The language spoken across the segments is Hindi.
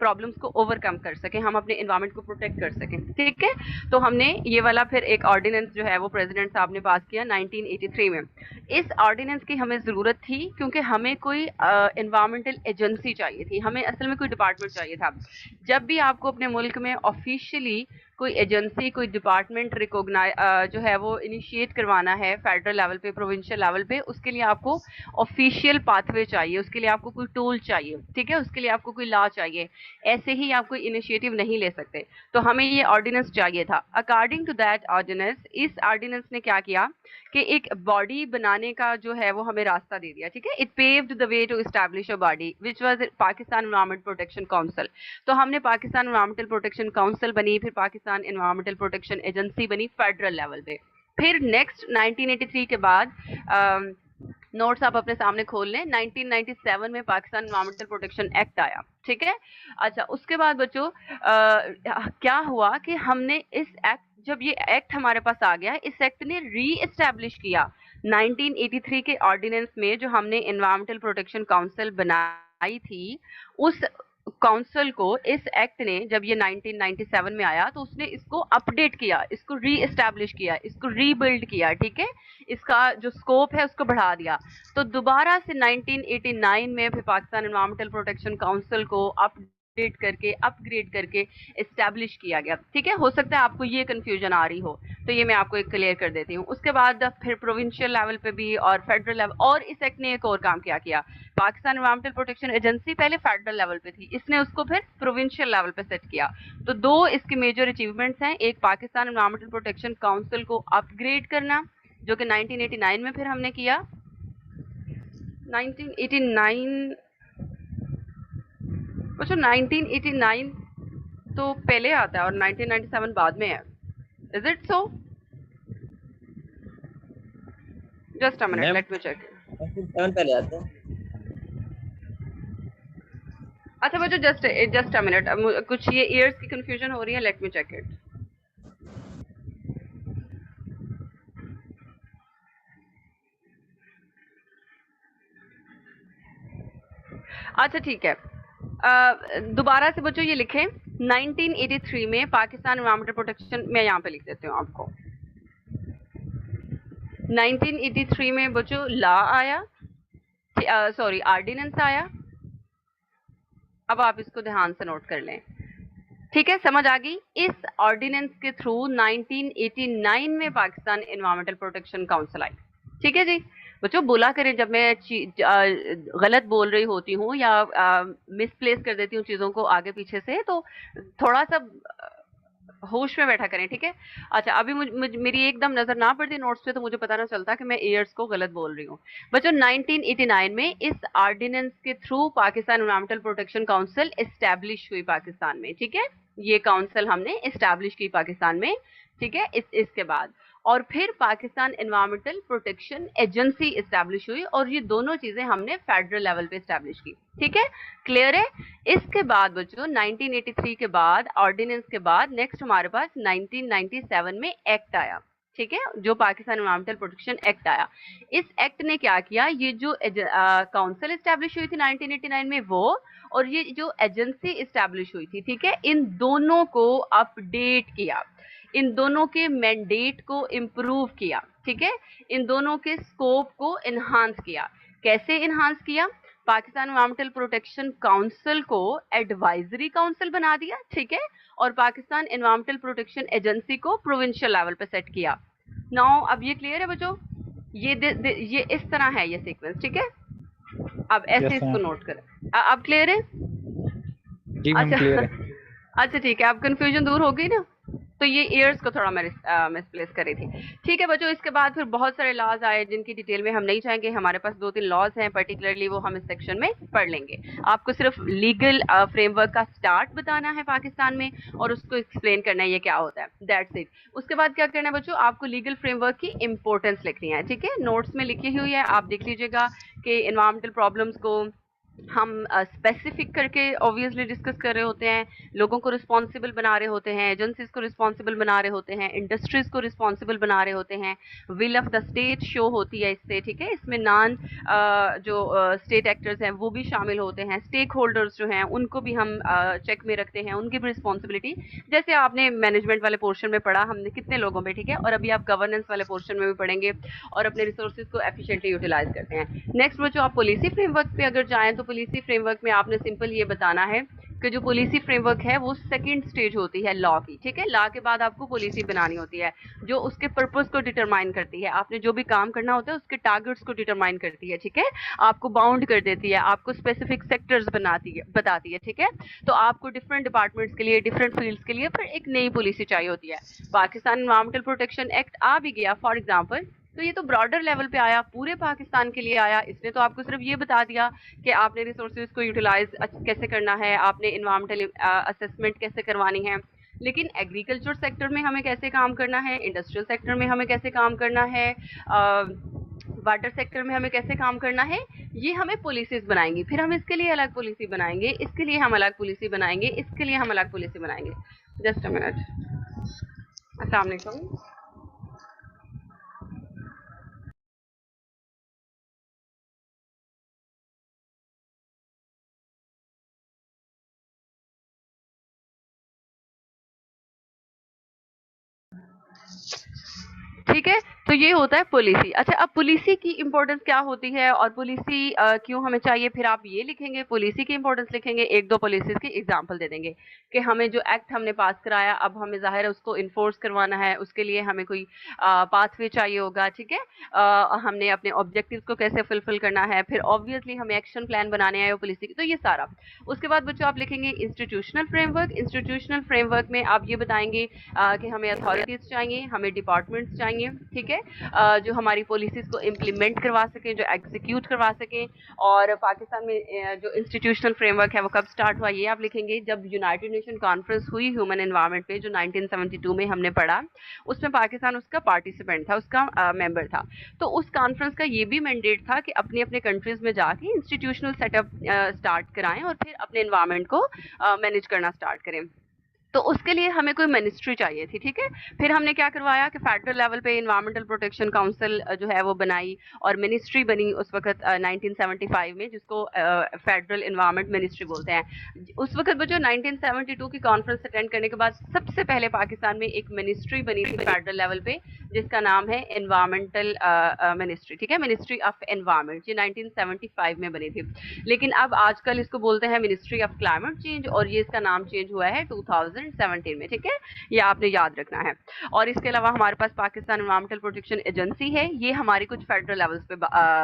प्रॉब्लम्स को ओवरकम कर सकें, हम अपने एनवायरनमेंट को प्रोटेक्ट कर सकें, ठीक है। तो हमने ये वाला फिर एक ऑर्डिनेंस जो है वो प्रेसिडेंट साहब ने पास किया 1983 में। इस ऑर्डिनेंस की हमें ज़रूरत थी क्योंकि हमें कोई एनवायरमेंटल एजेंसी चाहिए थी, हमें असल में कोई डिपार्टमेंट चाहिए था। जब भी आपको अपने मुल्क में ऑफिशियली कोई एजेंसी, कोई डिपार्टमेंट जो है वो इनिशिएट करवाना है फेडरल लेवल पे, प्रोविंशियल लेवल पे, उसके लिए आपको ऑफिशियल पाथवे चाहिए, उसके लिए आपको कोई टूल चाहिए, ठीक है, उसके लिए आपको कोई लॉ चाहिए। ऐसे ही आप कोई इनिशिएटिव नहीं ले सकते। तो हमें ये ऑर्डिनेंस चाहिए था। अकॉर्डिंग टू दैट ऑर्डिनेंस, इस ऑर्डिनेंस ने क्या किया कि एक बॉडी बनाने का जो है वो हमें रास्ता दे दिया, ठीक है। It paved the way to establish a body which was Pakistan environment protection council. तो हमने पाकिस्तान एनवायरमेंटल प्रोटेक्शन काउंसिल बनी, फिर पाकिस्तान एनवायरमेंटल प्रोटेक्शन एजेंसी बनी फेडरल लेवल पे। फिर नेक्स्ट 1983 के बाद नोट्स आप अपने सामने खोल लें, 1997 में पाकिस्तान एनवायरमेंटल प्रोटेक्शन एक्ट आया, ठीक है। अच्छा, उसके बाद बच्चों क्या हुआ कि हमने इस एक्ट, जब ये एक्ट हमारे पास आ गया, इस एक्ट ने री एस्टैब्लिश किया 1983 के ऑर्डिनेंस में जो हमने एनवायरमेंटल प्रोटेक्शन काउंसिल बनाई थी, उस काउंसिल को इस एक्ट ने, जब ये 1997 में आया तो उसने इसको अपडेट किया, इसको री एस्टैब्लिश किया, इसको रीबिल्ड किया, ठीक है, इसका जो स्कोप है उसको बढ़ा दिया। तो दोबारा से 1989 में फिर पाकिस्तान एनवायरमेंटल प्रोटेक्शन काउंसिल को अपडेट करके, अपग्रेड करके एस्टैब्लिश किया गया, ठीक है। हो सकता है आपको ये कंफ्यूजन आ रही हो, तो ये मैं आपको एक क्लियर कर देती हूँ। उसके बाद फिर प्रोविंशियल लेवल पे भी और फेडरल लेवल, और इस एक्ट ने एक और काम क्या किया, पाकिस्तान एनवायरमेंटल प्रोटेक्शन एजेंसी पहले फेडरल लेवल पे थी, इसने उसको फिर प्रोविंशियल लेवल पे सेट किया। तो दो इसके मेजर अचीवमेंट्स हैं, एक पाकिस्तान एनवायरमेंटल प्रोटेक्शन काउंसिल को अपग्रेड करना जो कि 1989 में फिर हमने किया। 1989 बच्चों 1989 तो पहले आता है और 1997 बाद में है। Is it so? Just a minute, ma'am let me check. 7 पहले आता है। अच्छा बच्चों, जस्ट अ मिनट, कुछ ये ईयर्स की कंफ्यूजन हो रही है, लेट मी चेक इट। अच्छा ठीक है, दोबारा से बच्चों ये लिखें, 1983 में पाकिस्तान एनवायरमेंटल प्रोटेक्शन, मैं यहाँ पे लिख देती हूँ आपको। 1983 में बच्चों लॉ आया, सॉरी ऑर्डिनेंस आया। अब आप इसको ध्यान से नोट कर लें, ठीक है, समझ आ गई। इस ऑर्डिनेंस के थ्रू 1989 में पाकिस्तान एनवायरमेंटल प्रोटेक्शन काउंसिल आई, ठीक है जी। बच्चों बोला करें जब मैं गलत बोल रही होती हूँ या मिसप्लेस कर देती हूँ चीज़ों को आगे पीछे से, तो थोड़ा सा होश में बैठा करें, ठीक है। अच्छा, अभी मेरी एकदम नजर ना पड़ती नोट्स पे तो मुझे पता ना चलता कि मैं ईयर्स को गलत बोल रही हूँ। बच्चों 1989 में इस ऑर्डिनेंस के through Pakistan environmental protection council establish हुई पाकिस्तान में, ठीक है। ये काउंसिल हमने एस्टैब्लिश की पाकिस्तान में, ठीक है। इसके बाद और फिर Pakistan environmental protection agency establish हुई, और ये दोनों चीजें हमने फेडरल लेवल पे एस्टैब्लिश की, ठीक है, क्लियर है। इसके बाद बच्चों 1983 के बाद, ऑर्डिनेंस के बाद, नेक्स्ट हमारे पास 1997 में एक्ट आया, ठीक है, जो पाकिस्तान एनवायरमेंटल प्रोटेक्शन एक्ट आया। इस एक्ट ने क्या किया, ये जो काउंसिल एस्टैब्लिश हुई थी 1989 में वो, और ये जो एजेंसी एस्टैब्लिश हुई थी, ठीक है, इन दोनों को अपडेट किया, इन दोनों के मैंडेट को इम्प्रूव किया, ठीक है, इन दोनों के स्कोप को इनहांस किया। कैसे इनहांस किया, पाकिस्तान एनवायरमेंटल प्रोटेक्शन काउंसिल को एडवाइजरी काउंसिल बना दिया, ठीक है, और पाकिस्तान एनवायरमेंटल प्रोटेक्शन एजेंसी को प्रोविंशियल लेवल पे सेट किया। नाउ अब ये क्लियर है बच्चों, ये इस तरह है ये सीक्वेंस, ठीक है। अब ऐसे यस इसको मैम। नोट करें। अब क्लियर है? जी मैम अच्छा क्लियर है। अच्छा ठीक है, अब कंफ्यूजन दूर हो गई ना। तो ये ईयर्स को थोड़ा मैं मिसप्लेस करी थी, ठीक है बच्चों। इसके बाद फिर बहुत सारे लॉज आए जिनकी डिटेल में हम नहीं चाहेंगे, हमारे पास 2-3 लॉज हैं पर्टिकुलरली, वो हम इस सेक्शन में पढ़ लेंगे। आपको सिर्फ लीगल फ्रेमवर्क का स्टार्ट बताना है पाकिस्तान में और उसको एक्सप्लेन करना है ये क्या होता है, दैट्स इट। उसके बाद क्या करना है बच्चों, आपको लीगल फ्रेमवर्क की इंपॉर्टेंस लिखनी है, ठीक है, नोट्स में लिखी हुई है, आप देख लीजिएगा कि एनवायरमेंटल प्रॉब्लम्स को हम स्पेसिफिक करके ऑब्वियसली डिस्कस कर रहे होते हैं, लोगों को रिस्पॉन्सिबल बना रहे होते हैं, एजेंसीज को रिस्पॉन्सिबल बना रहे होते हैं, इंडस्ट्रीज को रिस्पॉन्सिबल बना रहे होते हैं, will of the state show होती है इससे, ठीक है। इसमें नॉन जो स्टेट एक्टर्स हैं वो भी शामिल होते हैं, स्टेक होल्डर्स जो हैं उनको भी हम चेक में रखते हैं, उनकी भी रिस्पॉन्सिबिलिटी, जैसे आपने मैनेजमेंट वाले पोर्शन में पढ़ा हमने कितने लोगों पे, ठीक है, और अभी आप गवर्नेंस वाले पोर्शन में भी पढ़ेंगे और अपने रिसोर्सेज को एफिशिएंटली यूटिलाइज करते हैं। नेक्स्ट वो जो आप पॉलिसी फ्रेमवर्क पे अगर जाएं तो पॉलिसी फ्रेमवर्क में आपने सिंपल ये बताना है कि जो पॉलिसी फ्रेमवर्क है वो सेकंड स्टेज होती है लॉ की, ठीक है। लॉ के बाद आपको पॉलिसी बनानी होती है जो उसके पर्पस को डिटरमाइन करती है, आपने जो भी काम करना होता है उसके टारगेट्स को डिटरमाइन करती है, ठीक है, आपको बाउंड कर देती है, आपको स्पेसिफिक सेक्टर्स बताती है, ठीक है। तो आपको डिफरेंट डिपार्टमेंट्स के लिए, डिफरेंट फील्ड्स के लिए फिर एक नई पॉलिसी चाहिए होती है। पाकिस्तान एनवायरमेंटल प्रोटेक्शन एक्ट आ भी गया फॉर एग्जाम्पल, तो ये तो ब्रॉडर लेवल पे आया, पूरे पाकिस्तान के लिए आया, इसने तो आपको सिर्फ ये बता दिया कि आपने रिसोर्सेज को यूटिलाइज कैसे करना है, आपने इन्वायरमेंटल असेसमेंट कैसे करवानी है, लेकिन एग्रीकल्चर सेक्टर में हमें कैसे काम करना है, इंडस्ट्रियल सेक्टर में हमें कैसे काम करना है, वाटर सेक्टर में हमें कैसे काम करना है, ये हमें पॉलिसीज बनाएंगी, फिर हम इसके लिए अलग पॉलिसी बनाएंगे, इसके लिए हम अलग पॉलिसी बनाएंगे, इसके लिए हम अलग पॉलिसी बनाएंगे। Just a minute. अस्सलाम वालेकुम। ठीक है, तो ये होता है पॉलिसी। अच्छा, अब पॉलिसी की इंपॉर्टेंस क्या होती है और पॉलिसी क्यों हमें चाहिए, फिर आप ये लिखेंगे, पॉलिसी की इंपॉर्टेंस लिखेंगे, एक दो पॉलिसीज की एग्जांपल दे देंगे कि हमें जो एक्ट हमने पास कराया अब हमें जाहिर है उसको इन्फोर्स करवाना है, उसके लिए हमें कोई पाथवे चाहिए होगा, ठीक है। हमने अपने ऑब्जेक्टिव्स को कैसे फुलफिल करना है, फिर ऑब्वियसली हमें एक्शन प्लान बनाने हैं पॉलिसी की, तो ये सारा। उसके बाद बच्चों आप लिखेंगे इंस्टीट्यूशनल फ्रेमवर्क। इंस्टीट्यूशनल फ्रेमवर्क में आप ये बताएंगे कि हमें अथॉरिटीज चाहिए, हमें डिपार्टमेंट्स चाहिए, ठीक है, जो हमारी पॉलिसीज को इम्प्लीमेंट करवा सकें, जो एग्जीक्यूट करवा सकें। और पाकिस्तान में जो इंस्टीट्यूशनल फ्रेमवर्क है वो कब स्टार्ट हुआ, ये आप लिखेंगे जब यूनाइटेड नेशन कॉन्फ्रेंस हुई ह्यूमन एनवायरनमेंट पे, जो 1972 में हमने पढ़ा, उसमें पाकिस्तान उसका पार्टिसिपेंट था, उसका मेंबर था। तो उस कॉन्फ्रेंस का ये भी मैंडेट था कि अपनी अपने कंट्रीज में जाके इंस्टीट्यूशनल सेटअप स्टार्ट कराएं और फिर अपने एनवायरनमेंट को मैनेज करना स्टार्ट करें। तो उसके लिए हमें कोई मिनिस्ट्री चाहिए थी, ठीक है। फिर हमने क्या करवाया कि फेडरल लेवल पे एनवायरमेंटल प्रोटेक्शन काउंसिल जो है वो बनाई और मिनिस्ट्री बनी उस वक्त 1975 में, जिसको फेडरल एनवायरमेंट मिनिस्ट्री बोलते हैं। उस वक्त बच्चों 1972 की कॉन्फ्रेंस अटेंड करने के बाद सबसे पहले पाकिस्तान में एक मिनिस्ट्री बनी थी फेडरल लेवल पे, जिसका नाम है एनवायरमेंटल मिनिस्ट्री, ठीक है, मिनिस्ट्री ऑफ एनवायरमेंट। ये 1975 में बनी थी, लेकिन अब आजकल इसको बोलते हैं मिनिस्ट्री ऑफ क्लाइमेट चेंज और ये इसका नाम चेंज हुआ है 2017 में, ठीक है, ये आपने याद रखना है। और इसके अलावा हमारे पास पाकिस्तान एनवायरमेंटल प्रोटेक्शन एजेंसी है, ये हमारी कुछ फेडरल लेवल्स पे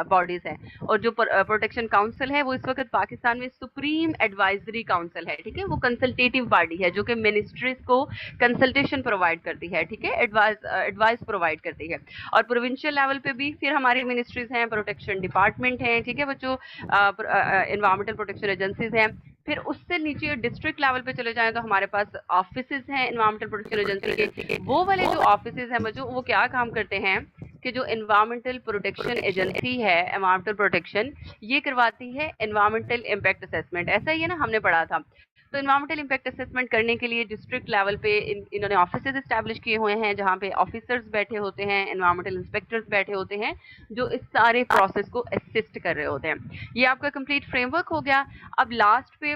बॉडीज है। और जो प्रोटेक्शन काउंसिल है वो इस वक्त पाकिस्तान में सुप्रीम एडवाइजरी काउंसिल है, ठीक है, वो कंसल्टेटिव बॉडी है जो कि मिनिस्ट्रीज को कंसल्टेशन प्रोवाइड करती है, ठीक है, एडवाइस प्रोवाइड करती है। और प्रोविंशियल लेवल पे भी फिर हमारी मिनिस्ट्रीज हैं, प्रोटेक्शन डिपार्टमेंट हैं, ठीक है बच्चों, एनवायरमेंटल प्रोटेक्शन एजेंसीज हैं। फिर उससे नीचे डिस्ट्रिक्ट लेवल पे चले जाएं तो हमारे पास ऑफिसेज हैं एनवायरमेंटल प्रोटेक्शन एजेंसी के। वो वाले जो ऑफिसेज हैं बच्चों, वो क्या काम करते हैं कि जो एनवायरमेंटल प्रोटेक्शन एजेंसी है, एनवायरमेंटल प्रोटेक्शन, ये करवाती है एनवायरमेंटल इम्पैक्ट असेसमेंट। ऐसा ही है ना, हमने पढ़ा था। तो एनवायरमेंटल इम्पैक्ट असेसमेंट करने के लिए डिस्ट्रिक्ट लेवल पे इन्होंने ऑफिसेज एस्टैब्लिश किए हुए हैं, जहाँ पे ऑफिसर्स बैठे होते हैं, एनवायरमेंटल इंस्पेक्टर्स बैठे होते हैं, जो इस सारे प्रोसेस को असिस्ट कर रहे होते हैं। ये आपका कंप्लीट फ्रेमवर्क हो गया। अब लास्ट पे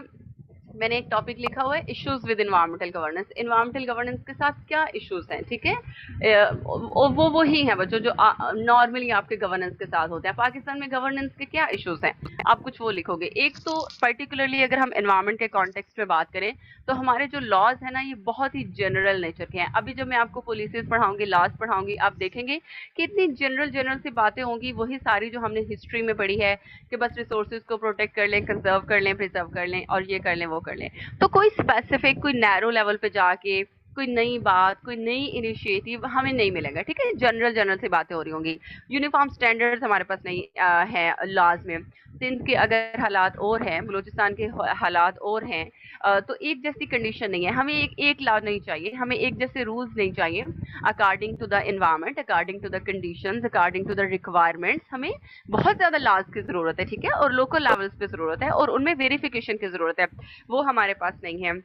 मैंने एक टॉपिक लिखा हुआ है issues with environmental governance. Environmental governance के साथ क्या इश्यूज हैं, ठीक है, वो ही हैं बच्चों जो नॉर्मली आपके गवर्नेंस के साथ होते हैं। पाकिस्तान में गवर्नेंस के क्या इश्यूज हैं, आप कुछ वो लिखोगे। एक तो पर्टिकुलरली अगर हम एनवायरमेंट के कॉन्टेक्स्ट में बात करें तो हमारे जो लॉज हैं ना, ये बहुत ही जनरल नेचर के हैं। अभी जब मैं आपको पॉलिसीज पढ़ाऊंगी, लॉज पढ़ाऊंगी, आप देखेंगे कि इतनी जनरल सी बातें होंगी, वही सारी जो हमने हिस्ट्री में पढ़ी है कि बस रिसोर्सेज को प्रोटेक्ट कर लें, कंजर्व कर लें, प्रिजर्व कर लें और ये कर लें, वो कर लें। तो कोई स्पेसिफिक, कोई नैरो लेवल पे जाके कोई नई बात, कोई नई इनिशिएटिव हमें नहीं मिलेगा, ठीक है? जनरल से बातें हो रही होंगी। यूनिफॉर्म स्टैंडर्ड्स हमारे पास नहीं है लॉज में। सिंध के अगर हालात और हैं, बलूचिस्तान के हालात और हैं, तो एक जैसी कंडीशन नहीं है। हमें एक लॉ नहीं चाहिए, हमें एक जैसे रूल्स नहीं चाहिए। According to the environment, according to the conditions, according to the requirements हमें बहुत ज़्यादा लॉज की ज़रूरत है, ठीक है? और लोकल लेवल्स पे ज़रूरत है, और उनमें वेरिफिकेशन की ज़रूरत है। वो हमारे पास नहीं है।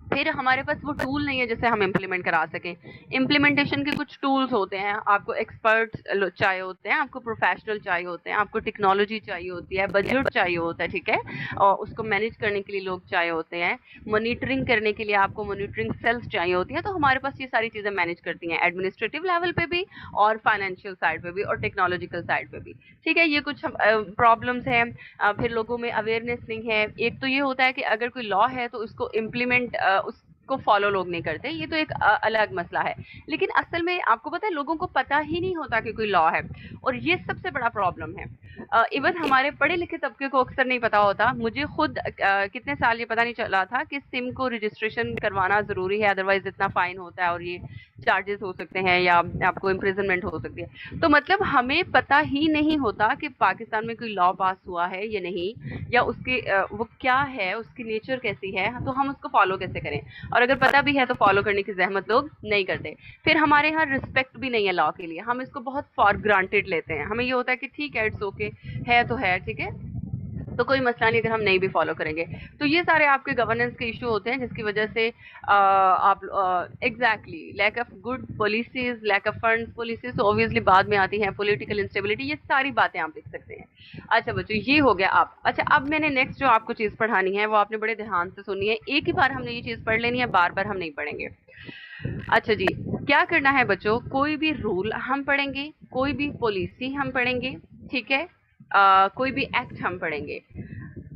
फिर हमारे पास वो टूल नहीं है जिससे हम इम्प्लीमेंट करा सकें। इम्प्लीमेंटेशन के कुछ टूल्स होते हैं, आपको एक्सपर्ट चाहिए होते हैं, आपको प्रोफेशनल चाहिए होते हैं, आपको टेक्नोलॉजी चाहिए होती है, बजट चाहिए होता है, ठीक है? और उसको मैनेज करने के लिए लोग चाहिए होते हैं, मॉनिटरिंग करने के लिए आपको मॉनिटरिंग सेल्स चाहिए होती है। तो हमारे पास ये सारी चीज़ें मैनेज करती हैं, एडमिनिस्ट्रेटिव लेवल पे भी और फाइनेंशियल साइड पे भी और टेक्नोलॉजिकल साइड पे भी, ठीक है? ये कुछ प्रॉब्लम्स हैं। फिर लोगों में अवेयरनेस नहीं है। एक तो ये होता है कि अगर कोई लॉ है तो उसको इम्प्लीमेंट उसको फॉलो लोग नहीं करते, ये तो एक अलग मसला है। लेकिन असल में आपको पता है लोगों को पता ही नहीं होता कि कोई लॉ है, और ये सबसे बड़ा प्रॉब्लम है। इवन हमारे पढ़े लिखे तबके को अक्सर नहीं पता होता। मुझे खुद कितने साल ये पता नहीं चला था कि सिम को रजिस्ट्रेशन करवाना ज़रूरी है, अदरवाइज इतना फाइन होता है और ये चार्जेस हो सकते हैं या आपको इम्प्रिजनमेंट हो सकती है। तो मतलब हमें पता ही नहीं होता कि पाकिस्तान में कोई लॉ पास हुआ है या नहीं, या उसके वो क्या है, उसकी नेचर कैसी है, तो हम उसको फॉलो कैसे करें। और अगर पता भी है तो फॉलो करने की जहमत लोग नहीं करते। फिर हमारे यहाँ रिस्पेक्ट भी नहीं है लॉ के लिए, हम इसको बहुत फॉर ग्रांटेड लेते हैं। हमें ये होता है कि ठीक है, इट्स ओके, है तो है, ठीक है, तो कोई मसला नहीं अगर हम नहीं भी फॉलो करेंगे। तो ये सारे आपके गवर्नेंस के इशू होते हैं, जिसकी वजह से आप exactly lack of good policies, lack of funds, policies तो ऑब्वियसली बाद में आती हैं, पॉलिटिकल इंस्टेबिलिटी, ये सारी बातें आप देख सकते हैं। अच्छा बच्चों, ये हो गया आप। अच्छा, अब मैंने नेक्स्ट जो आपको चीज़ पढ़ानी है वो आपने बड़े ध्यान से सुननी है। एक ही बार हमने ये चीज़ पढ़ लेनी है, बार बार हम नहीं पढ़ेंगे। अच्छा जी, क्या करना है बच्चों, कोई भी रूल हम पढ़ेंगे, कोई भी पॉलिसी हम पढ़ेंगे, ठीक है? कोई भी एक्ट हम पढ़ेंगे,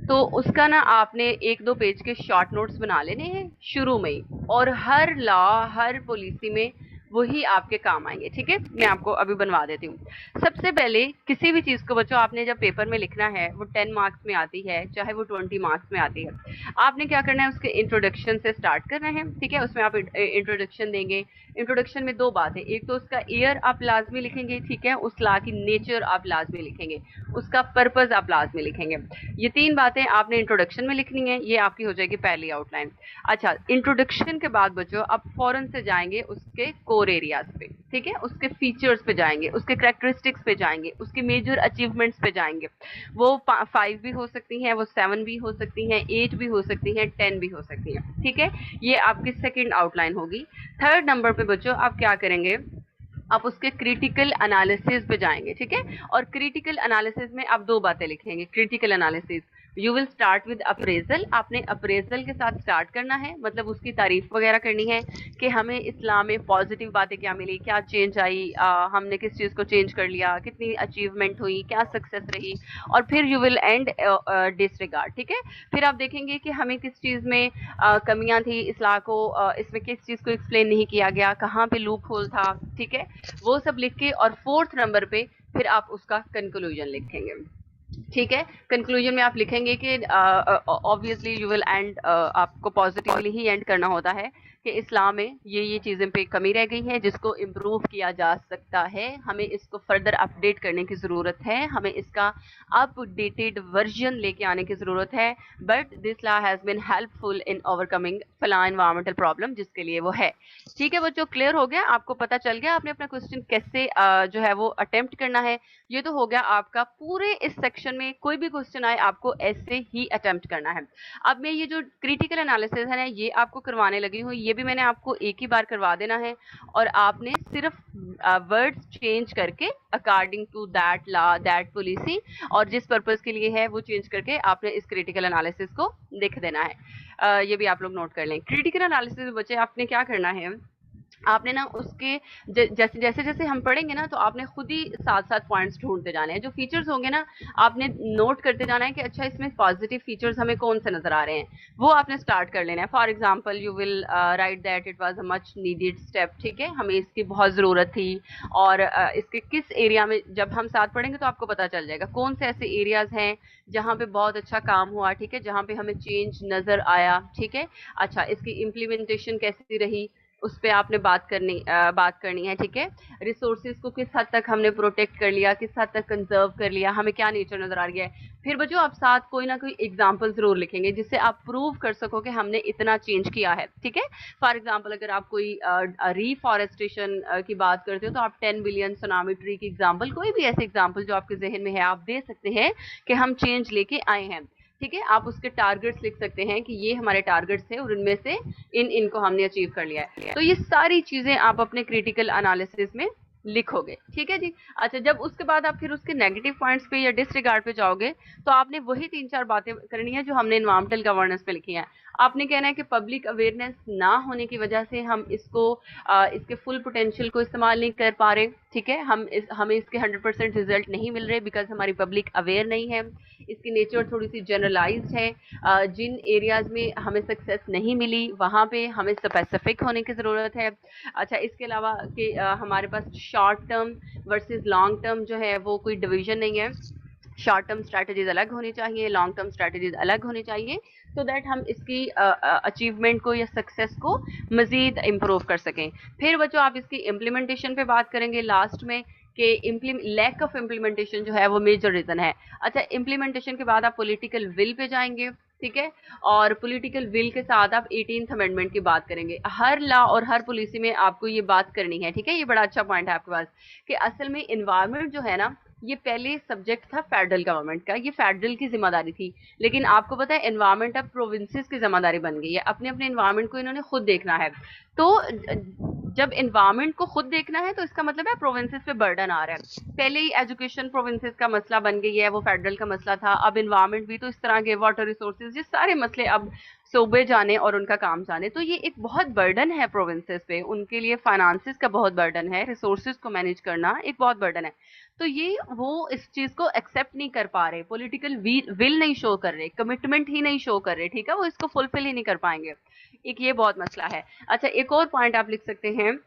तो उसका ना आपने 1-2 पेज के शॉर्ट नोट्स बना लेने हैं शुरू में ही, और हर लॉ, हर पॉलिसी में वही आपके काम आएंगे, ठीक है? मैं आपको अभी बनवा देती हूँ। सबसे पहले किसी भी चीज़ को बच्चों आपने जब पेपर में लिखना है, वो 10 मार्क्स में आती है, चाहे वो 20 मार्क्स में आती है, आपने क्या करना है, उसके इंट्रोडक्शन से स्टार्ट करना है, ठीक है? उसमें आप इंट्रोडक्शन देंगे। इंट्रोडक्शन में 2 बातें, एक तो उसका ईयर आप लाजमी लिखेंगे, ठीक है? उस लॉ की नेचर आप लाजमी लिखेंगे, उसका पर्पज़ आप लाजमी लिखेंगे। ये 3 बातें आपने इंट्रोडक्शन में लिखनी है, ये आपकी हो जाएगी पहली आउटलाइन। अच्छा, इंट्रोडक्शन के बाद बच्चों आप फौरन से जाएंगे उसके कोर एरियाज पे, ठीक है? उसके फीचर्स पे जाएंगे, उसके कैरेक्टरिस्टिक्स पे जाएंगे, उसके मेजर अचीवमेंट्स पे जाएंगे। वो 5 भी हो सकती हैं, वो 7 भी हो सकती हैं, 8 भी हो सकती हैं, 10 भी हो सकती हैं, ठीक है? ये आपकी सेकंड आउटलाइन होगी। थर्ड नंबर पे बच्चों आप क्या करेंगे, आप उसके क्रिटिकल एनालिसिस पे जाएंगे, ठीक है? और क्रिटिकल एनालिसिस में आप 2 बातें लिखेंगे। Critical analysis, you will start with appraisal, आपने अप्रेजल के साथ स्टार्ट करना है, मतलब उसकी तारीफ वगैरह करनी है कि हमें इस्लाम में पॉजिटिव बातें क्या मिली, क्या चेंज आई, हमने किस चीज़ को चेंज कर लिया, कितनी अचीवमेंट हुई, क्या सक्सेस रही। और फिर यू विल एंड डिसरिगार्ड, ठीक है? फिर आप देखेंगे कि हमें किस चीज़ में कमियां थी, इस्लाह को इसमें किस चीज़ को एक्सप्लेन नहीं किया गया, कहाँ पे लूप होल था, ठीक है? वो सब लिख के, और 4th नंबर पे फिर आप उसका कंक्लूजन लिखेंगे, ठीक है? कंक्लूजन में आप लिखेंगे कि ऑब्वियसली यू विल एंड, आपको पॉजिटिवली ही एंड करना होता है कि इस्लाम में ये चीज़ें पे कमी रह गई है जिसको इम्प्रूव किया जा सकता है, हमें इसको फर्दर अपडेट करने की ज़रूरत है, हमें इसका अपडेटेड वर्जन लेके आने की ज़रूरत है। But this law has been helpful in overcoming फला एनवायरमेंटल प्रॉब्लम, जिसके लिए वो है। ठीक है बच्चों, क्लियर हो गया? आपको पता चल गया आपने अपना क्वेश्चन कैसे जो है वो अटेम्प्ट करना है। ये तो हो गया आपका। पूरे इस सेक्शन में कोई भी क्वेश्चन आए आपको ऐसे ही अटेम्प्ट करना है। अब मैं ये जो क्रिटिकल एनालिसिस है ना, ये आपको करवाने लगी हूँ, ये भी मैंने आपको एक ही बार करवा देना है, और आपने सिर्फ वर्ड्स चेंज करके according to that law, that policy, और जिस पर्पस के लिए है वो चेंज करके आपने इस क्रिटिकल एनालिसिस को लिख देना है। ये भी आप लोग नोट कर लें। क्रिटिकल एनालिसिस में बच्चे आपने क्या करना है, आपने ना उसके जैसे जैसे हम पढ़ेंगे ना, तो आपने खुद ही साथ साथ पॉइंट्स ढूंढते जाने हैं। जो फीचर्स होंगे ना, आपने नोट करते जाना है कि अच्छा इसमें पॉजिटिव फीचर्स हमें कौन से नजर आ रहे हैं, वो आपने स्टार्ट कर लेना है। For example you will write that it was a much needed step, ठीक है, हमें इसकी बहुत ज़रूरत थी, और इसके किस एरिया में, जब हम साथ पढ़ेंगे तो आपको पता चल जाएगा कौन से ऐसे एरियाज हैं जहाँ पे बहुत अच्छा काम हुआ, ठीक है, जहाँ पे हमें चेंज नज़र आया, ठीक है। अच्छा, इसकी इम्प्लीमेंटेशन कैसी रही, उस पे आपने बात करनी है, ठीक है। रिसोर्सेज को किस हद तक हमने प्रोटेक्ट कर लिया, किस हद तक कंजर्व कर लिया, हमें क्या नेचर नजर आ रही है। फिर बच्चों आप साथ कोई ना कोई एग्जाम्पल जरूर लिखेंगे जिससे आप प्रूव कर सको कि हमने इतना चेंज किया है, ठीक है। फॉर एग्जाम्पल अगर आप कोई रीफॉरेस्टेशन की बात करते हो तो आप 10 बिलियन सुनामी ट्री की एग्जाम्पल, कोई भी ऐसे एग्जाम्पल जो आपके जहन में है आप दे सकते हैं कि हम चेंज लेके आए हैं, ठीक है। आप उसके टारगेट्स लिख सकते हैं कि ये हमारे टारगेट्स थे और उनमें से इनको हमने अचीव कर लिया है। तो ये सारी चीजें आप अपने क्रिटिकल एनालिसिस में लिखोगे, ठीक है जी। अच्छा, जब उसके बाद आप फिर उसके नेगेटिव पॉइंट्स पे या डिसरिगार्ड पे जाओगे तो आपने वही 3-4 बातें करनी है जो हमने एनवायरमेंटल गवर्नेंस में लिखी हैं। आपने कहना है कि पब्लिक अवेयरनेस ना होने की वजह से हम इसके फुल पोटेंशियल को इस्तेमाल नहीं कर पा रहे, ठीक है। हमें इसके 100% रिजल्ट नहीं मिल रहे बिकॉज हमारी पब्लिक अवेयर नहीं है। इसकी नेचर थोड़ी सी जनरलाइज्ड है। जिन एरियाज में हमें सक्सेस नहीं मिली वहाँ पे हमें स्पेसिफिक होने की ज़रूरत है। अच्छा, इसके अलावा कि हमारे पास short term versus long term जो है वो कोई डिवीजन नहीं है। शॉर्ट टर्म स्ट्रैटेजीज अलग होनी चाहिए, लॉन्ग टर्म स्ट्रैटेजीज अलग होनी चाहिए, सो दैट हम इसकी अचीवमेंट को या सक्सेस को मजीद इम्प्रूव कर सकें। फिर बच्चों आप इसकी इम्प्लीमेंटेशन पे बात करेंगे लास्ट में कि लैक ऑफ इम्प्लीमेंटेशन जो है वो मेजर रीजन है। अच्छा, इम्प्लीमेंटेशन के बाद आप पॉलिटिकल विल पे जाएंगे, ठीक है। और पॉलिटिकल विल के साथ आप 18th अमेंडमेंट की बात करेंगे। हर लॉ और हर पॉलिसी में आपको ये बात करनी है, ठीक है। ये बड़ा अच्छा पॉइंट है आपके पास कि असल में इन्वायरमेंट जो है ना ये पहले सब्जेक्ट था फेडरल गवर्नमेंट का, ये फेडरल की जिम्मेदारी थी। लेकिन आपको पता है एनवायरमेंट अब प्रोविंसेस की जिम्मेदारी बन गई है, अपने अपने एनवायरमेंट को इन्होंने खुद देखना है। तो जब एनवायरमेंट को खुद देखना है तो इसका मतलब है प्रोविंसेस पे बर्डन आ रहा है। पहले ही एजुकेशन प्रोविंसेस का मसला बन गई है, वो फेडरल का मसला था। अब एनवायरमेंट भी तो इस तरह के, वाटर रिसोर्सेज, ये सारे मसले अब सूबे जाने और उनका काम जाने। तो ये एक बहुत बर्डन है प्रोविंसेस पे, उनके लिए फाइनेंसिस का बहुत बर्डन है, रिसोर्सेज को मैनेज करना एक बहुत बर्डन है। तो ये वो इस चीज को एक्सेप्ट नहीं कर पा रहे, पॉलिटिकल विल नहीं शो कर रहे, कमिटमेंट ही नहीं शो कर रहे, ठीक है। वो इसको फुलफिल ही नहीं कर पाएंगे, एक ये बहुत मसला है। अच्छा, एक और पॉइंट आप लिख सकते हैं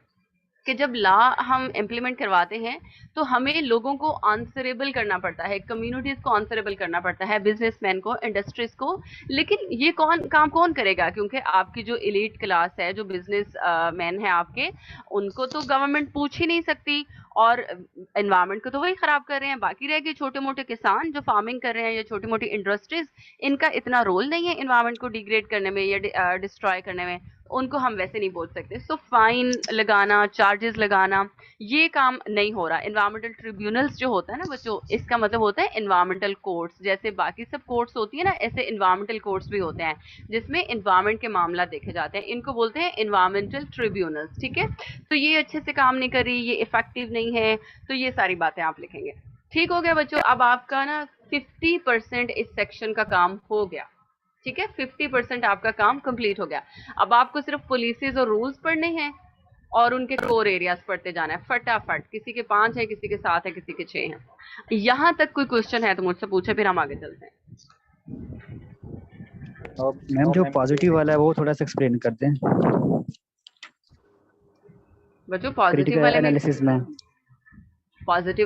कि जब लॉ हम इम्प्लीमेंट करवाते हैं तो हमें लोगों को आंसरेबल करना पड़ता है, कम्युनिटीज को आंसरेबल करना पड़ता है, बिजनेसमैन को, इंडस्ट्रीज को। लेकिन ये कौन करेगा, क्योंकि आपकी जो एलीट क्लास है, जो बिजनेस मैन है आपके, उनको तो गवर्नमेंट पूछ ही नहीं सकती और एनवायरनमेंट को तो वही खराब कर रहे हैं। बाकी रह गए छोटे मोटे किसान जो फार्मिंग कर रहे हैं या छोटी मोटी इंडस्ट्रीज, इनका इतना रोल नहीं है एनवायरनमेंट को डिग्रेड करने में या डिस्ट्रॉय करने में, उनको हम वैसे नहीं बोल सकते। सो फाइन लगाना, चार्जेस लगाना, ये काम नहीं हो रहा। एनवायरमेंटल ट्रिब्यूनल्स जो होता है ना बच्चों, इसका मतलब होता है एनवायरमेंटल कोर्ट्स। जैसे बाकी सब कोर्ट्स होती है ना, ऐसे एनवायरमेंटल कोर्ट्स भी होते हैं जिसमें एनवायरमेंट के मामला देखे जाते हैं। इनको बोलते हैं एनवायरमेंटल ट्रिब्यूनल्स, ठीक है। तो ये अच्छे से काम नहीं कर रही, ये इफेक्टिव नहीं है, तो ये सारी बातें आप लिखेंगे। ठीक हो गया बच्चों, अब आपका ना 50% इस सेक्शन का काम हो गया, ठीक है। 50% आपका काम कंप्लीट हो गया। अब आपको सिर्फ पॉलिसीज और रूल्स पढ़ने हैं और उनके कोर एरियाज पढ़ते जाना है फटाफट। किसी के 5 है, किसी के 7 है, किसी के 6 हैं। यहाँ तक कोई क्वेश्चन है तो मुझसे पूछे, फिर हम आगे चलते हैं। मैम जो पॉजिटिव वाला है वो थोड़ा सा एक्सप्लेन कर दें बच्चों पॉजिटिव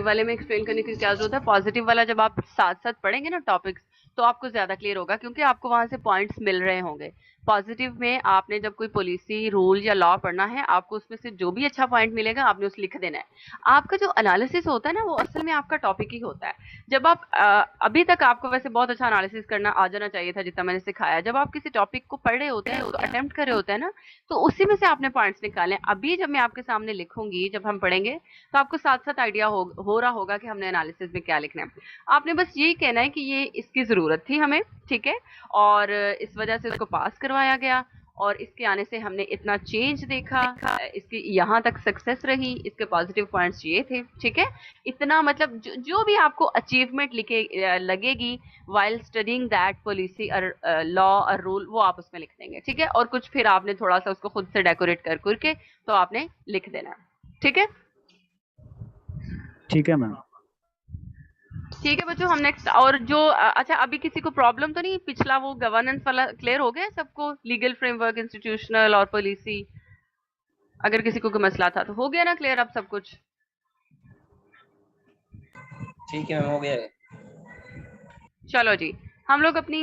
वाले में एक्सप्लेन करने की क्या जरूरत है। पॉजिटिव वाला जब आप साथ साथ पढ़ेंगे ना टॉपिक्स तो आपको ज्यादा क्लियर होगा, क्योंकि आपको वहां से पॉइंट्स मिल रहे होंगे। पॉजिटिव में आपने जब कोई पॉलिसी, रूल या लॉ पढ़ना है, आपको उसमें से जो भी अच्छा पॉइंट मिलेगा आपने उसे लिख देना है। आपका जो एनालिसिस होता है ना वो असल में आपका टॉपिक ही होता है। जब आप अभी तक आपको वैसे बहुत अच्छा एनालिसिस करना आ जाना चाहिए था जितना मैंने सिखाया। जब आप किसी टॉपिक को पढ़ रहे होते हैं, अटेम्प्ट कर रहे होते हैं ना, तो उसी में से आपने पॉइंट्स निकाले। अभी जब मैं आपके सामने लिखूंगी, जब हम पढ़ेंगे तो आपको साथ साथ आइडिया हो रहा होगा कि हमने एनालिसिस में क्या लिखना है। आपने बस यही कहना है कि ये इसकी जरूरत थी हमें, ठीक है, और इस वजह से उसको पास करवाया गया और इसके आने से हमने इतना चेंज देखा, इसकी यहाँ तक सक्सेस रही, इसके पॉजिटिव पॉइंट्स ये थे, ठीक है। इतना मतलब जो भी आपको अचीवमेंट लगेगी वाइल स्टडीइंग दैट पॉलिसी और लॉ और रूल, वो आप उसमें लिख देंगे, ठीक है। और कुछ फिर आपने थोड़ा सा उसको खुद से डेकोरेट कर करके तो आपने लिख देना, ठीक है। ठीक है मैम। ठीक है बच्चों, हम नेक्स्ट और जो अच्छा, अभी किसी को प्रॉब्लम तो नहीं, पिछला वो गवर्नेंस वाला क्लियर हो गया सबको, लीगल फ्रेमवर्क, इंस्टीट्यूशनल और पॉलिसी, अगर किसी को कोई मसला था तो हो गया ना क्लियर अब सब कुछ। ठीक है मैम, हो गया है। चलो जी, हम लोग अपनी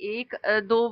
1-2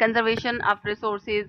conservation of resources,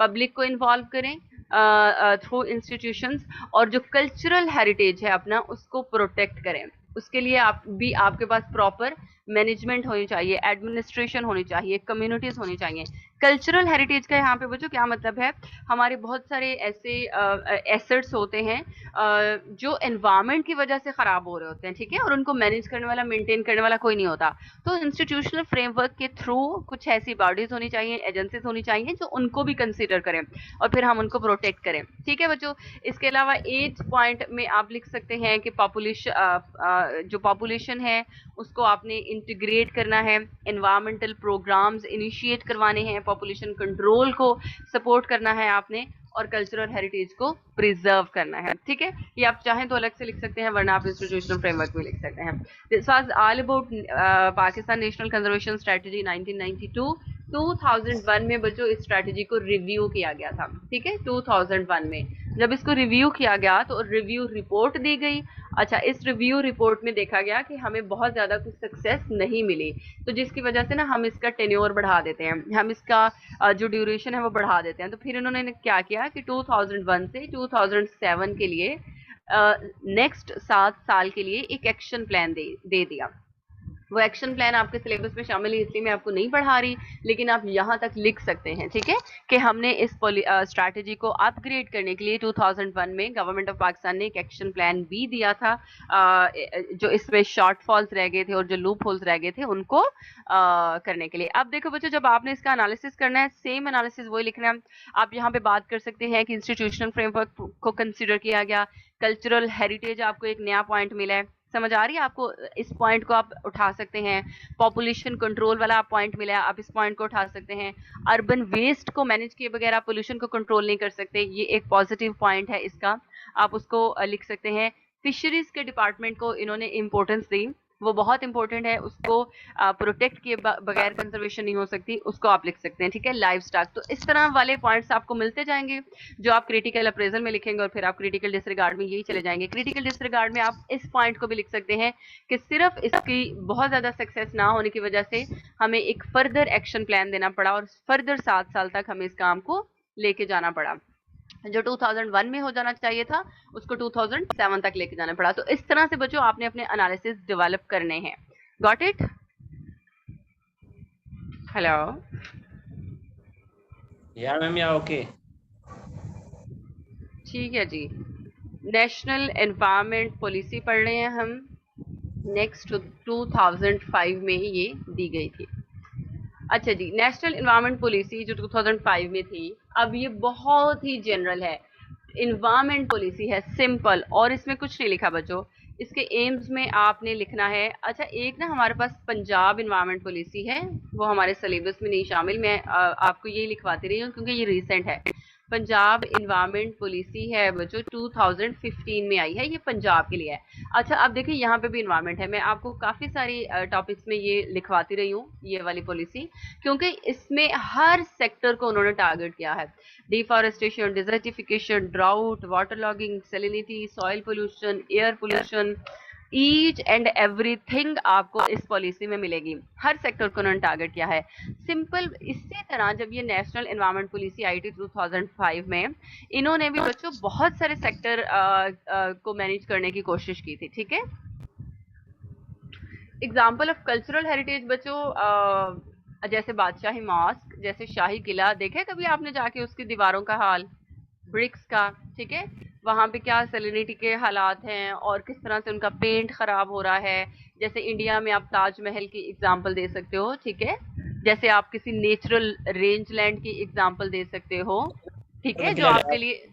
पब्लिक को इन्वॉल्व करें थ्रू इंस्टीट्यूशंस, और जो कल्चरल हेरिटेज है अपना उसको प्रोटेक्ट करें। उसके लिए आपके पास प्रॉपर मैनेजमेंट होनी चाहिए, एडमिनिस्ट्रेशन होनी चाहिए, कम्युनिटीज होनी चाहिए। कल्चरल हेरिटेज का यहाँ पे बच्चों क्या मतलब है, हमारे बहुत सारे ऐसे एसेट्स होते हैं जो एनवायरनमेंट की वजह से खराब हो रहे होते हैं, ठीक है, और उनको मैनेज करने वाला, मेंटेन करने वाला कोई नहीं होता। तो इंस्टीट्यूशनल फ्रेमवर्क के थ्रू कुछ ऐसी बॉडीज होनी चाहिए, एजेंसीज होनी चाहिए जो उनको भी कंसीडर करें और फिर हम उनको प्रोटेक्ट करें, ठीक है बच्चों। इसके अलावा 8 पॉइंट में आप लिख सकते हैं कि जो पॉपुलेशन है उसको आपने इंटीग्रेट करना है, एनवायरमेंटल प्रोग्राम्स इनिशिएट करवाने हैं, पॉपुलेशन कंट्रोल को सपोर्ट करना है आपने, और कल्चरल हेरिटेज को प्रिजर्व करना है, ठीक है। ये आप चाहें तो अलग से लिख सकते हैं, वरना आप इंस्टीट्यूशनल फ्रेमवर्क में लिख सकते हैं। This was all about Pakistan national conservation strategy 1992। 2001 में बच्चों इस स्ट्रेटजी को रिव्यू किया गया था, ठीक है। 2001 में जब इसको रिव्यू किया गया तो रिव्यू रिपोर्ट दी गई। अच्छा, इस रिव्यू रिपोर्ट में देखा गया कि हमें बहुत ज़्यादा कुछ सक्सेस नहीं मिली, तो जिसकी वजह से ना हम इसका टेन्योर बढ़ा देते हैं, हम इसका जो ड्यूरेशन है वो बढ़ा देते हैं। तो फिर इन्होंने क्या किया कि 2001 से 2007 के लिए नेक्स्ट 7 साल के लिए एक एक्शन प्लान दे दिया। वो एक्शन प्लान आपके सिलेबस में शामिल है, इसलिए मैं आपको नहीं पढ़ा रही, लेकिन आप यहाँ तक लिख सकते हैं, ठीक है, कि हमने इस स्ट्रैटेजी को अपग्रेड करने के लिए 2001 में गवर्नमेंट ऑफ पाकिस्तान ने एक एक्शन प्लान भी दिया था, जो इसमें शॉर्टफॉल्स रह गए थे और जो लूप होल्स रह गए थे उनको करने के लिए। अब देखो बच्चों, जब आपने इसका एनालिसिस करना है, सेम एनालिसिस वही लिखना है। आप यहाँ पे बात कर सकते हैं कि इंस्टीट्यूशनल फ्रेमवर्क को कंसिडर किया गया, कल्चरल हेरिटेज आपको एक नया पॉइंट मिला है, समझ आ रही है आपको, इस पॉइंट को आप उठा सकते हैं। पॉपुलेशन कंट्रोल वाला पॉइंट मिला है, आप इस पॉइंट को उठा सकते हैं। अर्बन वेस्ट को मैनेज किए बगैर आप पोल्यूशन को कंट्रोल नहीं कर सकते, ये एक पॉजिटिव पॉइंट है इसका, आप उसको लिख सकते हैं। फिशरीज के डिपार्टमेंट को इन्होंने इंपॉर्टेंस दी, वो बहुत इंपॉर्टेंट है, उसको प्रोटेक्ट किए बगैर कंजर्वेशन नहीं हो सकती, उसको आप लिख सकते हैं, ठीक है। लाइव स्टॉक, तो इस तरह वाले पॉइंट्स आपको मिलते जाएंगे जो आप क्रिटिकल अप्रेजल में लिखेंगे, और फिर आप क्रिटिकल डिसरिगार्ड में यही चले जाएंगे। क्रिटिकल डिसरिगार्ड में आप इस पॉइंट को भी लिख सकते हैं कि सिर्फ इसकी बहुत ज़्यादा सक्सेस ना होने की वजह से हमें एक फर्दर एक्शन प्लान देना पड़ा, और फर्दर 7 साल तक हमें इस काम को लेके जाना पड़ा। जो 2001 में हो जाना चाहिए था उसको 2007 तक लेके जाना पड़ा। तो इस तरह से बच्चों आपने अपने एनालिसिस डेवलप करने हैं। Got it? हेलो, या मैम, या ओके, ठीक है जी। नेशनल एनवायरनमेंट पॉलिसी पढ़ रहे हैं हम, नेक्स्ट 2005 में ही ये दी गई थी। अच्छा जी, नेशनल एनवायरनमेंट पॉलिसी जो 2005 में थी, अब ये बहुत ही जनरल है, एनवायरनमेंट पॉलिसी है, सिंपल, और इसमें कुछ नहीं लिखा बच्चों। इसके एम्स में आपने लिखना है, अच्छा एक ना हमारे पास पंजाब एनवायरनमेंट पॉलिसी है, वो हमारे सिलेबस में नहीं शामिल, मैं आपको यही लिखवाती रही हूँ क्योंकि ये रिसेंट है। पंजाब एनवायरनमेंट पॉलिसी है बच्चों, 2015 में आई है, ये पंजाब के लिए है। अच्छा अब देखिए यहाँ पे भी एनवायरनमेंट है, मैं आपको काफ़ी सारी टॉपिक्स में ये लिखवाती रही हूँ ये वाली पॉलिसी, क्योंकि इसमें हर सेक्टर को उन्होंने टारगेट किया है। Deforestation, desertification, drought, water logging, salinity, soil pollution, air pollution, each and everything आपको इस पॉलिसी में मिलेगी। हर सेक्टर को उन्होंने टारगेट किया है। सिंपल इसी तरह जब ये नेशनल एनवायरनमेंट पॉलिसी आई थी 2005 में, इन्होंने भी बच्चों बहुत सारे सेक्टर को मैनेज करने की कोशिश की थी, ठीक है। एग्जाम्पल ऑफ कल्चरल हेरिटेज बच्चों, जैसे बादशाही मॉस्क, जैसे शाही किला, देखे कभी आपने जाके उसकी दीवारों का हाल, ब्रिक्स का, ठीक है, वहाँ पे क्या सैलिनिटी के हालात हैं और किस तरह से उनका पेंट खराब हो रहा है। जैसे इंडिया में आप ताजमहल की एग्जांपल दे सकते हो, ठीक है, जैसे आप किसी नेचुरल रेंज लैंड की एग्जांपल दे सकते हो, ठीक है, जो आपके लिए,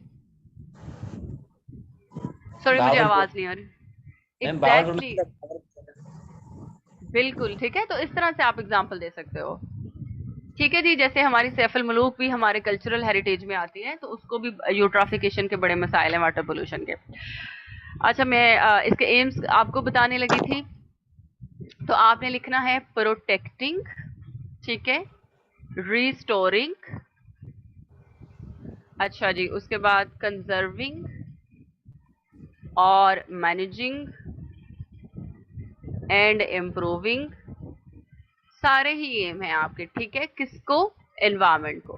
सॉरी मुझे आवाज नहीं आ रही, एग्जैक्टली, बिल्कुल ठीक है। तो इस तरह से आप एग्जांपल दे सकते हो, ठीक है जी। जैसे हमारी सैफुल मलूक भी हमारे कल्चरल हेरिटेज में आती है, तो उसको भी यूट्राफिकेशन के बड़े मसाइल हैं, वाटर पोल्यूशन के। अच्छा मैं इसके एम्स आपको बताने लगी थी, तो आपने लिखना है प्रोटेक्टिंग, ठीक है, रिस्टोरिंग, अच्छा जी, उसके बाद कंजर्विंग और मैनेजिंग एंड इम्प्रूविंग, सारे ही एम हैं आपके, ठीक है, किसको, एनवायरनमेंट को।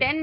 10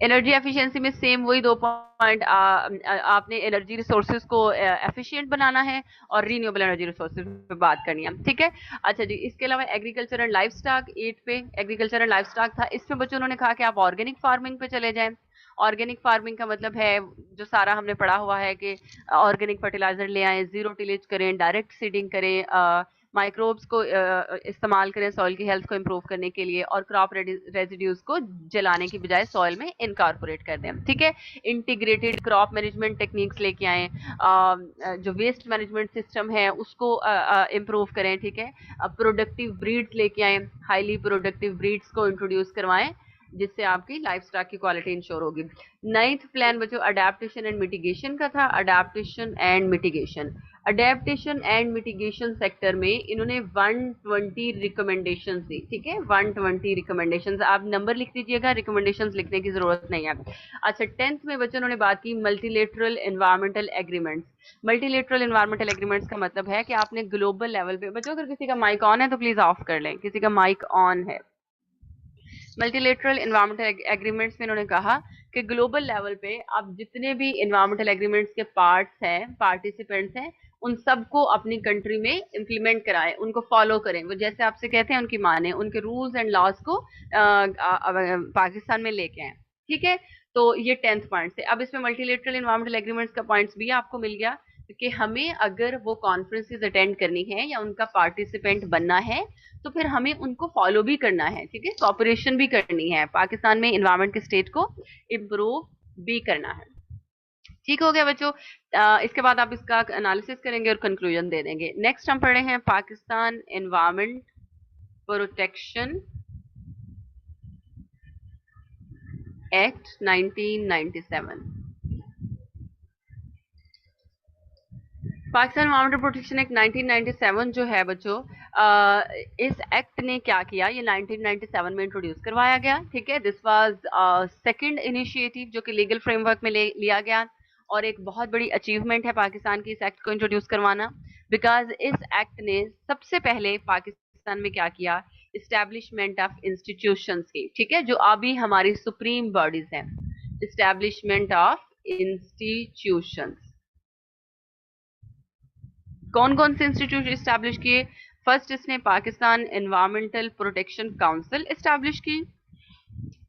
एनर्जी एफिशिएंसी में सेम वही 2 पॉइंट, आपने एनर्जी रिसोर्सेज को एफिशिएंट बनाना है और रीन्यूएबल एनर्जी रिसोर्सेज पे बात करनी है, ठीक है। अच्छा जी, इसके अलावा एग्रीकल्चर एंड लाइफ स्टॉक 8 पे एग्रीकल्चर एंड लाइफ स्टॉक था। इसमें बच्चों उन्होंने कहा कि आप ऑर्गेनिक फार्मिंग पे चले जाएं। ऑर्गेनिक फार्मिंग का मतलब है जो सारा हमने पढ़ा हुआ है कि ऑर्गेनिक फर्टिलाइजर ले आएं, जीरो टिलेज करें, डायरेक्ट सीडिंग करें, माइक्रोब्स को इस्तेमाल करें सॉइल की हेल्थ को इम्प्रूव करने के लिए, और क्रॉप रेजिड्यूज को जलाने की बजाय सॉइल में इनकॉर्पोरेट कर दें, ठीक है। इंटीग्रेटेड क्रॉप मैनेजमेंट टेक्निक्स लेके आए, जो वेस्ट मैनेजमेंट सिस्टम है उसको इम्प्रूव करें, ठीक है। प्रोडक्टिव ब्रीड्स लेके आए, हाईली प्रोडक्टिव ब्रीड्स को इंट्रोड्यूस करवाएं जिससे आपकी लाइफ स्टॉक की क्वालिटी इंश्योर होगी। 9th प्लान बच्चों अडेप्टेशन एंड मिटिगेशन का था। अडेप्टेशन एंड मिटिगेशन सेक्टर में इन्होंने 120 रिकमेंडेशंस दी, ठीक है। 120 रिकमेंडेशंस, आप नंबर लिख दीजिएगा, रिकमेंडेशंस लिखने की जरूरत नहीं है। अच्छा, 10th में बच्चों उन्होंने बात की multilateral environmental agreements. Multilateral environmental agreements का मतलब है कि आपने ग्लोबल लेवल पे, बच्चों अगर किसी का माइक ऑन है तो प्लीज ऑफ कर लें, किसी का माइक ऑन है। मल्टीलेटरल एनवायरमेंटल एग्रीमेंट्स में इन्होंने कहा कि ग्लोबल लेवल पे आप जितने भी एनवायरमेंटल एग्रीमेंट्स के पार्ट्स हैं, पार्टिसिपेंट्स हैं, उन सबको अपनी कंट्री में इम्प्लीमेंट कराएं, उनको फॉलो करें, वो जैसे आपसे कहते हैं उनकी माने, उनके रूल्स एंड लॉज को पाकिस्तान में लेके आए, ठीक है। तो ये 10th पॉइंट से। अब इसमें मल्टीलेटरल एनवायरमेंटल एग्रीमेंट्स का पॉइंट्स भी आपको मिल गया कि हमें अगर वो कॉन्फ्रेंसेस अटेंड करनी है या उनका पार्टिसिपेंट बनना है तो फिर हमें उनको फॉलो भी करना है, ठीक है। कॉपरेशन भी करनी है, पाकिस्तान में इन्वायरमेंट के स्टेट को इम्प्रूव भी करना है। ठीक हो गया बच्चों। इसके बाद आप इसका एनालिसिस करेंगे और कंक्लूजन दे देंगे। नेक्स्ट हम पढ़े हैं Pakistan environment protection act 1997। Pakistan environmental protection act 1997 जो है बच्चों, इस एक्ट ने क्या किया, ये 1997 में इंट्रोड्यूस करवाया गया, ठीक है। दिस वाज सेकंड इनिशिएटिव जो कि लीगल फ्रेमवर्क में लिया गया, और एक बहुत बड़ी अचीवमेंट है पाकिस्तान की इस एक्ट को इंट्रोड्यूस करवाना, बिकॉज इस एक्ट ने सबसे पहले पाकिस्तान में क्या किया, इस्टेब्लिशमेंट ऑफ इंस्टीट्यूशंस की, ठीक है, जो अभी हमारी सुप्रीम बॉडीज हैं, इस्टेब्लिशमेंट ऑफ इंस्टीट्यूशंस। कौन कौन से इंस्टीट्यूट इस्टेब्लिश किए? फर्स्ट इसने Pakistan environmental protection council establish की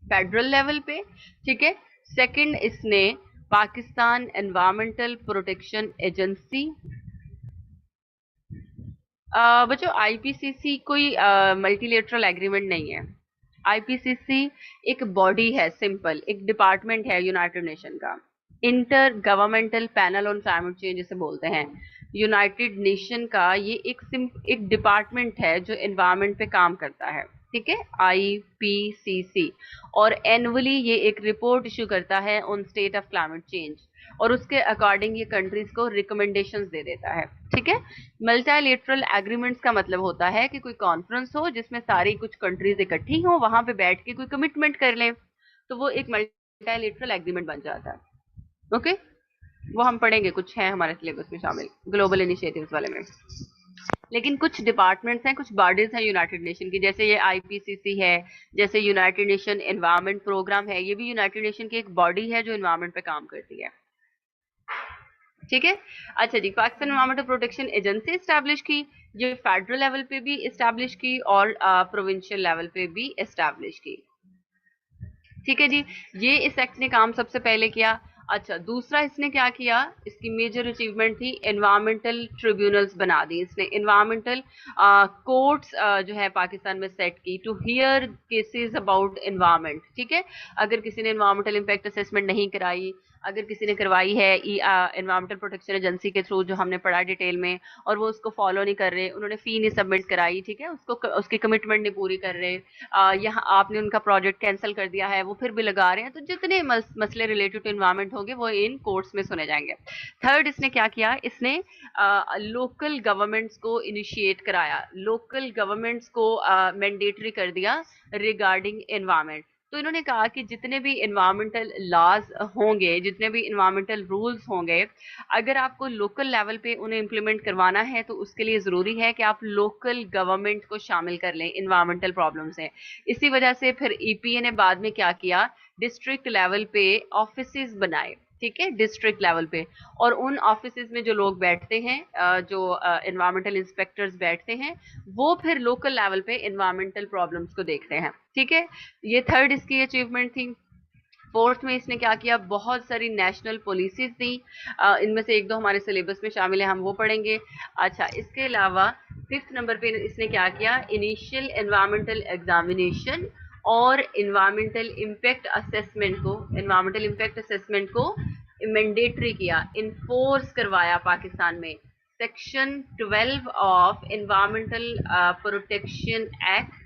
फेडरल लेवल पे, ठीक है। सेकंड इसने पाकिस्तान एनवायरमेंटल प्रोटेक्शन एजेंसी, बच्चों आईपीसीसी कोई मल्टीलेटरल एग्रीमेंट नहीं है। आईपीसीसी एक बॉडी है, सिंपल एक डिपार्टमेंट है यूनाइटेड नेशन का, inter governmental panel on climate change जिसे बोलते हैं। यूनाइटेड नेशन का ये एक डिपार्टमेंट है जो एनवायरनमेंट पे काम करता है, ठीक है, आईपीसीसी। और एनुअली ये एक रिपोर्ट इशू करता है on state of climate change, और उसके अकॉर्डिंग ये कंट्रीज को रिकमेंडेशंस दे देता है, ठीक है। मल्टीलेटरल एग्रीमेंट्स का मतलब होता है कि कोई कॉन्फ्रेंस हो जिसमें सारी कुछ कंट्रीज इकट्ठी हो, वहां पे बैठ के कोई कमिटमेंट कर लें, तो वो एक मल्टीलेटरल एग्रीमेंट बन जाता है। ओके, वो हम पढ़ेंगे, कुछ है हमारे सिलेबस में शामिल ग्लोबल इनिशिएटिव्स वाले में। लेकिन कुछ डिपार्टमेंट्स हैं, कुछ बॉडीज हैं यूनाइटेड नेशन की, जैसे ये आईपीसीसी है, जैसे यूनाइटेड नेशन एनवायरनमेंट प्रोग्राम है, ये भी यूनाइटेड नेशन की एक बॉडी है जो एनवायरनमेंट पे काम करती है, ठीक है। अच्छा जी, Pakistan environmental protection agency establish की, ये फेडरल लेवल पे भी एस्टैब्लिश की और प्रोविंशियल लेवल पे भी एस्टैब्लिश की, ठीक है जी। ये इस एक्ट ने काम सबसे पहले किया। अच्छा, दूसरा इसने क्या किया, इसकी मेजर अचीवमेंट थी एनवायरमेंटल ट्रिब्यूनल्स बना दी इसने, एनवायरमेंटल कोर्ट्स जो है पाकिस्तान में सेट की to hear cases about environment, ठीक है। अगर किसी ने एनवायरमेंटल इम्पैक्ट असेसमेंट नहीं कराई, अगर किसी ने करवाई है एनवायरमेंटल प्रोटेक्शन एजेंसी के थ्रू जो हमने पढ़ा डिटेल में, और वो उसको फॉलो नहीं कर रहे, उन्होंने फी नहीं सबमिट कराई, ठीक है, उसको उसकी कमिटमेंट नहीं पूरी कर रहे, यहाँ आपने उनका प्रोजेक्ट कैंसिल कर दिया है, वो फिर भी लगा रहे हैं, तो जितने मसले रिलेटेड टू एनवायरमेंट होंगे वो इन कोर्ट्स में सुने जाएंगे। थर्ड इसने क्या किया, इसने लोकल गवर्नमेंट्स को इनिशिएट कराया, लोकल गवर्नमेंट्स को मैंडेटरी कर दिया रिगार्डिंग एनवायरमेंट। तो इन्होंने कहा कि जितने भी एनवायरमेंटल लॉज होंगे, जितने भी एनवायरमेंटल रूल्स होंगे, अगर आपको लोकल लेवल पे उन्हें इम्प्लीमेंट करवाना है तो उसके लिए ज़रूरी है कि आप लोकल गवर्नमेंट को शामिल कर लें एनवायरमेंटल प्रॉब्लम्स हैं। इसी वजह से फिर ईपीए ने बाद में क्या किया, डिस्ट्रिक्ट लेवल पे ऑफिसेज बनाए, ठीक है, डिस्ट्रिक्ट लेवल पे, और उन ऑफिसेज में जो लोग बैठते हैं, जो एनवायरमेंटल इंस्पेक्टर्स बैठते हैं, वो फिर लोकल लेवल पे एनवायरमेंटल प्रॉब्लम्स को देखते हैं, ठीक है। ये थर्ड इसकी अचीवमेंट थी। फोर्थ में इसने क्या किया, बहुत सारी नेशनल पॉलिसीज दी, इनमें से एक दो हमारे सिलेबस में शामिल है, हम वो पढ़ेंगे। अच्छा, इसके अलावा फिफ्थ नंबर पे इसने क्या किया, इनिशियल एनवायरमेंटल एग्जामिनेशन और एनवायरमेंटल इम्पैक्ट असेसमेंट को मैंडेटरी किया, इन्फोर्स करवाया पाकिस्तान में। Section 12 of environmental protection act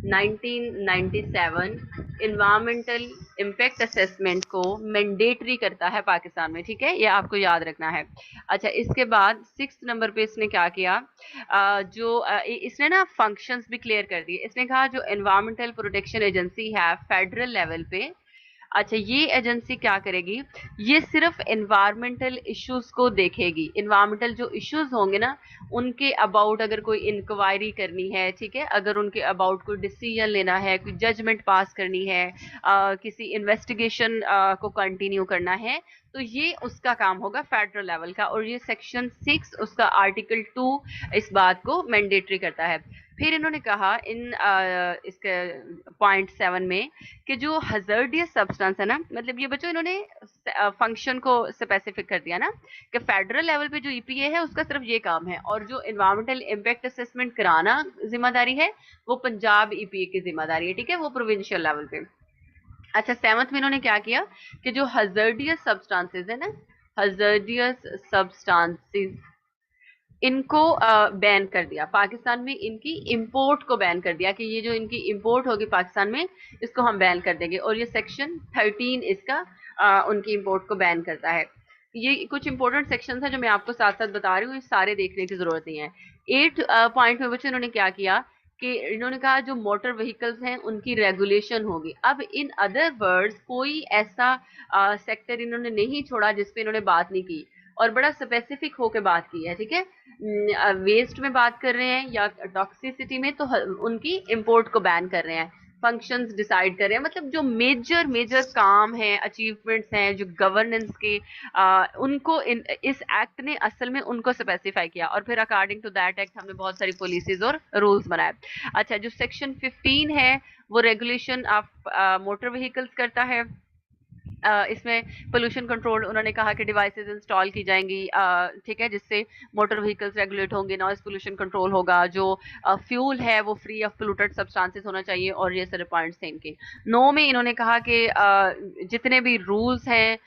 1997 environmental impact assessment को मैंडेटरी करता है पाकिस्तान में, ठीक है, ये आपको याद रखना है। अच्छा, इसके बाद सिक्स नंबर पे इसने क्या किया, इसने ना फंक्शंस भी क्लियर कर दिए। इसने कहा जो एनवायरमेंटल प्रोटेक्शन एजेंसी है फेडरल लेवल पे, अच्छा, ये एजेंसी क्या करेगी, ये सिर्फ एनवायरमेंटल इश्यूज को देखेगी। एनवायरमेंटल जो इश्यूज होंगे ना, उनके अबाउट अगर कोई इंक्वायरी करनी है, ठीक है, अगर उनके अबाउट कोई डिसीजन लेना है, कोई जजमेंट पास करनी है, किसी इन्वेस्टिगेशन को कंटिन्यू करना है, तो ये उसका काम होगा फेडरल लेवल का। और ये सेक्शन 6 उसका आर्टिकल 2 इस बात को मैंडेटरी करता है। फिर इन्होंने कहा इसके पॉइंट 7 में कि जो हजर्डियस सब्सटेंस है ना, मतलब ये बच्चों इन्होंने फंक्शन को स्पेसिफिक कर दिया ना, कि फेडरल लेवल पे जो ईपीए है उसका सिर्फ ये काम है, और जो एनवायरमेंटल इम्पैक्ट असेसमेंट कराना जिम्मेदारी है वो पंजाब ईपीए की जिम्मेदारी है, ठीक है, वो प्रोविंशियल लेवल पे। अच्छा, सेवंथ में इन्होंने क्या किया कि जो हजर्डियस सब्सटेंसेस है ना, हजर्डियस सब्सटेंसेस, इनको बैन कर दिया पाकिस्तान में, इनकी इंपोर्ट को बैन कर दिया कि ये जो इनकी इंपोर्ट होगी पाकिस्तान में, इसको हम बैन कर देंगे। और ये सेक्शन 13 इसका उनकी इंपोर्ट को बैन करता है। ये कुछ इंपॉर्टेंट सेक्शन है जो मैं आपको साथ साथ बता रही हूँ, ये सारे देखने की जरूरत नहीं है। 8 पॉइंट में बच्चों इन्होंने क्या किया कि इन्होंने कहा जो मोटर व्हीकल्स हैं उनकी रेगुलेशन होगी। अब इन अदर वर्ड्स कोई ऐसा सेक्टर इन्होंने नहीं छोड़ा जिस पे इन्होंने बात नहीं की, और बड़ा स्पेसिफिक होकर बात की है, ठीक है। वेस्ट में बात कर रहे हैं या टॉक्सिसिटी में, तो उनकी इंपोर्ट को बैन कर रहे हैं, फंक्शंस डिसाइड कर रहे हैं, मतलब जो मेजर मेजर काम हैं, अचीवमेंट्स हैं जो गवर्नेंस के, उनको इस एक्ट ने असल में उनको स्पेसिफाई किया, और फिर अकॉर्डिंग टू दैट एक्ट हमने बहुत सारी पॉलिसीज और रूल्स बनाए। अच्छा, जो सेक्शन 15 है वो रेगुलेशन ऑफ मोटर व्हीकल्स करता है। इसमें पोल्यूशन कंट्रोल उन्होंने कहा कि डिवाइसेस इंस्टॉल की जाएंगी, ठीक है, जिससे मोटर व्हीकल्स रेगुलेट होंगे, नॉइज पोल्यूशन कंट्रोल होगा, जो फ्यूल है वो फ्री ऑफ पोल्यूटेड सब्सटेंसेस होना चाहिए, और ये सारे पॉइंट्स थे इनके। 9 में इन्होंने कहा कि जितने भी रूल्स हैं,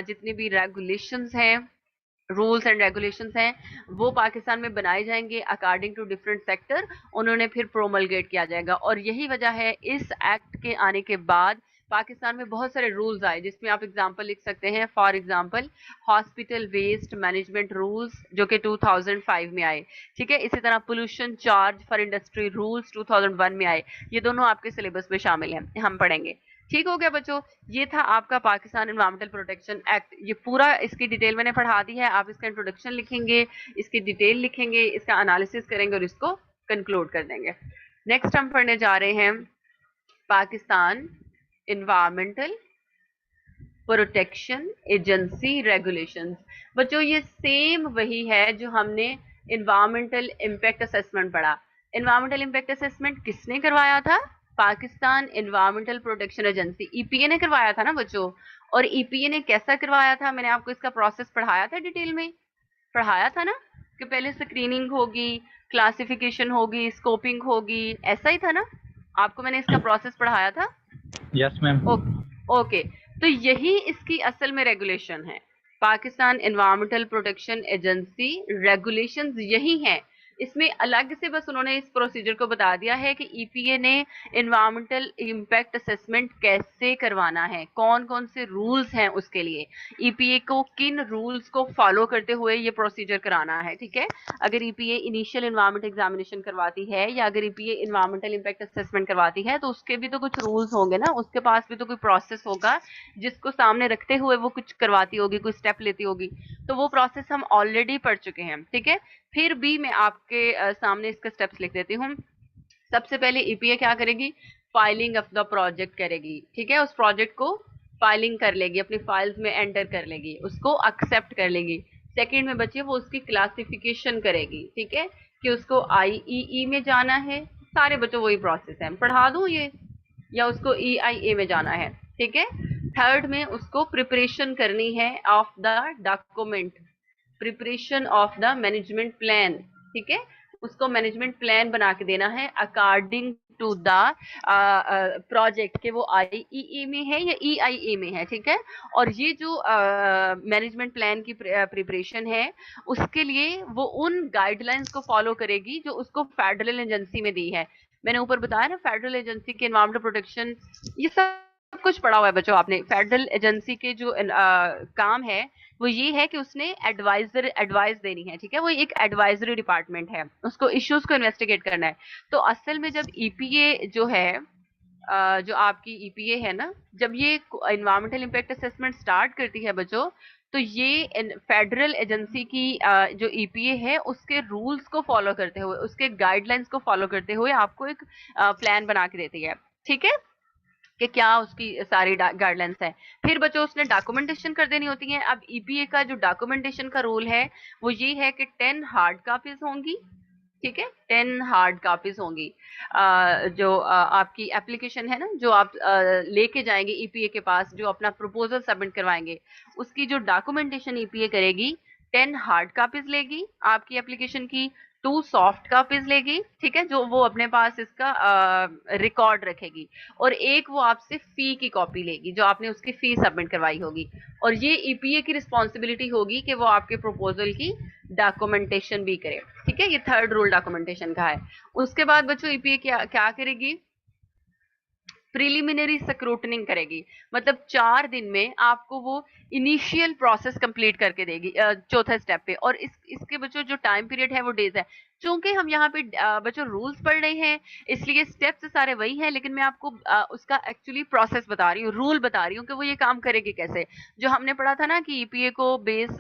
जितने भी रेगुलेशंस हैं, रूल्स एंड रेगुलेशंस हैं, वो पाकिस्तान में बनाए जाएंगे अकॉर्डिंग टू डिफरेंट सेक्टर, उन्होंने फिर प्रोमलगेट किया जाएगा। और यही वजह है इस एक्ट के आने के बाद पाकिस्तान में बहुत सारे रूल्स आए, जिसमें आप एग्जांपल लिख सकते हैं, for example hospital waste management rules जो कि 2005 में आए, ठीक है। इसी तरह pollution charge for industry rules 2001 में आए, ये दोनों आपके सिलेबस में शामिल हैं, हम पढ़ेंगे। ठीक हो गया बच्चों, ये था आपका पाकिस्तान एनवायरमेंटल प्रोटेक्शन एक्ट। ये पूरा इसकी डिटेल मैंने पढ़ा दी है, आप इसका इंट्रोडक्शन लिखेंगे, इसकी डिटेल लिखेंगे, इसका एनालिसिस करेंगे और इसको कंक्लूड कर देंगे। नेक्स्ट हम पढ़ने जा रहे हैं Pakistan environmental protection agency regulations. बच्चों ये सेम वही है जो हमने एनवायरमेंटल इम्पैक्ट असेसमेंट पढ़ा। एनवायरमेंटल इम्पैक्ट असेसमेंट किसने करवाया था? Pakistan environmental protection agency, EPA ने करवाया था ना बच्चों। और ईपीए ने कैसा करवाया था? मैंने आपको इसका प्रोसेस पढ़ाया था, डिटेल में पढ़ाया था ना, कि पहले स्क्रीनिंग होगी, क्लासिफिकेशन होगी, स्कोपिंग होगी, ऐसा ही था ना, आपको मैंने इसका प्रोसेस पढ़ाया था। Yes ma'am. ओके, तो यही इसकी असल में रेगुलेशन है, Pakistan environmental protection agency regulations यही हैं। इसमें अलग से बस उन्होंने इस प्रोसीजर को बता दिया है कि ईपीए ने एनवायरमेंटल इम्पैक्ट असेसमेंट कैसे करवाना है, कौन कौन से रूल्स हैं उसके लिए, ईपीए को किन रूल्स को फॉलो करते हुए ये प्रोसीजर कराना है, ठीक है। अगर ईपीए इनिशियल एनवायरमेंट एग्जामिनेशन करवाती है या अगर ईपीए एनवायरमेंटल इम्पैक्ट असेसमेंट करवाती है, तो उसके भी तो कुछ रूल्स होंगे ना, उसके पास भी तो कोई प्रोसेस होगा जिसको सामने रखते हुए वो कुछ करवाती होगी, कोई स्टेप लेती होगी। तो वो प्रोसेस हम ऑलरेडी पढ़ चुके हैं, ठीक है। फिर भी मैं आपके सामने इसके स्टेप्स लिख देती हूँ। सबसे पहले ईपीए क्या करेगी? फाइलिंग ऑफ द प्रोजेक्ट करेगी, ठीक है, उस प्रोजेक्ट को फाइलिंग कर लेगी, अपनी फाइल्स में एंटर कर लेगी, उसको एक्सेप्ट कर लेगी। सेकंड में बच्चे वो उसकी क्लासिफिकेशन करेगी, ठीक है, कि उसको आईईई में जाना है, सारे बच्चों वही प्रोसेस है, पढ़ा दूं ये, या उसको ईआईए में जाना है, ठीक है। थर्ड में उसको प्रिपरेशन करनी है of the document, preparation of the management plan, ठीक है, उसको मैनेजमेंट प्लान बना के देना है अकॉर्डिंग टू द प्रोजेक्ट के वो आईईई में है या ईआईए में है, ठीक है। और ये जो मैनेजमेंट प्लान की प्रिपरेशन है उसके लिए वो उन गाइडलाइंस को फॉलो करेगी जो उसको फेडरल एजेंसी में दी है। मैंने ऊपर बताया ना फेडरल एजेंसी के एनवायरमेंटल प्रोटेक्शन, ये सब कुछ पढ़ा हुआ है बच्चों आपने। फेडरल एजेंसी के जो काम है वो ये है कि उसने एडवाइस देनी है, ठीक है, वो एक एडवाइजरी डिपार्टमेंट है, उसको इश्यूज को इन्वेस्टिगेट करना है। तो असल में जब ईपीए जो है जो आपकी ईपीए है ना, जब ये एनवायरमेंटल इम्पैक्ट असेसमेंट स्टार्ट करती है बच्चों, तो ये फेडरल एजेंसी की जो ईपीए है उसके रूल्स को फॉलो करते हुए, उसके गाइडलाइंस को फॉलो करते हुए आपको एक प्लान बना के देती है, ठीक है, कि क्या उसकी सारी गाइडलाइंस है। फिर बच्चों उसने डॉक्यूमेंटेशन कर देनी होती है। अब ईपीए का जो डॉक्यूमेंटेशन का रूल है वो ये है कि 10 हार्ड कॉपीज होंगी, ठीक है, 10 हार्ड कॉपीज होंगी। जो आपकी एप्लीकेशन है ना, जो आप लेके जाएंगे ईपीए के पास, जो अपना प्रपोजल सबमिट करवाएंगे, उसकी जो डॉक्यूमेंटेशन ईपीए करेगी 10 हार्ड कॉपीज लेगी आपकी एप्लीकेशन की, 2 सॉफ्ट कॉपीज लेगी, ठीक है, जो वो अपने पास इसका रिकॉर्ड रखेगी, और एक वो आपसे फी की कॉपी लेगी जो आपने उसकी फी सबमिट करवाई होगी। और ये ईपीए की रिस्पॉन्सिबिलिटी होगी कि वो आपके प्रपोजल की डॉक्यूमेंटेशन भी करे, ठीक है, ये थर्ड रूल डॉक्यूमेंटेशन का है। उसके बाद बच्चों ईपीए क्या क्या करेगी, प्रिलिमिनरी स्क्रूटनिंग करेगी, मतलब 4 दिन में आपको वो इनिशियल प्रोसेस कंप्लीट करके देगी चौथे स्टेप पे। और इसके बच्चों जो टाइम पीरियड है वो डेज है। चूंकि हम यहाँ पे बच्चों रूल्स पढ़ रहे हैं इसलिए स्टेप्स सारे वही हैं, लेकिन मैं आपको उसका एक्चुअली प्रोसेस बता रही हूँ, रूल बता रही हूँ कि वो ये काम करेगी कैसे। जो हमने पढ़ा था ना कि ईपीए को बेस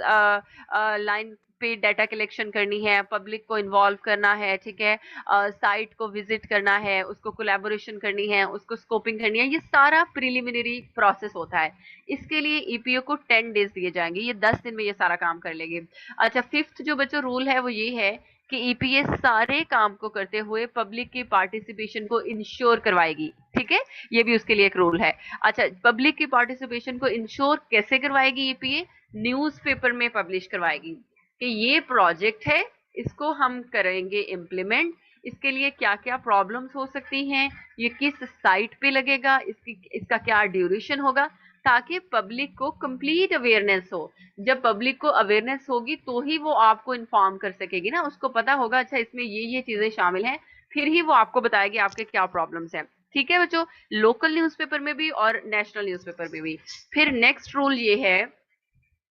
लाइन पे डाटा कलेक्शन करनी है, पब्लिक को इन्वॉल्व करना है, ठीक है, साइट को विजिट करना है, उसको कोलैबोरेशन करनी है, उसको स्कोपिंग करनी है, ये सारा प्रिलिमिनरी प्रोसेस होता है। इसके लिए ईपीओ को 10 डेज दिए जाएंगे, ये 10 दिन में ये सारा काम कर लेंगे। अच्छा, फिफ्थ जो बच्चों रूल है वो ये है कि ईपीए सारे काम को करते हुए पब्लिक की पार्टिसिपेशन को इंश्योर करवाएगी, ठीक है, ये भी उसके लिए एक रूल है। अच्छा, पब्लिक की पार्टिसिपेशन को इंश्योर कैसे करवाएगी ईपीए, न्यूज़पेपर में पब्लिश करवाएगी कि ये प्रोजेक्ट है, इसको हम करेंगे इम्प्लीमेंट, इसके लिए क्या क्या प्रॉब्लम्स हो सकती हैं, ये किस साइट पे लगेगा, इसका क्या ड्यूरेशन होगा, ताकि पब्लिक को कंप्लीट अवेयरनेस हो। जब पब्लिक को अवेयरनेस होगी तो ही वो आपको इन्फॉर्म कर सकेगी ना, उसको पता होगा अच्छा इसमें ये चीजें शामिल हैं, फिर ही वो आपको बताएगी आपके क्या प्रॉब्लम्स हैं, ठीक है बच्चों, लोकल न्यूज़पेपर में भी और नेशनल न्यूज़पेपर में भी। फिर नेक्स्ट रूल ये है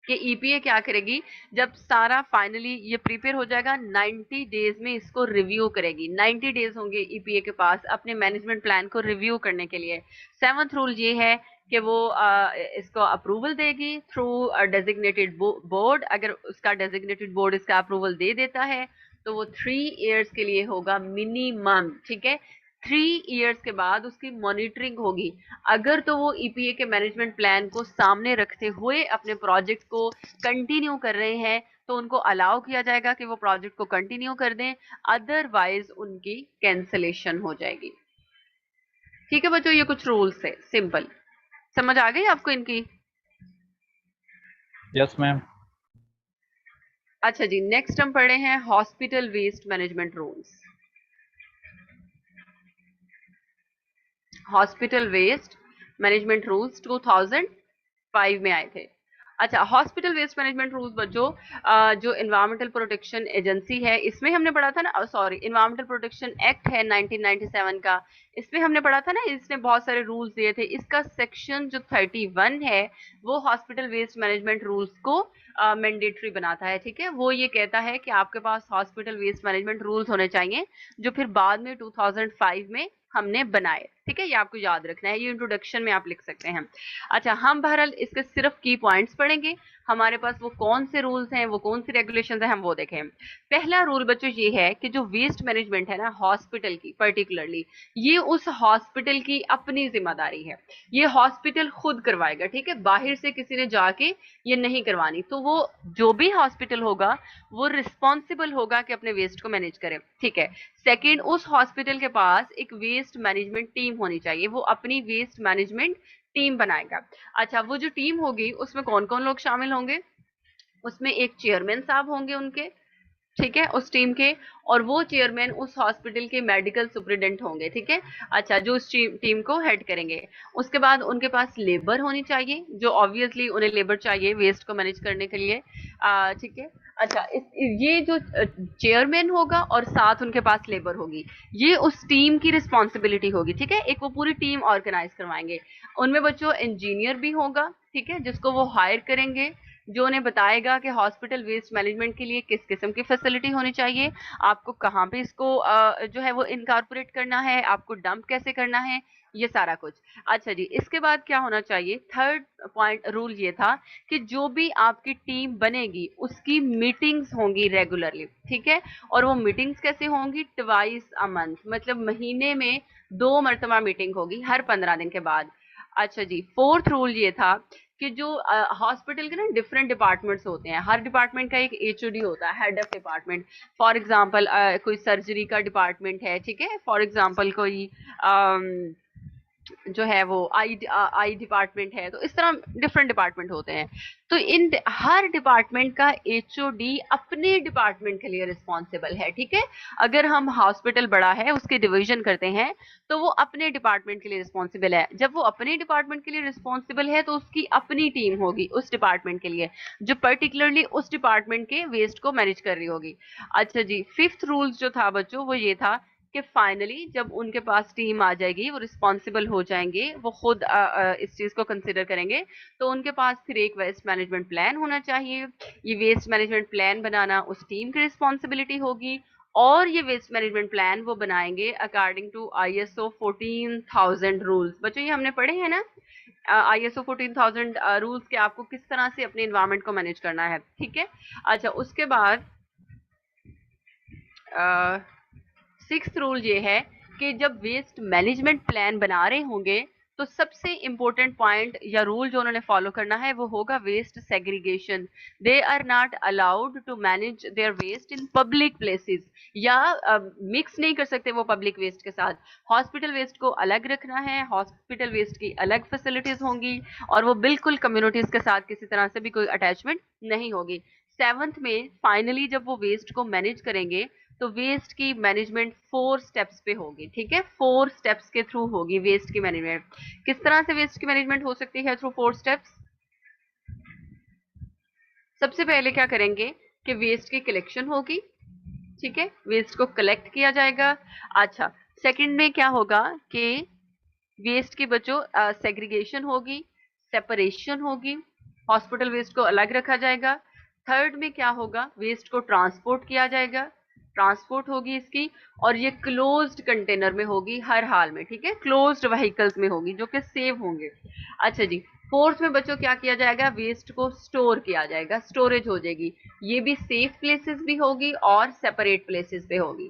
कि ईपीए क्या करेगी, जब सारा फाइनली ये प्रिपेयर हो जाएगा 90 डेज में इसको रिव्यू करेगी। 90 डेज होंगे ईपीए के पास अपने मैनेजमेंट प्लान को रिव्यू करने के लिए। 7th रूल ये है कि वो इसको अप्रूवल देगी थ्रू डेजिग्नेटेड बोर्ड। अगर उसका डेजिग्नेटेड बोर्ड इसका अप्रूवल दे देता है तो वो 3 इयर्स के लिए होगा मिनिमम, ठीक है, 3 इयर्स के बाद उसकी मॉनिटरिंग होगी। अगर तो वो ईपीए के मैनेजमेंट प्लान को सामने रखते हुए अपने प्रोजेक्ट को कंटिन्यू कर रहे हैं तो उनको अलाउ किया जाएगा कि वो प्रोजेक्ट को कंटिन्यू कर दें, अदरवाइज उनकी कैंसलेशन हो जाएगी। ठीक है बच्चों, ये कुछ रूल्स है सिंपल, समझ आ गई आपको इनकी? Yes ma'am. अच्छा जी, नेक्स्ट हम पढ़े हैं hospital waste management rules. Hospital waste management rules 2005 में आए थे। अच्छा, हॉस्पिटल वेस्ट मैनेजमेंट रूल्स बच्चों जो एनवायरमेंटल प्रोटेक्शन एजेंसी है इसमें हमने पढ़ा था ना, सॉरी, एनवायरमेंटल प्रोटेक्शन एक्ट है 1997 का, इसमें हमने पढ़ा था ना, इसने बहुत सारे रूल्स दिए थे। इसका सेक्शन जो 31 है वो हॉस्पिटल वेस्ट मैनेजमेंट रूल्स को मैंडेटरी बनाता है, ठीक है, वो ये कहता है कि आपके पास हॉस्पिटल वेस्ट मैनेजमेंट रूल्स होने चाहिए जो फिर बाद में 2005 में हमने बनाए, ठीक है, ये आपको याद रखना है, ये इंट्रोडक्शन में आप लिख सकते हैं। अच्छा, हम बहरहाल इसके सिर्फ की पॉइंट्स पढ़ेंगे, हमारे पास वो कौन से रूल्स हैं, वो कौन सी रेगुलेशंस हैं, हम वो देखें। पहला रूल बच्चों ये है कि जो वेस्ट मैनेजमेंट है ना हॉस्पिटल की पर्टिकुलरली, ये उस हॉस्पिटल की अपनी जिम्मेदारी है, ये हॉस्पिटल खुद करवाएगा, ठीक है, बाहर से किसी ने जाके ये नहीं करवानी। तो वो जो भी हॉस्पिटल होगा वो रिस्पॉन्सिबल होगा कि अपने वेस्ट को मैनेज करे, ठीक है। सेकेंड, उस हॉस्पिटल के पास एक वेस्ट मैनेजमेंट टीम होनी चाहिए, वो अपनी वेस्ट मैनेजमेंट टीम बनाएगा। अच्छा, वो जो टीम होगी उसमें कौन कौन लोग शामिल होंगे? उसमें एक चेयरमैन साहब होंगे उनके, ठीक है, उस टीम के, और वो चेयरमैन उस हॉस्पिटल के मेडिकल सुपरिटेंडेंट होंगे, ठीक है। अच्छा, जो उस टीम को हेड करेंगे। उसके बाद उनके पास लेबर होनी चाहिए, जो ऑब्वियसली उन्हें लेबर चाहिए वेस्ट को मैनेज करने के लिए, ठीक है। अच्छा, ये जो चेयरमैन होगा और साथ उनके पास लेबर होगी, ये उस टीम की रिस्पॉन्सिबिलिटी होगी, ठीक है। एक वो पूरी टीम ऑर्गेनाइज करवाएंगे। उनमें बच्चों इंजीनियर भी होगा, ठीक है, जिसको वो हायर करेंगे, जो उन्हें बताएगा कि हॉस्पिटल वेस्ट मैनेजमेंट के लिए किस किस्म की फैसिलिटी होनी चाहिए, आपको कहाँ पे इसको जो है वो इनकॉर्पोरेट करना है, आपको डंप कैसे करना है, ये सारा कुछ। अच्छा जी, इसके बाद क्या होना चाहिए? थर्ड पॉइंट रूल ये था कि जो भी आपकी टीम बनेगी उसकी मीटिंग्स होंगी रेगुलरली, ठीक है। और वो मीटिंग्स कैसे होंगी? ट्वाइस अ मंथ, मतलब महीने में 2 मरतबा मीटिंग होगी, हर 15 दिन के बाद। अच्छा जी, फोर्थ रूल ये था कि जो हॉस्पिटल के ना डिफरेंट डिपार्टमेंट्स होते हैं, हर डिपार्टमेंट का एक एचओडी होता है, head of department. For example कोई सर्जरी का डिपार्टमेंट है, ठीक है, फॉर एग्जांपल कोई जो है वो आई डिपार्टमेंट है, तो इस तरह डिफरेंट डिपार्टमेंट होते हैं। तो इन हर डिपार्टमेंट का एचओडी अपने डिपार्टमेंट के लिए रिस्पॉन्सिबल है, ठीक है। अगर हम हॉस्पिटल बड़ा है उसके डिवीजन करते हैं तो वो अपने डिपार्टमेंट के लिए रिस्पॉन्सिबल है। जब वो अपने डिपार्टमेंट के लिए रिस्पॉन्सिबल है तो उसकी अपनी टीम होगी उस डिपार्टमेंट के लिए, जो पर्टिकुलरली उस डिपार्टमेंट के वेस्ट को मैनेज कर रही होगी। अच्छा जी, फिफ्थ रूल्स जो था बच्चों वो ये था कि फाइनली जब उनके पास टीम आ जाएगी, वो रिस्पॉन्सिबल हो जाएंगे, वो खुद इस चीज को कंसिडर करेंगे, तो उनके पास फिर एक वेस्ट मैनेजमेंट प्लान होना चाहिए। ये वेस्ट मैनेजमेंट प्लान बनाना उस टीम की रिस्पॉन्सिबिलिटी होगी, और ये वेस्ट मैनेजमेंट प्लान वो बनाएंगे अकॉर्डिंग टू ISO 14000 रूल्स। बच्चों ये हमने पढ़े हैं ना, ISO 14000 रूल्स के आपको किस तरह से अपने इन्वायरमेंट को मैनेज करना है, ठीक है। अच्छा, उसके बाद सिक्स्थ रूल ये है कि जब वेस्ट मैनेजमेंट प्लान बना रहे होंगे तो सबसे इंपॉर्टेंट पॉइंट या रूल जो उन्होंने फॉलो करना है वो होगा waste segregation. They are not allowed to manage their waste in public places, या मिक्स नहीं कर सकते वो पब्लिक वेस्ट के साथ। हॉस्पिटल वेस्ट को अलग रखना है, हॉस्पिटल वेस्ट की अलग फैसिलिटीज होंगी, और वो बिल्कुल कम्युनिटीज के साथ किसी तरह से भी कोई अटैचमेंट नहीं होगी। सेवंथ में फाइनली जब वो वेस्ट को मैनेज करेंगे तो वेस्ट की मैनेजमेंट 4 स्टेप्स पे होगी, ठीक है, 4 स्टेप्स के थ्रू होगी वेस्ट की मैनेजमेंट। किस तरह से वेस्ट की मैनेजमेंट हो सकती है थ्रू 4 स्टेप्स? सबसे पहले क्या करेंगे कि वेस्ट की कलेक्शन होगी, ठीक है, वेस्ट को कलेक्ट किया जाएगा। अच्छा, सेकंड में क्या होगा कि वेस्ट की बच्चों सेग्रीगेशन होगी, सेपरेशन होगी, हॉस्पिटल वेस्ट को अलग रखा जाएगा। थर्ड में क्या होगा, वेस्ट को ट्रांसपोर्ट किया जाएगा, ट्रांसपोर्ट होगी इसकी, और ये क्लोज्ड कंटेनर में होगी हर हाल में, ठीक है, क्लोज्ड व्हीकल्स में होगी जो कि सेफ होंगे। अच्छा जी, फोर्थ में बच्चों क्या किया जाएगा, वेस्ट को स्टोर किया जाएगा, स्टोरेज हो जाएगी, ये भी सेफ प्लेसेस भी होगी और सेपरेट प्लेसेस पे होगी।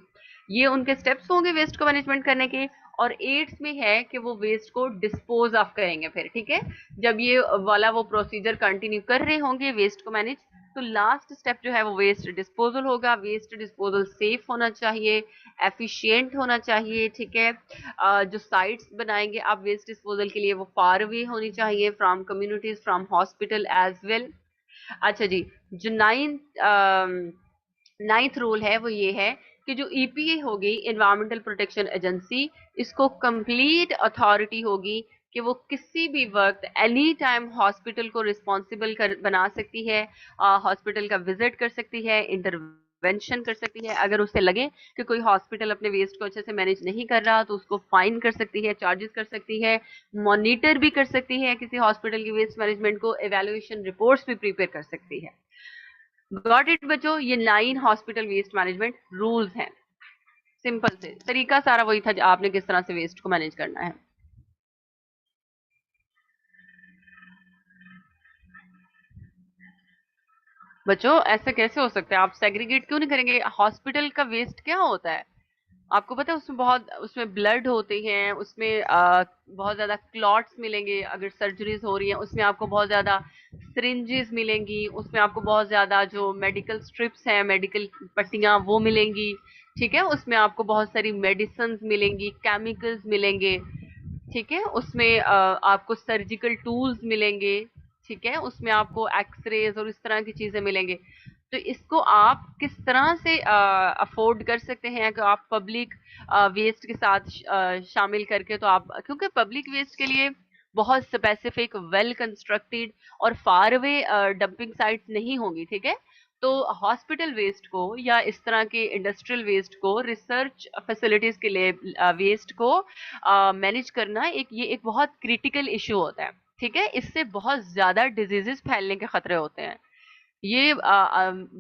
ये उनके स्टेप्स होंगे वेस्ट को मैनेजमेंट करने के। और एट्थ में है कि वो वेस्ट को डिस्पोज ऑफ करेंगे फिर, ठीक है, जब ये वाला वो प्रोसीजर कंटिन्यू कर रहे होंगे वेस्ट को मैनेज, तो लास्ट स्टेप जो है वो वेस्ट डिस्पोजल होगा। वेस्ट डिस्पोजल सेफ होना चाहिए, एफिशिएंट होना चाहिए, ठीक है। जो साइट्स बनाएंगे आप वेस्ट डिस्पोजल के लिए वो फार अवे होनी चाहिए from communities, from hospital as well. अच्छा जी, जो नाइन्थ रूल है वो ये है कि जो EPA होगी, इन्वायरमेंटल प्रोटेक्शन एजेंसी, इसको कंप्लीट अथॉरिटी होगी कि वो किसी भी वक्त एनी टाइम हॉस्पिटल को रिस्पॉन्सिबल बना सकती है, हॉस्पिटल का विजिट कर सकती है, इंटरवेंशन कर सकती है। अगर उसे लगे कि कोई हॉस्पिटल अपने वेस्ट को अच्छे से मैनेज नहीं कर रहा तो उसको फाइन कर सकती है, चार्जेस कर सकती है, मॉनिटर भी कर सकती है किसी हॉस्पिटल की वेस्ट मैनेजमेंट को, एवेल्युएशन रिपोर्ट्स भी प्रिपेयर कर सकती है। गॉट इट बच्चों, ये 9 हॉस्पिटल वेस्ट मैनेजमेंट रूल्स हैं। सिंपल से तरीका सारा वही था आपने किस तरह से वेस्ट को मैनेज करना है। बच्चों ऐसा कैसे हो सकता है? आप सेग्रीगेट क्यों नहीं करेंगे? हॉस्पिटल का वेस्ट क्या होता है? आपको पता है उसमें ब्लड होते हैं, उसमें बहुत ज्यादा क्लॉट्स मिलेंगे अगर सर्जरीज हो रही है, उसमें आपको बहुत ज्यादा सिरिंजेस मिलेंगी, उसमें आपको बहुत ज्यादा जो मेडिकल स्ट्रिप्स हैं, मेडिकल पट्टियां वो मिलेंगी। ठीक है, उसमें आपको बहुत सारी मेडिसिन मिलेंगी, केमिकल्स मिलेंगे। ठीक है, उसमें आपको सर्जिकल टूल्स मिलेंगे। ठीक है, उसमें आपको एक्सरेज और इस तरह की चीजें मिलेंगे। तो इसको आप किस तरह से अफोर्ड कर सकते हैं कि आप पब्लिक वेस्ट के साथ शामिल करके, तो आप क्योंकि पब्लिक वेस्ट के लिए बहुत स्पेसिफिक वेल कंस्ट्रक्टेड और फार अवे डंपिंग साइट्स नहीं होंगी। ठीक है, तो हॉस्पिटल वेस्ट को या इस तरह के इंडस्ट्रियल वेस्ट को, रिसर्च फैसिलिटीज के लिए वेस्ट को मैनेज करना एक बहुत क्रिटिकल इशू होता है। ठीक है, इससे बहुत ज्यादा डिजीजेस फैलने के खतरे होते हैं। ये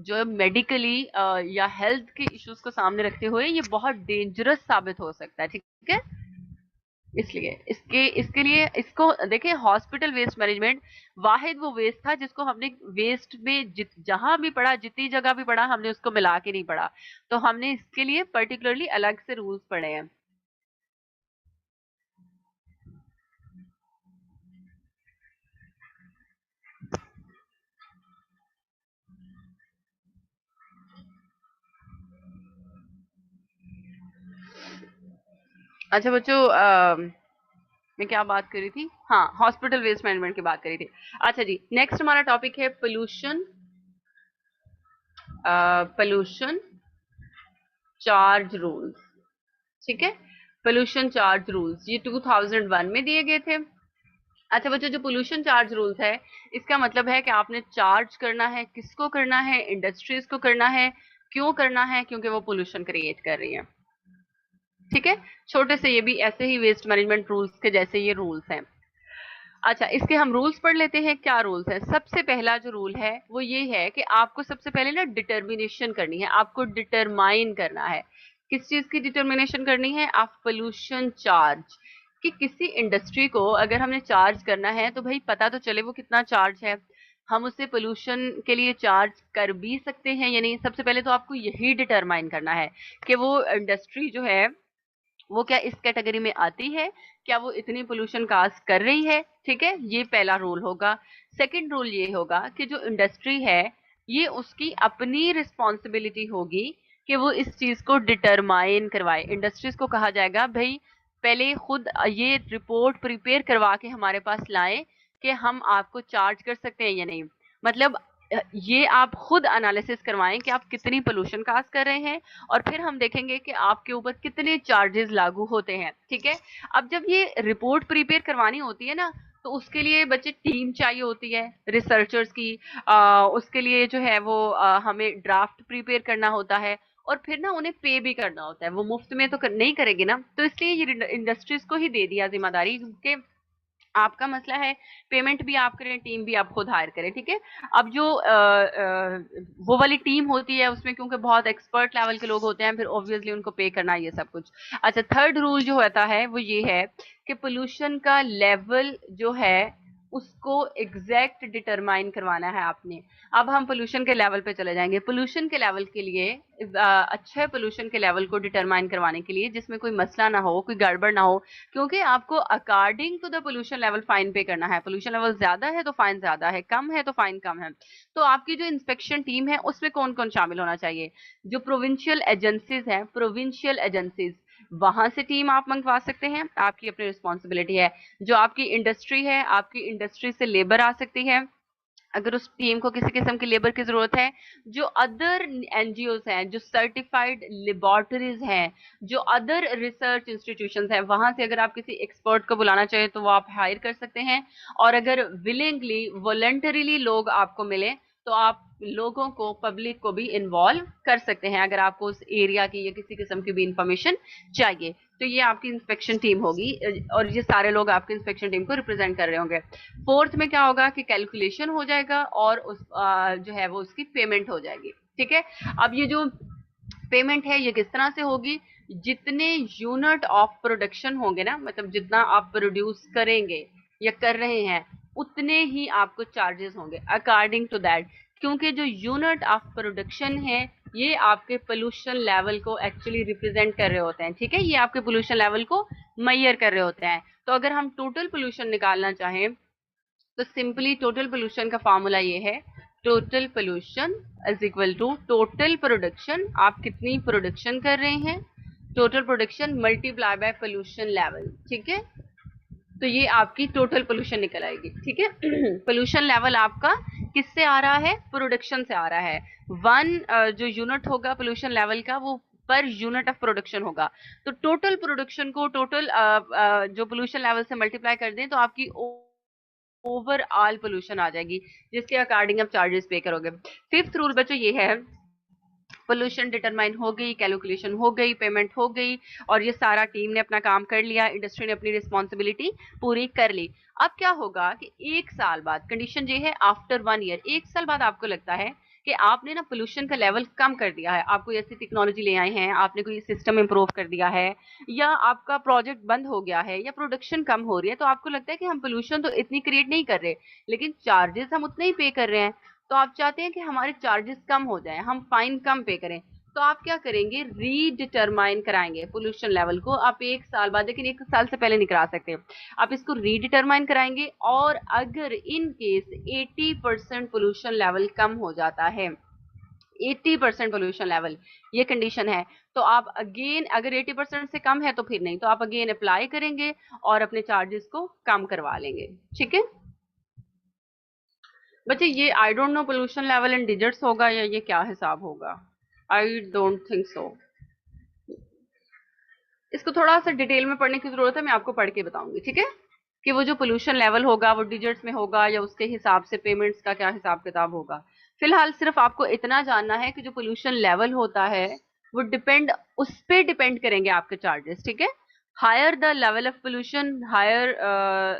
जो मेडिकली या हेल्थ के इश्यूज को सामने रखते हुए ये बहुत डेंजरस साबित हो सकता है। ठीक है, इसलिए इसके इसके लिए इसको देखिए, हॉस्पिटल वेस्ट मैनेजमेंट वाहिद वो वेस्ट था जिसको हमने वेस्ट में जहां भी पढ़ा, जितनी जगह भी पढ़ा, हमने उसको मिला के नहीं पढ़ा। तो हमने इसके लिए पर्टिकुलरली अलग से रूल्स पढ़े हैं। अच्छा बच्चों, मैं क्या बात कर रही थी? हाँ, हॉस्पिटल वेस्ट मैनेजमेंट की बात करी थी। अच्छा जी, नेक्स्ट हमारा टॉपिक है पोल्यूशन, पोल्यूशन चार्ज रूल्स। ठीक है, पोल्यूशन चार्ज रूल्स ये 2001 में दिए गए थे। अच्छा बच्चों, जो पोल्यूशन चार्ज रूल्स है, इसका मतलब है कि आपने चार्ज करना है, किसको करना है? इंडस्ट्रीज को करना है। क्यों करना है? क्योंकि वो पोल्यूशन क्रिएट कर रही है। ठीक है, छोटे से ये भी ऐसे ही वेस्ट मैनेजमेंट रूल्स के जैसे ये रूल्स हैं। अच्छा, इसके हम रूल्स पढ़ लेते हैं। क्या रूल्स है? सबसे पहला जो रूल है वो ये है कि आपको सबसे पहले ना डिटर्मिनेशन करनी है, आपको डिटरमाइन करना है। किस चीज की डिटर्मिनेशन करनी है? आप पोल्यूशन चार्ज, कि किसी इंडस्ट्री को अगर हमने चार्ज करना है तो भाई पता तो चले वो कितना चार्ज है। हम उसे पोल्यूशन के लिए चार्ज कर भी सकते हैं या नहीं। सबसे पहले तो आपको यही डिटरमाइन करना है कि वो इंडस्ट्री जो है वो क्या इस कैटेगरी में आती है, क्या वो इतनी पोल्यूशन कास्ट कर रही है। ठीक है, ये पहला रूल होगा। सेकंड रूल ये होगा कि जो इंडस्ट्री है, ये उसकी अपनी रिस्पॉन्सिबिलिटी होगी कि वो इस चीज को डिटरमाइन करवाए। इंडस्ट्रीज को कहा जाएगा भाई पहले खुद ये रिपोर्ट प्रिपेयर करवा के हमारे पास लाएं कि हम आपको चार्ज कर सकते हैं या नहीं। मतलब ये आप खुद एनालिसिस करवाएं कि आप कितनी पोल्यूशन कास्ट कर रहे हैं, और फिर हम देखेंगे कि आपके ऊपर कितने चार्जेस लागू होते हैं। ठीक है, अब जब ये रिपोर्ट प्रिपेयर करवानी होती है ना, तो उसके लिए बच्चे टीम चाहिए होती है रिसर्चर्स की। उसके लिए जो है वो हमें ड्राफ्ट प्रिपेयर करना होता है, और फिर ना उन्हें पे भी करना होता है। वो मुफ्त में तो नहीं करेगी ना, तो इसलिए ये इंडस्ट्रीज को ही दे दिया जिम्मेदारी, क्योंकि आपका मसला है, पेमेंट भी आप करें, टीम भी आप खुद हायर करें। ठीक है, अब जो वो वाली टीम होती है उसमें क्योंकि बहुत एक्सपर्ट लेवल के लोग होते हैं, फिर ऑब्वियसली उनको पे करना ये सब कुछ। अच्छा, थर्ड रूल जो होता है वो ये है कि पोल्यूशन का लेवल जो है उसको एग्जैक्ट डिटरमाइन करवाना है आपने। अब हम पोल्यूशन के लेवल पे चले जाएंगे। पोल्यूशन के लेवल के लिए अच्छे पोल्यूशन के लेवल को डिटरमाइन करवाने के लिए जिसमें कोई मसला ना हो, कोई गड़बड़ ना हो, क्योंकि आपको according to the pollution level fine pay करना है। पोल्यूशन लेवल ज्यादा है तो फाइन ज्यादा है, कम है तो फाइन कम है। तो आपकी जो इंस्पेक्शन टीम है उसमें कौन कौन शामिल होना चाहिए? जो प्रोविंशियल एजेंसीज हैं, प्रोविंशियल एजेंसीज, वहां से टीम आप मंगवा सकते हैं, आपकी अपनी रिस्पॉन्सिबिलिटी है। जो आपकी इंडस्ट्री है, आपकी इंडस्ट्री से लेबर आ सकती है अगर उस टीम को किसी किस्म की लेबर की जरूरत है। जो अदर एनजीओ हैं, जो सर्टिफाइड लेबोरेटरीज हैं, जो अदर रिसर्च इंस्टीट्यूशंस हैं, वहां से अगर आप किसी एक्सपर्ट को बुलाना चाहें तो वो आप हायर कर सकते हैं। और अगर विलिंगली वॉलंटरीली लोग आपको मिले तो आप लोगों को, पब्लिक को भी इन्वॉल्व कर सकते हैं अगर आपको उस एरिया की या किसी किस्म की भी इंफॉर्मेशन चाहिए। तो ये आपकी इंस्पेक्शन टीम होगी, और ये सारे लोग आपकी इंस्पेक्शन टीम को रिप्रेजेंट कर रहे होंगे। फोर्थ में क्या होगा कि कैलकुलेशन हो जाएगा और जो है वो उसकी पेमेंट हो जाएगी। ठीक है, अब ये जो पेमेंट है ये किस तरह से होगी? जितने यूनिट ऑफ प्रोडक्शन होंगे ना, मतलब जितना आप प्रोड्यूस करेंगे या कर रहे हैं, उतने ही आपको चार्जेस होंगे अकॉर्डिंग टू दैट। क्योंकि जो यूनिट ऑफ प्रोडक्शन है ये आपके पोल्यूशन लेवल को एक्चुअली रिप्रेजेंट कर रहे होते हैं, ठीक है, ये आपके पोल्यूशन लेवल को मेजर कर रहे होते हैं। तो अगर हम टोटल पोल्यूशन निकालना चाहें तो सिंपली टोटल पोल्यूशन का फॉर्मूला ये है, total pollution is equal to total production, आप कितनी प्रोडक्शन कर रहे हैं, total production multiply by pollution level, ठीक है। तो ये आपकी टोटल पोल्यूशन निकल आएगी, ठीक है। पोल्यूशन लेवल आपका किससे आ रहा है, प्रोडक्शन से आ रहा है। जो यूनिट होगा पोल्यूशन लेवल का वो पर यूनिट ऑफ प्रोडक्शन होगा। तो टोटल प्रोडक्शन को टोटल जो पोल्यूशन लेवल से मल्टीप्लाई कर दें तो आपकी ओवरऑल पोल्यूशन आ जाएगी, जिसके अकॉर्डिंग आप चार्जेस पे करोगे। फिफ्थ रूल बच्चों ये है, पोल्यूशन डिटरमाइन हो गई, कैलकुलेशन हो गई, पेमेंट हो गई, और ये सारा टीम ने अपना काम कर लिया, इंडस्ट्री ने अपनी रिस्पॉन्सिबिलिटी पूरी कर ली। अब क्या होगा कि एक साल बाद, कंडीशन ये है आफ्टर 1 ईयर, एक साल बाद आपको लगता है कि आपने ना पोल्यूशन का लेवल कम कर दिया है, आप कोई ऐसी टेक्नोलॉजी ले आए हैं, आपने कोई सिस्टम इंप्रूव कर दिया है, या आपका प्रोजेक्ट बंद हो गया है, या प्रोडक्शन कम हो रही है, तो आपको लगता है कि हम पोल्यूशन तो इतनी क्रिएट नहीं कर रहे, लेकिन चार्जेस हम उतने ही पे कर रहे हैं। तो आप चाहते हैं कि हमारे चार्जेस कम हो जाएं, हम फाइन कम पे करें। तो आप क्या करेंगे, रीडिटरमाइन कराएंगे पोल्यूशन लेवल को। आप एक साल बाद, लेकिन एक साल से पहले नहीं करा सकते, आप इसको रीडिटरमाइन कराएंगे। और अगर इन केस 80% पोल्यूशन लेवल कम हो जाता है, 80% पोल्यूशन लेवल, ये कंडीशन है, तो आप अगेन, अगर 80% से कम है तो फिर नहीं, तो आप अगेन अप्लाई करेंगे और अपने चार्जेस को कम करवा लेंगे, ठीक है। बच्चे ये I don't know pollution level in digits होगा या ये क्या हिसाब होगा, आई डोंट थिंक सो। इसको थोड़ा सा डिटेल में पढ़ने की जरूरत है, मैं आपको पढ़ के बताऊंगी, ठीक है, कि वो जो पोल्यूशन लेवल होगा वो डिजिट्स में होगा या उसके हिसाब से पेमेंट्स का क्या हिसाब किताब होगा। फिलहाल सिर्फ आपको इतना जानना है कि जो पोल्यूशन लेवल होता है वो डिपेंड, उस पे डिपेंड करेंगे आपके चार्जेस, ठीक है। Higher the level of pollution higher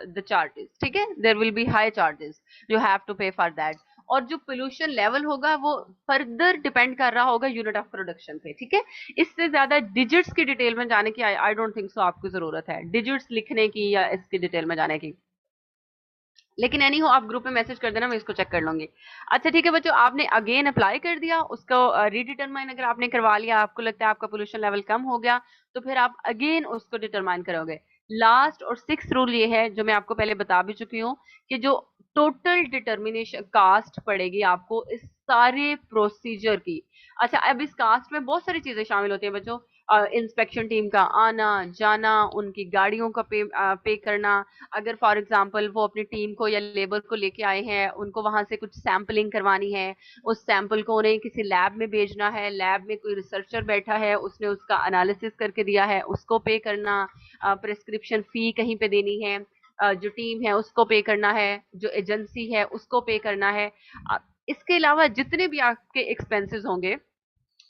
the charges, ठीक है, there will be high charges, you have to pay for that. और जो पोल्यूशन लेवल होगा वो फर्दर डिपेंड कर रहा होगा यूनिट ऑफ प्रोडक्शन पे, ठीक है। इससे ज्यादा डिजिट्स की डिटेल में जाने की आई डोंट थिंक सो आपको जरूरत है, डिजिट्स लिखने की या इसकी डिटेल में जाने की। लेकिन एनी हो, आप ग्रुप में मैसेज कर देना, मैं इसको चेक कर लूंगी। अच्छा ठीक है बच्चों, आपने अगेन अप्लाई कर दिया, उसको रीडिटरमाइन अगर आपने करवा लिया, आपको लगता है आपका पोल्यूशन लेवल कम हो गया, तो फिर आप अगेन उसको डिटरमाइन करोगे। लास्ट और सिक्स रूल ये है, जो मैं आपको पहले बता भी चुकी हूँ, कि जो टोटल डिटर्मिनेशन कास्ट पड़ेगी आपको इस सारे प्रोसीजर की। अच्छा, अब इस कास्ट में बहुत सारी चीजें शामिल होती है बच्चों, इंस्पेक्शन टीम का आना जाना, उनकी गाड़ियों का पे करना, अगर फॉर एग्जांपल वो अपनी टीम को या लेबर को लेके आए हैं, उनको वहां से कुछ सैंपलिंग करवानी है, उस सैंपल को उन्हें किसी लैब में भेजना है, लैब में कोई रिसर्चर बैठा है, उसने उसका एनालिसिस करके दिया है, उसको पे करना, प्रिस्क्रिप्शन फी कहीं पे देनी है, जो टीम है उसको पे करना है, जो एजेंसी है उसको पे करना है। इसके अलावा जितने भी आपके एक्सपेंसेस होंगे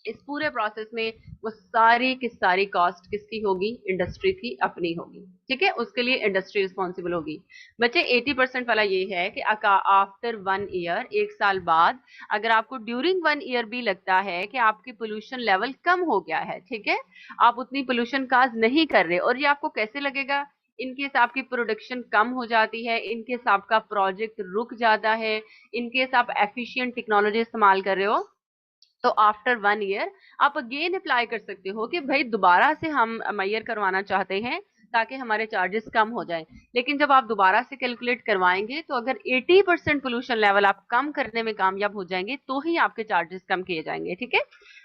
इस पूरे प्रोसेस में, वो सारी की सारी कॉस्ट किसकी होगी, इंडस्ट्री की अपनी होगी, ठीक है, उसके लिए इंडस्ट्री रिस्पॉन्सिबल होगी। बच्चे 80% वाला ये है कि आफ्टर 1 ईयर, एक साल बाद, अगर आपको ड्यूरिंग 1 ईयर भी लगता है कि आपकी पोल्यूशन लेवल कम हो गया है, ठीक है, आप उतनी पोल्यूशन काज नहीं कर रहे, और ये आपको कैसे लगेगा, इनकेस आपकी प्रोडक्शन कम हो जाती है, इनकेस आपका प्रोजेक्ट रुक जाता है, इनकेस आप एफिशिएंट टेक्नोलॉजी इस्तेमाल कर रहे हो, तो आफ्टर 1 ईयर आप अगेन अप्लाई कर सकते हो कि भाई दोबारा से हम मैयर करवाना चाहते हैं ताकि हमारे चार्जेस कम हो जाएं। लेकिन जब आप दोबारा से कैलकुलेट करवाएंगे तो अगर 80% पोल्यूशन लेवल आप कम करने में कामयाब हो जाएंगे तो ही आपके चार्जेस कम किए जाएंगे, ठीक है,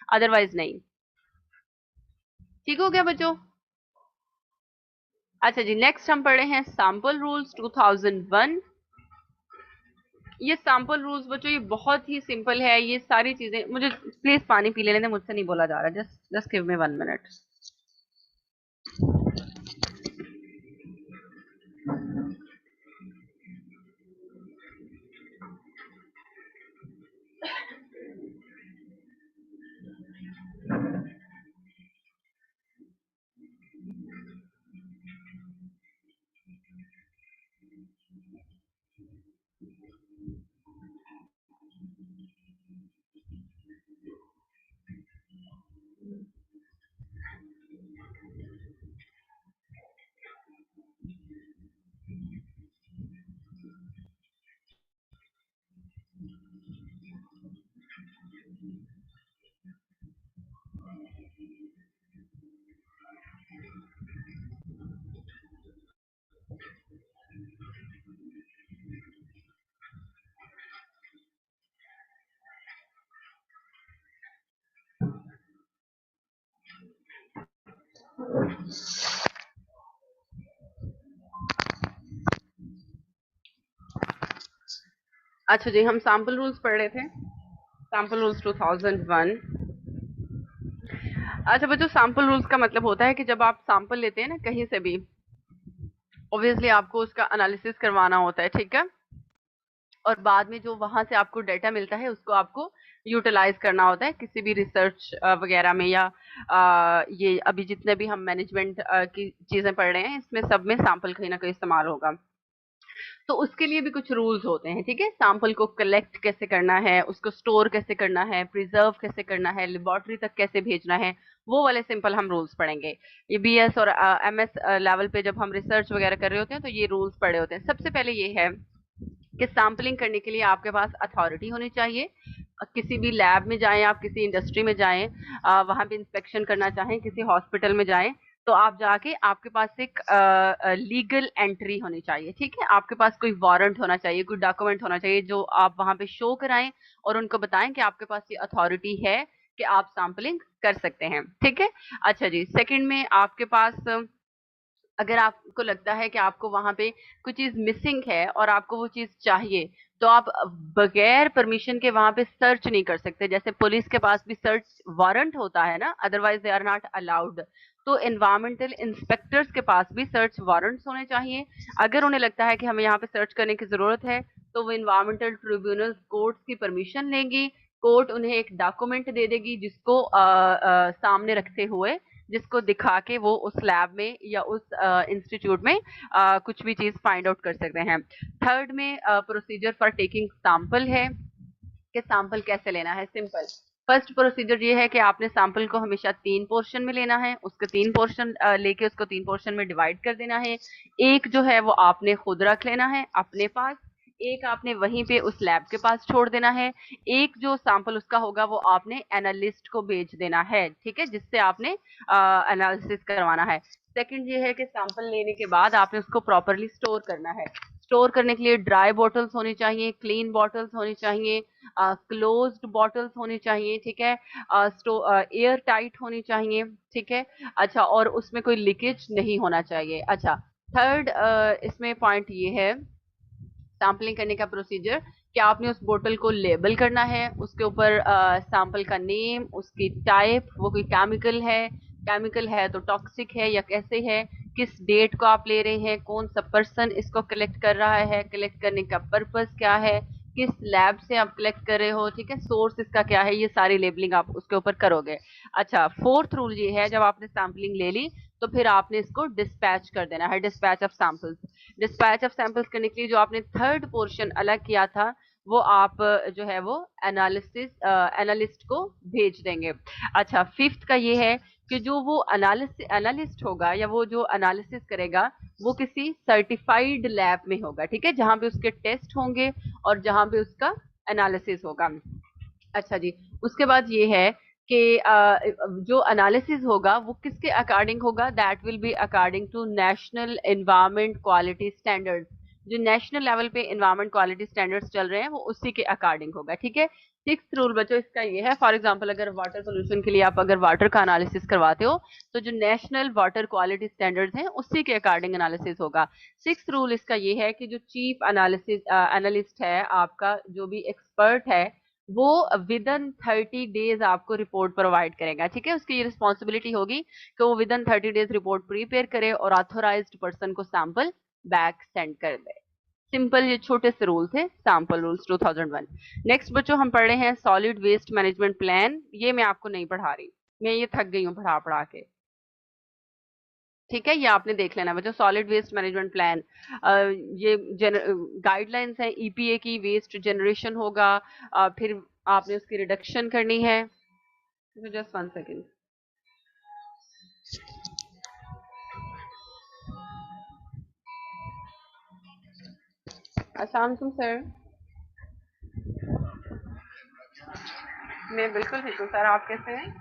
अदरवाइज नहीं। ठीक हो गया बच्चों। अच्छा जी, नेक्स्ट हम पढ़े हैं सैंपल रूल्स 2001। ये सैंपल रूल्स बच्चों ये बहुत ही सिंपल है, ये सारी चीजें, मुझे प्लीज पानी पी लेने दें, मुझसे नहीं बोला जा रहा, just just give me 1 minute. अच्छा जी, हम सैंपल रूल्स पढ़ रहे थे, सैंपल रूल्स 2001। अच्छा बच्चों, सैंपल रूल्स का मतलब होता है कि जब आप सैंपल लेते हैं ना कहीं से भी, ऑब्वियसली आपको उसका एनालिसिस करवाना होता है, ठीक है, और बाद में जो वहां से आपको डाटा मिलता है उसको आपको यूटिलाइज करना होता है किसी भी रिसर्च वगैरह में, या ये अभी जितने भी हम मैनेजमेंट की चीजें पढ़ रहे हैं इसमें सब में सैंपल कहीं ना कहीं इस्तेमाल होगा। तो उसके लिए भी कुछ रूल्स होते हैं, ठीक है। सैंपल को कलेक्ट कैसे करना है, उसको स्टोर कैसे करना है, प्रिजर्व कैसे करना है, लेबोरेटरी तक कैसे भेजना है, वो वाले सिंपल हम रूल्स पढ़ेंगे। ये बीएस और एमएस लेवल पे जब हम रिसर्च वगैरह कर रहे होते हैं तो ये रूल्स पढ़े होते हैं। सबसे पहले ये है कि सैम्पलिंग करने के लिए आपके पास अथॉरिटी होनी चाहिए। किसी भी लैब में जाएं, आप किसी इंडस्ट्री में जाएं, वहां पे इंस्पेक्शन करना चाहें, किसी हॉस्पिटल में जाएं, तो आप जाके आपके पास एक लीगल एंट्री होनी चाहिए, ठीक है। आपके पास कोई वारंट होना चाहिए, कोई डॉक्यूमेंट होना चाहिए जो आप वहां पे शो कराएं और उनको बताएं कि आपके पास ये अथॉरिटी है कि आप सैम्पलिंग कर सकते हैं, ठीक है। अच्छा जी, सेकंड में आपके पास अगर आपको लगता है कि आपको वहां पे कोई चीज मिसिंग है और आपको वो चीज चाहिए, तो आप बगैर परमिशन के वहां पे सर्च नहीं कर सकते। जैसे पुलिस के पास भी सर्च वारंट होता है ना, otherwise they are not allowed. तो एनवायरमेंटल इंस्पेक्टर्स के पास भी सर्च वारंट्स होने चाहिए। अगर उन्हें लगता है कि हमें यहाँ पे सर्च करने की जरूरत है, तो वो एनवायरमेंटल ट्रिब्यूनल कोर्ट्स की परमिशन लेंगी। कोर्ट उन्हें एक डॉक्यूमेंट दे देगी जिसको सामने रखते हुए, जिसको दिखा के वो उस लैब में या उस इंस्टीट्यूट में कुछ भी चीज फाइंड आउट कर सकते हैं। थर्ड में प्रोसीजर फॉर टेकिंग सैंपल है कि सैंपल कैसे लेना है। सिंपल फर्स्ट प्रोसीजर ये है कि आपने सैंपल को हमेशा 3 पोर्शन में लेना है, उसके 3 पोर्शन लेके उसको 3 पोर्शन में डिवाइड कर देना है। एक जो है वो आपने खुद रख लेना है अपने पास, एक आपने वहीं पे उस लैब के पास छोड़ देना है, एक जो सैंपल उसका होगा वो आपने एनालिस्ट को भेज देना है, ठीक है, जिससे आपने एनालिसिस करवाना है। सेकंड ये है कि सैंपल लेने के बाद आपने उसको प्रॉपरली स्टोर करना है। स्टोर करने के लिए ड्राई बॉटल्स होनी चाहिए, क्लीन बॉटल्स होनी चाहिए, क्लोज्ड बॉटल्स होनी चाहिए, ठीक है, एयर टाइट होनी चाहिए, ठीक है। अच्छा, और उसमें कोई लीकेज नहीं होना चाहिए। अच्छा, थर्ड इसमें पॉइंट ये है सैम्पलिंग करने का प्रोसीजर कि आपने उस बोतल को लेबल करना है, उसके ऊपर सैंपल का नेम, उसकी टाइप, वो कोई केमिकल है तो टॉक्सिक है या कैसे है, किस डेट को आप ले रहे हैं, कौन सा पर्सन इसको कलेक्ट कर रहा है, कलेक्ट करने का पर्पस क्या है, किस लैब से आप कलेक्ट कर रहे हो, ठीक है, सोर्स इसका क्या है, ये सारी लेबलिंग आप उसके ऊपर करोगे। अच्छा, फोर्थ रूल ये है जब आपने सैम्पलिंग ले ली तो फिर आपने इसको डिस्पैच कर देना है, dispatch of samples. Dispatch of samples करने के लिए जो आपने थर्ड पोर्शन अलग किया था वो आप जो है वो एनालिस्ट को भेज देंगे। अच्छा, फिफ्थ का ये है कि जो वो एनालिस्ट होगा या वो जो एनालिसिस करेगा वो किसी सर्टिफाइड लैब में होगा, ठीक है, जहां पे उसके टेस्ट होंगे और जहां पे उसका एनालिसिस होगा। अच्छा जी, उसके बाद ये है कि जो एनालिसिस होगा वो किसके अकॉर्डिंग होगा, that will be according to national environment quality standards. जो नेशनल लेवल पे एनवायरमेंट क्वालिटी स्टैंडर्ड्स चल रहे हैं वो उसी के अकॉर्डिंग होगा, ठीक है। सिक्स्थ रूल बच्चों इसका ये है, फॉर एग्जांपल अगर वाटर पोल्यूशन के लिए आप अगर वाटर का एनालिसिस करवाते हो तो जो नेशनल वाटर क्वालिटी स्टैंडर्ड्स हैं उसी के अकॉर्डिंग एनालिसिस होगा। सिक्स्थ रूल इसका ये है कि जो चीफ एनालिस्ट है आपका, जो भी एक्सपर्ट है, वो विद इन 30 डेज आपको रिपोर्ट प्रोवाइड करेगा, ठीक है। उसकी ये रिस्पॉन्सिबिलिटी होगी कि वो with in 30 days report prepare करे और ऑथोराइज्ड पर्सन को सैंपल बैक सेंड कर दे। सिंपल ये छोटे से रूल थे, सैंपल रूल्स 2001। नेक्स्ट बच्चों हम पढ़ रहे हैं सॉलिड वेस्ट मैनेजमेंट प्लान। ये मैं आपको नहीं पढ़ा रही, मैं ये थक गई हूँ पढ़ा पढ़ा के, ठीक है, ये आपने देख लेना बच्चों। सॉलिड वेस्ट मैनेजमेंट प्लान, ये गाइडलाइंस है ईपीए की, वेस्ट जनरेशन होगा, फिर आपने उसकी रिडक्शन करनी है। Just 1 second. अस्सलाम वालेकुम सर। मैं बिल्कुल ठीक हूँ सर, आप कैसे हैं?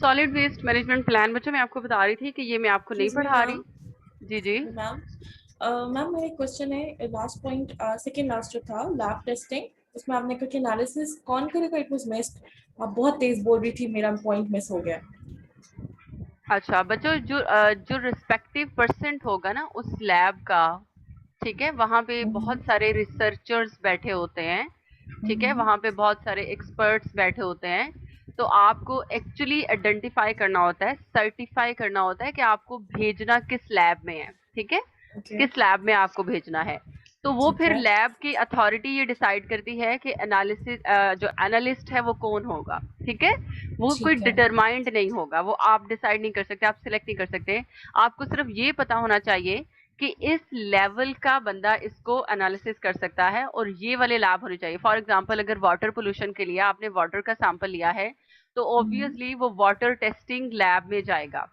सॉलिड वेस्ट मैनेजमेंट प्लान बच्चों मैं आपको बता रही थी कि ये मैं आपको नहीं Excuse me, पढ़ा रही। ma'am. जी जी मैम मैम मेरा एक क्वेश्चन है, लास्ट पॉइंट सेकंड लास्ट जो था लैब टेस्टिंग, उसमें आपने कहा कि एनालिसिस कौन करेगा, इट वाज मिस्ड। आप बहुत तेज बोल रही थी, मेरा पॉइंट मिस हो गया। अच्छा बच्चों जो रिस्पेक्टिव परसेंट होगा ना उस लैब का, ठीक है, वहाँ पे बहुत सारे रिसर्चर्स बैठे होते हैं, ठीक है, वहाँ पे बहुत सारे एक्सपर्ट्स बैठे होते हैं। तो आपको एक्चुअली आइडेंटिफाई करना होता है, सर्टिफाई करना होता है कि आपको भेजना किस लैब में है, ठीक है, ओके किस लैब में आपको भेजना है। तो वो ठीक फिर है लैब की अथॉरिटी ये डिसाइड करती है कि एनालिसिस जो एनालिस्ट है वो कौन होगा, ठीक है, वो कोई ठीक है डिटरमाइंड नहीं होगा, वो आप डिसाइड नहीं कर सकते, आप सिलेक्ट नहीं कर सकते। आपको सिर्फ ये पता होना चाहिए कि इस लेवल का बंदा इसको एनालिसिस कर सकता है और ये वाले लैब होने चाहिए। फॉर एग्जांपल अगर वाटर पोल्यूशन के लिए आपने वाटर का सैंपल लिया है तो ऑब्वियसली वो वाटर टेस्टिंग लैब में जाएगा,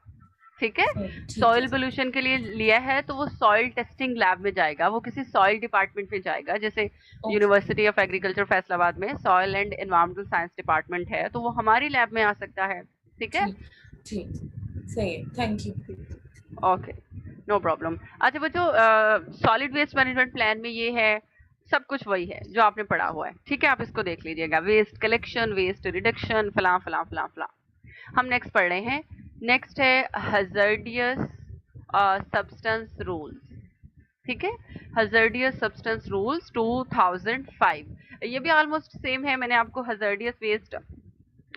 ठीक है। ठीक है सॉइल पोल्यूशन के लिए लिया है तो वो सॉइल टेस्टिंग लैब में जाएगा, वो किसी सॉइल डिपार्टमेंट में जाएगा, जैसे okay university of agriculture Faisalabad में soil and environmental science department है तो वो हमारी लैब में आ सकता है, ठीक है। ठीक ठीक सही है, thank you. Okay, no problem. अच्छा बच्चों, सॉलिड वेस्ट मैनेजमेंट प्लान में ये है, सब कुछ वही है जो आपने पढ़ा हुआ है, ठीक है, आप इसको देख लीजिएगा, वेस्ट कलेक्शन, वेस्ट रिडक्शन, फलां फलां फलां फलां। हम नेक्स्ट पढ़ रहे हैं, नेक्स्ट है हज़ार्डियस सब्सटेंस रूल्स, ठीक है, हज़ार्डियस सब्सटेंस रूल्स 2005। ये भी ऑलमोस्ट सेम है, मैंने आपको हज़ार्डियस वेस्ट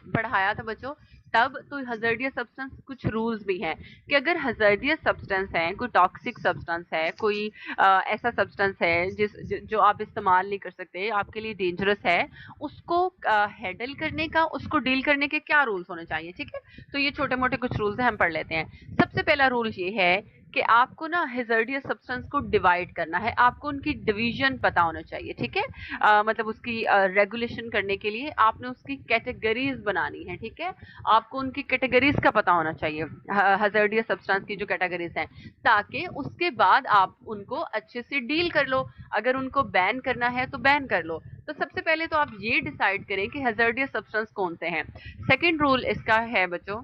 पढ़ाया था बच्चों तब। तो हज़ार्डियस सब्सटेंस कुछ रूल्स भी हैं कि अगर हज़ार्डियस सब्सटेंस है, कोई टॉक्सिक सब्सटेंस है, कोई ऐसा सब्सटेंस है जो आप इस्तेमाल नहीं कर सकते, आपके लिए डेंजरस है, उसको हैंडल करने का, उसको डील करने के क्या रूल्स होने चाहिए, ठीक है। तो ये छोटे मोटे कुछ रूल्स हैं, हम पढ़ लेते हैं। सबसे पहला रूल ये है कि आपको ना हज़ार्डियस सब्सटेंस को डिवाइड करना है, आपको उनकी डिवीजन पता होना चाहिए, ठीक है। मतलब उसकी रेगुलेशन करने के लिए आपने उसकी कैटेगरीज बनानी है, ठीक है, आपको उनकी कैटेगरीज का पता होना चाहिए, हज़ार्डियस सब्सटेंस की जो कैटेगरीज हैं, ताकि उसके बाद आप उनको अच्छे से डील कर लो। अगर उनको बैन करना है तो बैन कर लो। तो सबसे पहले तो आप ये डिसाइड करें कि हज़ार्डियस सब्सटेंस कौन से हैं। सेकेंड रूल इसका है बच्चों,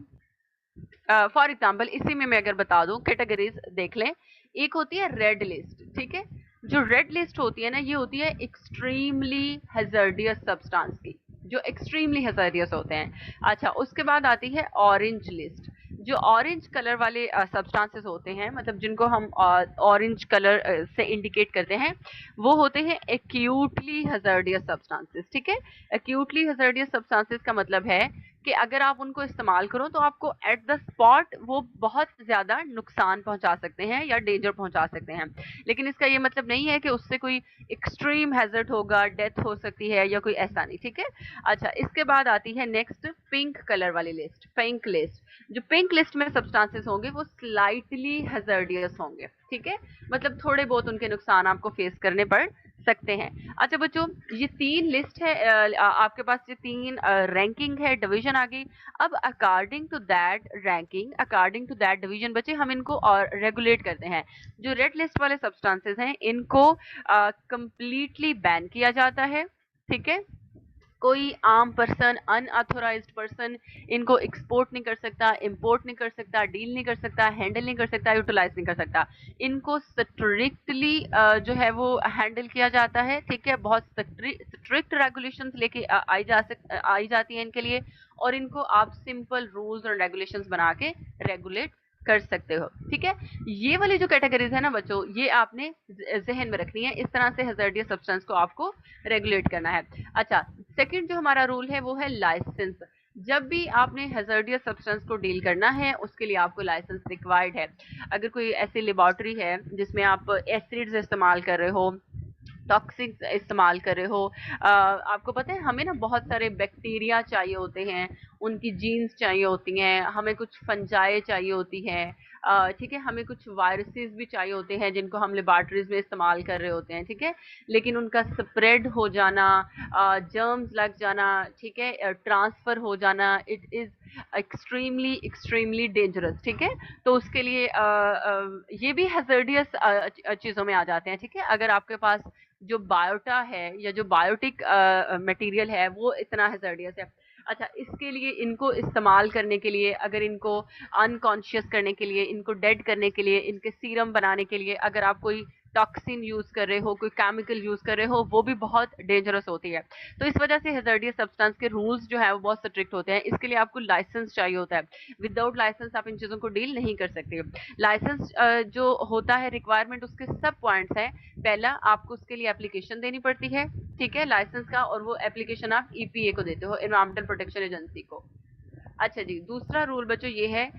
फॉर एग्जाम्पल इसी में मैं अगर बता दूं, कैटेगरीज देख लें। एक होती है रेड लिस्ट, ठीक है, जो रेड लिस्ट होती है ना, ये होती है एक्सट्रीमली हैजर्डियस सब्सटेंस की, जो एक्सट्रीमली हैजर्डियस होते हैं। अच्छा, उसके बाद आती है ऑरेंज लिस्ट, जो ऑरेंज कलर वाले सब्सटेंसेस होते हैं, मतलब जिनको हम ऑरेंज कलर से इंडिकेट करते हैं, वो होते हैं एक्यूटली हैजर्डियस सब्सटेंसेस, ठीक है। एक्यूटली हैजर्डियस सब्सटेंसेस का मतलब है कि अगर आप उनको इस्तेमाल करो तो आपको एट द स्पॉट वो बहुत ज़्यादा नुकसान पहुंचा सकते हैं या डेंजर पहुंचा सकते हैं। लेकिन इसका ये मतलब नहीं है कि उससे कोई एक्सट्रीम हैजर्ड होगा, डेथ हो सकती है या कोई ऐसा नहीं, ठीक है। अच्छा, इसके बाद आती है नेक्स्ट पिंक कलर वाली लिस्ट, पिंक लिस्ट। जो पिंक लिस्ट में सब्सटेंसेस होंगे वो स्लाइटली हैजर्डियस होंगे, ठीक है, मतलब थोड़े बहुत उनके नुकसान आपको फेस करने पड़ सकते हैं। अच्छा बच्चों, ये तीन लिस्ट है, आपके पास ये तीन रैंकिंग है, डिवीजन आ गई। अब according to that ranking, according to that division बच्चे, हम इनको और रेगुलेट करते हैं। जो रेड लिस्ट वाले सब्सटेंसेस हैं इनको कंप्लीटली बैन किया जाता है, ठीक है। कोई आम पर्सन, अनऑथोराइज्ड पर्सन इनको एक्सपोर्ट नहीं कर सकता, इंपोर्ट नहीं कर सकता, डील नहीं कर सकता, हैंडल नहीं कर सकता, यूटिलाइज नहीं कर सकता। इनको स्ट्रिक्टली जो है वो हैंडल किया जाता है, ठीक है, बहुत स्ट्रिक्ट रेगुलेशंस लेके आई जाती हैं इनके लिए, और इनको आप सिंपल रूल्स और रेगुलेशंस बना के रेगुलेट कर सकते हो, ठीक है। ये वाली जो कैटेगरीज है ना बच्चों, ये आपने जहन में रखनी है, इस तरह से हैजर्डियस सब्सटेंस को आपको रेगुलेट करना है। अच्छा, सेकंड जो हमारा रूल है वो है लाइसेंस। जब भी आपने हैजर्डियस सब्सटेंस को डील करना है उसके लिए आपको लाइसेंस रिक्वायर्ड है। अगर कोई ऐसी लेबोरेटरी है जिसमें आप एसिड्स इस्तेमाल कर रहे हो, टॉक्सिक इस्तेमाल कर रहे हो, आपको पता है हमें ना बहुत सारे बैक्टीरिया चाहिए होते हैं, उनकी जीन्स चाहिए होती हैं, हमें कुछ फंजाई चाहिए होती हैं, ठीक है, हमें कुछ वायरसेस भी चाहिए होते हैं जिनको हम लेबॉरेटरीज में इस्तेमाल कर रहे होते हैं, ठीक है, लेकिन उनका स्प्रेड हो जाना, जर्म्स लग जाना, ठीक है, ट्रांसफर हो जाना, it is extremely extremely dangerous, ठीक है। तो उसके लिए ये भी हैजर्डियस चीज़ों में आ जाते हैं, ठीक है। अगर आपके पास जो बायोटा है या जो बायोटिक मटेरियल है वो इतना हैजर्डियस है। अच्छा, इसके लिए इनको इस्तेमाल करने के लिए, अगर इनको अनकॉन्शियस करने के लिए, इनको डेड करने के लिए, इनके सीरम बनाने के लिए अगर आप कोई टॉक्सिन यूज कर रहे हो, कोई केमिकल यूज कर रहे हो, वो भी बहुत डेंजरस होती है। तो इस वजह से हैजर्डियस सब्सटेंस के रूल्स जो है वो बहुत स्ट्रिक्ट होते हैं। इसके लिए आपको लाइसेंस चाहिए होता है। विदाउट लाइसेंस आप इन चीजों को डील नहीं कर सकते। लाइसेंस जो होता है रिक्वायरमेंट, उसके सब पॉइंट्स हैं। पहला, आपको उसके लिए एप्लीकेशन देनी पड़ती है, ठीक है, लाइसेंस का, और वो एप्लीकेशन आप ईपीए को देते हो, एनवायरमेंटल प्रोटेक्शन एजेंसी को। अच्छा जी, दूसरा रूल बच्चों ये है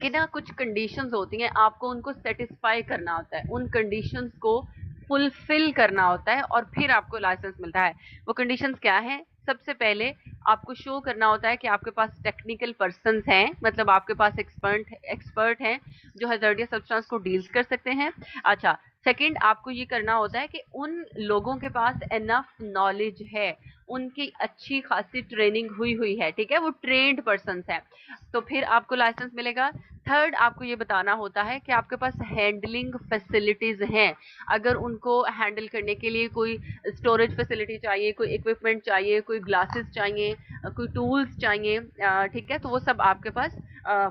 कि ना कुछ कंडीशंस होती हैं, आपको उनको सेटिस्फाई करना होता है, उन कंडीशंस को फुलफिल करना होता है और फिर आपको लाइसेंस मिलता है। वो कंडीशंस क्या हैं? सबसे पहले आपको शो करना होता है कि आपके पास टेक्निकल पर्सन्स हैं, मतलब आपके पास एक्सपर्ट हैं जो हैजर्डियस सब्सटेंस को डील कर सकते हैं। अच्छा, सेकंड, आपको ये करना होता है कि उन लोगों के पास एनफ नॉलेज है, उनकी अच्छी खासी ट्रेनिंग हुई है, ठीक है, वो ट्रेंड पर्सन्स हैं, तो फिर आपको लाइसेंस मिलेगा। थर्ड, आपको ये बताना होता है कि आपके पास हैंडलिंग फैसिलिटीज हैं। अगर उनको हैंडल करने के लिए कोई स्टोरेज फैसिलिटी चाहिए, कोई इक्विपमेंट चाहिए, कोई ग्लासेस चाहिए, कोई टूल्स चाहिए, ठीक है, तो वो सब आपके पास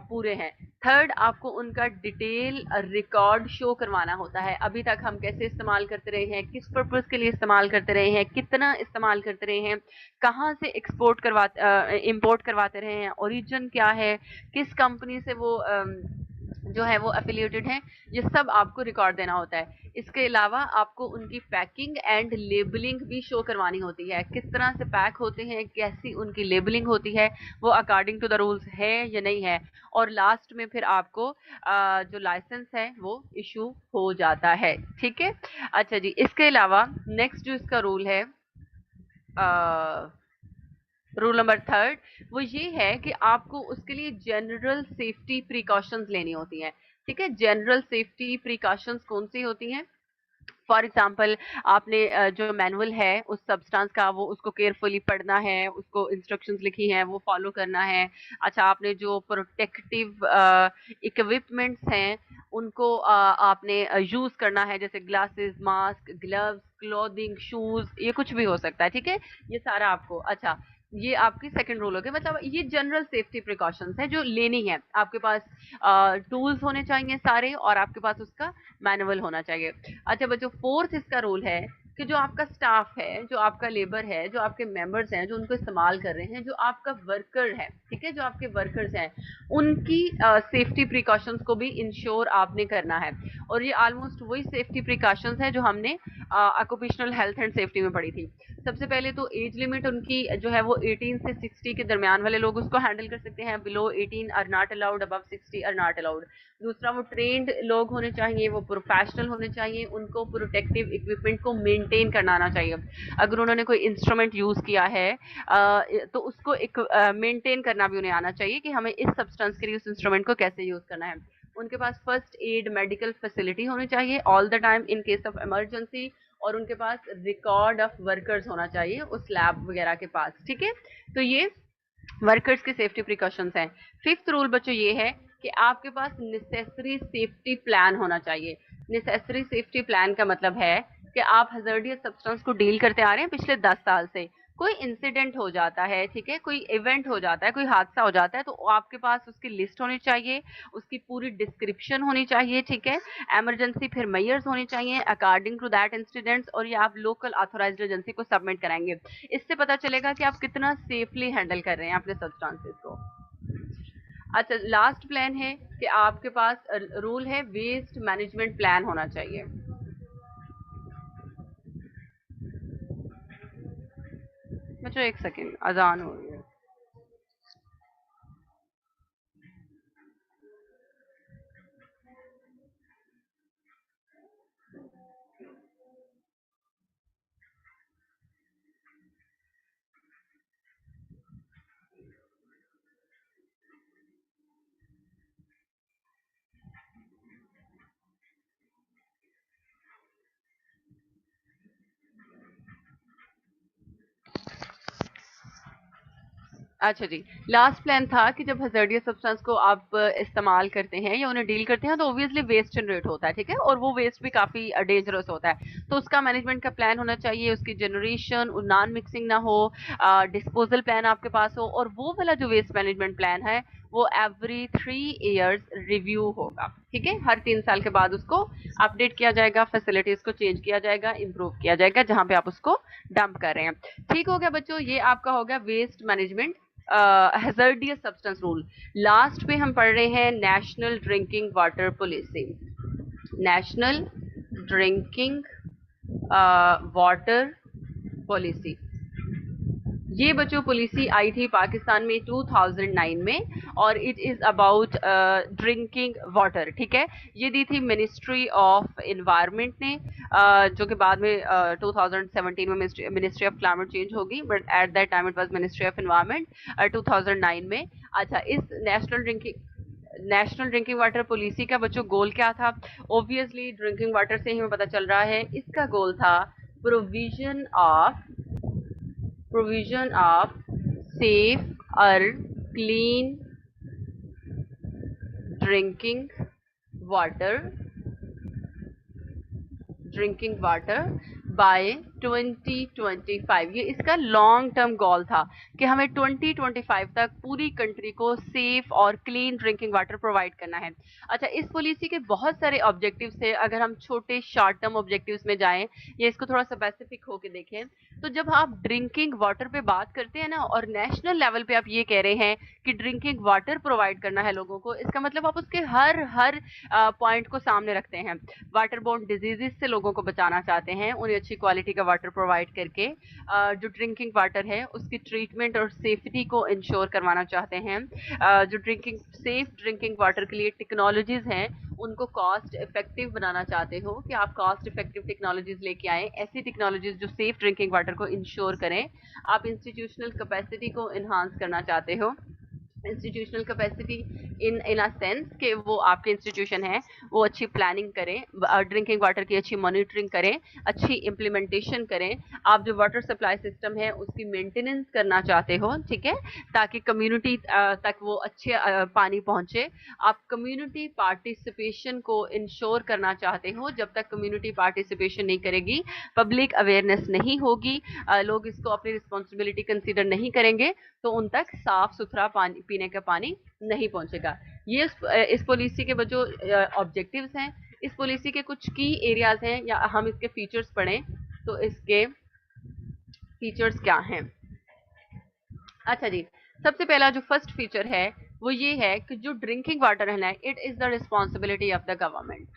पूरे हैं। थर्ड, आपको उनका डिटेल रिकॉर्ड शो करवाना होता है, अभी तक हम कैसे इस्तेमाल करते रहे हैं, किस पर्पस के लिए इस्तेमाल करते रहे हैं, कितना इस्तेमाल करते रहे हैं, कहाँ से इंपोर्ट करवाते रहे हैं, ओरिजिन क्या है, किस कंपनी से वो जो है वो एफिलिएटेड है, ये सब आपको रिकॉर्ड देना होता है। इसके अलावा आपको उनकी पैकिंग एंड लेबलिंग भी शो करवानी होती है, किस तरह से पैक होते हैं, कैसी उनकी लेबलिंग होती है, वो अकॉर्डिंग टू द रूल्स है या नहीं है। और लास्ट में फिर आपको जो लाइसेंस है वो इशू हो जाता है, ठीक है। अच्छा जी, इसके अलावा नेक्स्ट जो इसका रूल है, रूल नंबर थर्ड, वो ये है कि आपको उसके लिए जनरल सेफ्टी प्रिकॉशंस लेनी होती हैं, ठीक है। जनरल सेफ्टी प्रिकॉशंस कौन सी होती हैं? फॉर एग्जाम्पल, आपने जो मैनुअल है उस सब्सटेंस का, वो उसको केयरफुली पढ़ना है, उसको इंस्ट्रक्शंस लिखी हैं वो फॉलो करना है। अच्छा, आपने जो प्रोटेक्टिव इक्विपमेंट्स हैं उनको आपने यूज करना है, जैसे glasses, mask, gloves, clothing, shoes, ये कुछ भी हो सकता है, ठीक है, ये सारा आपको। अच्छा, ये आपकी सेकंड रूल हो गया, मतलब ये जनरल सेफ्टी प्रिकॉशंस है जो लेनी है। आपके पास टूल्स होने चाहिए सारे, और आपके पास उसका मैनुअल होना चाहिए। अच्छा बच्चों, फोर्थ इसका रूल है कि जो आपका स्टाफ है, जो आपका लेबर है, जो आपके मेंबर्स हैं, जो उनको इस्तेमाल कर रहे हैं, जो आपका वर्कर है, ठीक है, जो आपके वर्कर्स हैं, उनकी सेफ्टी प्रिकॉशंस को भी इंश्योर आपने करना है। और ये ऑलमोस्ट वही सेफ्टी प्रिकॉशंस है जो हमने ऑक्यूपेशनल हेल्थ एंड सेफ्टी में पढ़ी थी। सबसे पहले तो एज लिमिट उनकी जो है वो 18 से 60 के दरमियान वाले लोग उसको हैंडल कर सकते हैं, below 18 are not allowed, above 60 are not allowed. दूसरा, वो ट्रेंड लोग होने चाहिए, वो प्रोफेशनल होने चाहिए, उनको प्रोटेक्टिव इक्विपमेंट को मेंटेन करना आना चाहिए। अगर उन्होंने कोई इंस्ट्रूमेंट यूज किया है तो उसको एक मेंटेन करना भी उन्हें आना चाहिए कि हमें इस सब्सटेंस के लिए उस इंस्ट्रूमेंट को कैसे यूज करना है। उनके पास फर्स्ट एड मेडिकल फैसिलिटी होनी चाहिए all the time in case of emergency, और उनके पास रिकॉर्ड ऑफ वर्कर्स होना चाहिए उस लैब वगैरह के पास, ठीक है। तो ये वर्कर्स के सेफ्टी प्रिकॉशंस हैं। फिफ्थ रूल बच्चों ये है कि आपके पास नेसेसरी सेफ्टी प्लान होना चाहिए। नेसेसरी सेफ्टी प्लान का मतलब है कि आप हैजर्डियस सब्सटेंस को डील करते आ रहे हैं पिछले 10 साल से, कोई इंसिडेंट हो जाता है, ठीक है, कोई इवेंट हो जाता है, कोई हादसा हो जाता है, तो आपके पास उसकी लिस्ट होनी चाहिए, उसकी पूरी डिस्क्रिप्शन होनी चाहिए, ठीक है, इमरजेंसी फिर मेजर्स होने चाहिए अकॉर्डिंग टू दैट इंसिडेंट्स, और ये आप लोकल ऑथराइज्ड एजेंसी को सबमिट कराएंगे। इससे पता चलेगा कि आप कितना सेफली हैंडल कर रहे हैं अपने सब्सटेंसेस को। अच्छा, लास्ट प्लान है कि आपके पास रूल है वेस्ट मैनेजमेंट प्लान होना चाहिए। बच्चों एक सेकेंड, अजान हो रही है। अच्छा जी, लास्ट प्लान था कि जब हज़ार्डियस सब्सटेंस को आप इस्तेमाल करते हैं या उन्हें डील करते हैं तो ऑब्वियसली वेस्ट जनरेट होता है, ठीक है? और वो वेस्ट भी काफ़ी डेंजरस होता है। तो उसका मैनेजमेंट का प्लान होना चाहिए, उसकी जनरेशन नॉन मिक्सिंग ना हो, डिस्पोज़ल प्लान आपके पास हो, और वो वाला जो वेस्ट मैनेजमेंट प्लान है वो एवरी 3 इयर्स रिव्यू होगा, ठीक है? हर 3 साल के बाद उसको अपडेट किया जाएगा, फैसिलिटीज़ को चेंज किया जाएगा, इम्प्रूव किया जाएगा जहाँ पे आप उसको डंप कर रहे हैं। ठीक हो गया बच्चों, ये आपका हो गया waste management hazardous substance rule. Last पे हम पढ़ रहे हैं national drinking water policy. National drinking water policy, ये बच्चों पॉलिसी आई थी पाकिस्तान में 2009 में, और it is about drinking water, ठीक है? ये दी थी मिनिस्ट्री ऑफ इन्वायरमेंट ने, जो कि बाद में 2017 में मिनिस्ट्री ऑफ क्लाइमेट चेंज होगी, but at that time it was ministry of environment 2009 में। अच्छा, इस नेशनल ड्रिंकिंग वाटर पॉलिसी का बच्चों गोल क्या था? ऑब्वियसली ड्रिंकिंग वाटर से ही हमें पता चल रहा है, इसका गोल था provision of safe or clean drinking water by 2025। ये इसका लॉन्ग टर्म गोल था कि हमें 2025 तक पूरी कंट्री को सेफ और क्लीन ड्रिंकिंग वाटर प्रोवाइड करना है। अच्छा, इस पॉलिसी के बहुत सारे ऑब्जेक्टिव्स थे। अगर हम छोटे शॉर्ट टर्म ऑब्जेक्टिव्स में जाएं या इसको थोड़ा सा स्पेसिफिक होकर देखें, तो जब आप ड्रिंकिंग वाटर पे बात करते हैं ना, और नेशनल लेवल पे आप ये कह रहे हैं कि ड्रिंकिंग वाटर प्रोवाइड करना है लोगों को, इसका मतलब आप उसके हर पॉइंट को सामने रखते हैं। वाटर बोर्न डिजीजेस से लोगों को बचाना चाहते हैं, उन्हें अच्छी क्वालिटी का वाटर प्रोवाइड करके जो ड्रिंकिंग वाटर है उसकी ट्रीटमेंट और सेफ्टी को इंश्योर करवाना चाहते हैं। जो सेफ ड्रिंकिंग वाटर के लिए टेक्नोलॉजीज हैं उनको कॉस्ट इफेक्टिव बनाना चाहते हो, कि आप कॉस्ट इफेक्टिव टेक्नोलॉजीज लेके आए, ऐसी टेक्नोलॉजीज जो सेफ ड्रिंकिंग वाटर को इंश्योर करें। आप इंस्टीट्यूशनल कैपेसिटी को इन्हांस करना चाहते हो। Institutional capacity in a sense कि वो आपके इंस्टीट्यूशन है वो अच्छी प्लानिंग करें, ड्रिंकिंग वाटर की अच्छी मॉनिटरिंग करें, अच्छी इम्प्लीमेंटेशन करें। आप जो वाटर सप्लाई सिस्टम है उसकी मेंटेनेंस करना चाहते हो, ठीक है, ताकि कम्युनिटी तक वो अच्छे पानी पहुंचे। आप कम्युनिटी पार्टिसिपेशन को इंश्योर करना चाहते हो। जब तक कम्युनिटी पार्टिसिपेशन नहीं करेगी, पब्लिक अवेयरनेस नहीं होगी, लोग इसको अपनी रिस्पॉन्सिबिलिटी कंसीडर नहीं करेंगे, तो उन तक साफ सुथरा पानी, पीने का पानी नहीं पहुंचेगा। ये इस पॉलिसी के जो ऑब्जेक्टिव्स हैं, इस पॉलिसी के कुछ की एरियाज हैं, या हम इसके फीचर्स पढ़ें तो इसके फीचर्स क्या हैं? अच्छा जी, सबसे पहला जो फर्स्ट फीचर है वो ये है कि जो ड्रिंकिंग वाटर है ना, it is the responsibility of the government.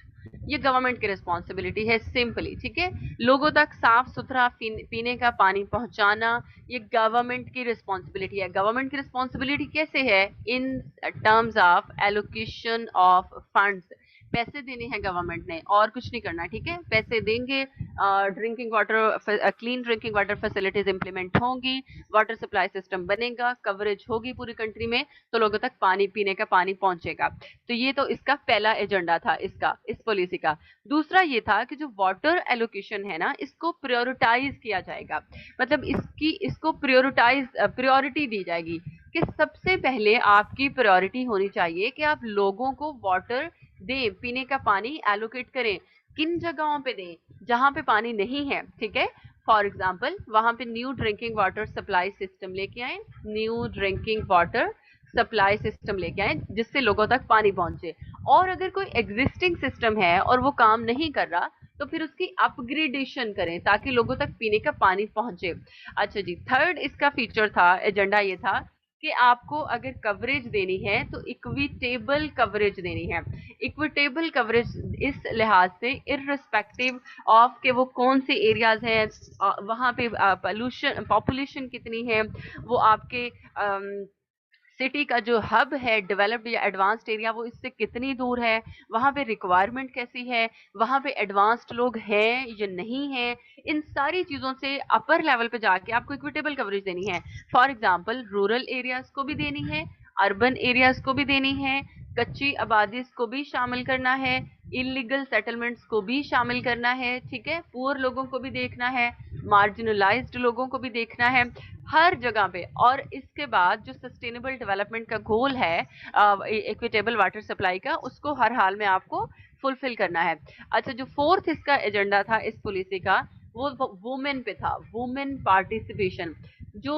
ये गवर्नमेंट की रिस्पॉन्सिबिलिटी है सिंपली, ठीक है? लोगों तक साफ सुथरा पीने का पानी पहुंचाना ये गवर्नमेंट की रिस्पॉन्सिबिलिटी है। गवर्नमेंट की रिस्पॉन्सिबिलिटी कैसे है? In terms of allocation of funds. पैसे देने हैं गवर्नमेंट ने, और कुछ नहीं करना, ठीक है? पैसे देंगे, drinking water, clean drinking water facilities implement होंगी, वाटर सप्लाई सिस्टम बनेगा, कवरेज होगी पूरी कंट्री में, तो लोगों तक पानी, पीने का पानी पहुंचेगा। तो ये तो इसका पहला एजेंडा था इस पॉलिसी का। दूसरा ये था कि जो वाटर एलोकेशन है ना, इसको प्रायोरिटाइज किया जाएगा। मतलब इसको प्रायोरिटी दी जाएगी कि सबसे पहले आपकी प्रायोरिटी होनी चाहिए कि आप लोगों को वाटर दें, पीने का पानी एलोकेट करें। किन जगहों पे दें? जहां पे पानी नहीं है, ठीक है? फॉर एग्जाम्पल, वहां पे new drinking water supply system लेके आए, new drinking water supply system लेके आए जिससे लोगों तक पानी पहुंचे। और अगर कोई एग्जिस्टिंग सिस्टम है और वो काम नहीं कर रहा, तो फिर उसकी अपग्रेडेशन करें ताकि लोगों तक पीने का पानी पहुंचे। अच्छा जी, थर्ड इसका फीचर था, एजेंडा ये था कि आपको अगर कवरेज देनी है तो इक्विटेबल कवरेज देनी है। इक्विटेबल कवरेज इस लिहाज से इररिस्पेक्टिव ऑफ कि वो कौन से एरियाज हैं, वहाँ पे पॉपुलेशन कितनी है, वो आपके सिटी का जो हब है, डेवलप्ड या एडवांस्ड एरिया, वो इससे कितनी दूर है, वहाँ पे रिक्वायरमेंट कैसी है, वहाँ पे एडवांस्ड लोग हैं या नहीं हैं, इन सारी चीज़ों से अपर लेवल पे जाके आपको इक्विटेबल कवरेज देनी है। फॉर एग्जांपल, रूरल एरियाज को भी देनी है, अर्बन एरियाज को भी देनी है, कच्ची आबादी को भी शामिल करना है, इलीगल सेटलमेंट्स को भी शामिल करना है, ठीक है? पुअर लोगों को भी देखना है, मार्जिनलाइज्ड लोगों को भी देखना है। हर जगह पे। और इसके बाद जो सस्टेनेबल डेवलपमेंट का गोल है इक्विटेबल वाटर सप्लाई का, उसको हर हाल में आपको फुलफिल करना है। अच्छा, जो फोर्थ इसका एजेंडा था इस पॉलिसी का, वो वुमेन पे था, वुमेन पार्टिसिपेशन। जो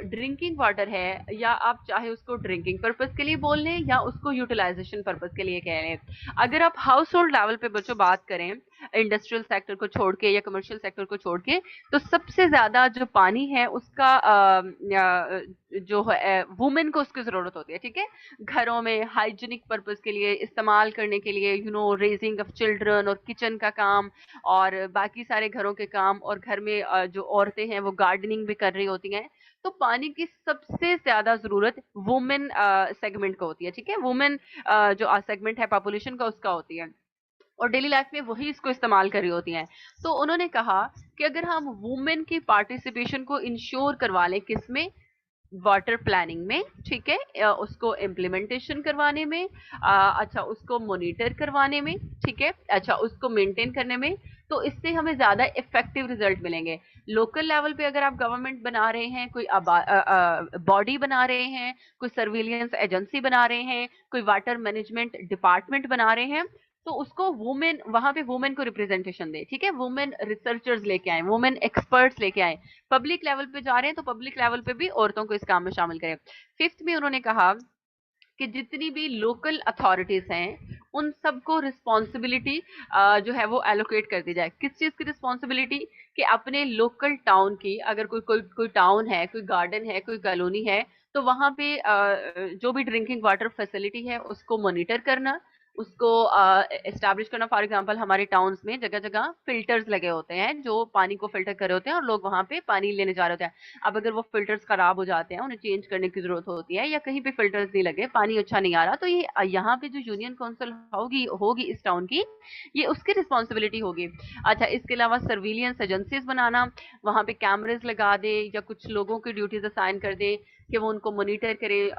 ड्रिंकिंग वाटर है, या आप चाहे उसको ड्रिंकिंग पर्पस के लिए बोल लें या उसको यूटिलाइजेशन पर्पस के लिए कह लें, अगर आप हाउस होल्ड लेवल पे बच्चों बात करें, इंडस्ट्रियल सेक्टर को छोड़ के या कमर्शियल सेक्टर को छोड़ के, तो सबसे ज्यादा जो पानी है उसका जो है वुमेन को उसकी जरूरत होती है, ठीक है। घरों में हाइजीनिक पर्पस के लिए इस्तेमाल करने के लिए, रेजिंग ऑफ चिल्ड्रन और किचन का काम और बाकी सारे घरों के काम, और घर में जो औरतें हैं वो गार्डनिंग भी कर रही होती हैं, तो पानी की सबसे ज्यादा जरूरत वुमेन सेगमेंट को होती है, ठीक है। वुमेन जो सेगमेंट है पॉपुलेशन का, उसका होती है, और डेली लाइफ में वही इसको इस्तेमाल कर रही होती हैं। तो उन्होंने कहा कि अगर हम वुमेन की पार्टिसिपेशन को इंश्योर करवा लें, किसमें, वाटर प्लानिंग में, ठीक है, उसको इम्प्लीमेंटेशन करवाने में, अच्छा उसको मॉनिटर करवाने में, ठीक है, अच्छा उसको मेंटेन करने में, तो इससे हमें ज्यादा इफेक्टिव रिजल्ट मिलेंगे। लोकल लेवल पे अगर आप गवर्नमेंट बना रहे हैं, कोई बॉडी बना रहे हैं, कोई सर्विलियंस एजेंसी बना रहे हैं, कोई वाटर मैनेजमेंट डिपार्टमेंट बना रहे हैं, तो उसको वुमेन, वहां पे वुमेन को रिप्रेजेंटेशन दे, ठीक है, वुमेन रिसर्चर्स लेके आए, वुमेन एक्सपर्ट्स लेके आए। पब्लिक लेवल पे जा रहे हैं तो पब्लिक लेवल पे भी औरतों को इस काम में शामिल करें। फिफ्थ में उन्होंने कहा कि जितनी भी लोकल अथॉरिटीज हैं उन सबको रिस्पॉन्सिबिलिटी जो है वो एलोकेट कर दी जाए। किस चीज की रिस्पॉन्सिबिलिटी, कि अपने लोकल टाउन की, अगर कोई कोई कोई टाउन है, कोई गार्डन है, कोई कॉलोनी है, तो वहां पे जो भी ड्रिंकिंग वाटर फैसिलिटी है उसको मॉनिटर करना, उसको एस्टैब्लिश करना। फॉर एग्जांपल हमारे टाउन्स में जगह जगह फिल्टर्स लगे होते हैं जो पानी को फिल्टर कर रहे होते हैं, और लोग वहां पे पानी लेने जा रहे होते हैं। अब अगर वो फिल्टर्स खराब हो जाते हैं, उन्हें चेंज करने की जरूरत होती है, या कहीं पे फिल्टर्स नहीं लगे, पानी अच्छा नहीं आ रहा, तो ये यहाँ पे जो यूनियन काउंसिल होगी होगी इस टाउन की, ये उसकी रिस्पॉन्सिबिलिटी होगी। अच्छा, इसके अलावा सर्विलियंस एजेंसीज बनाना, वहां पे कैमरेज लगा दे या कुछ लोगों की ड्यूटीज असाइन कर दे कि वो उनको मॉनिटर करें,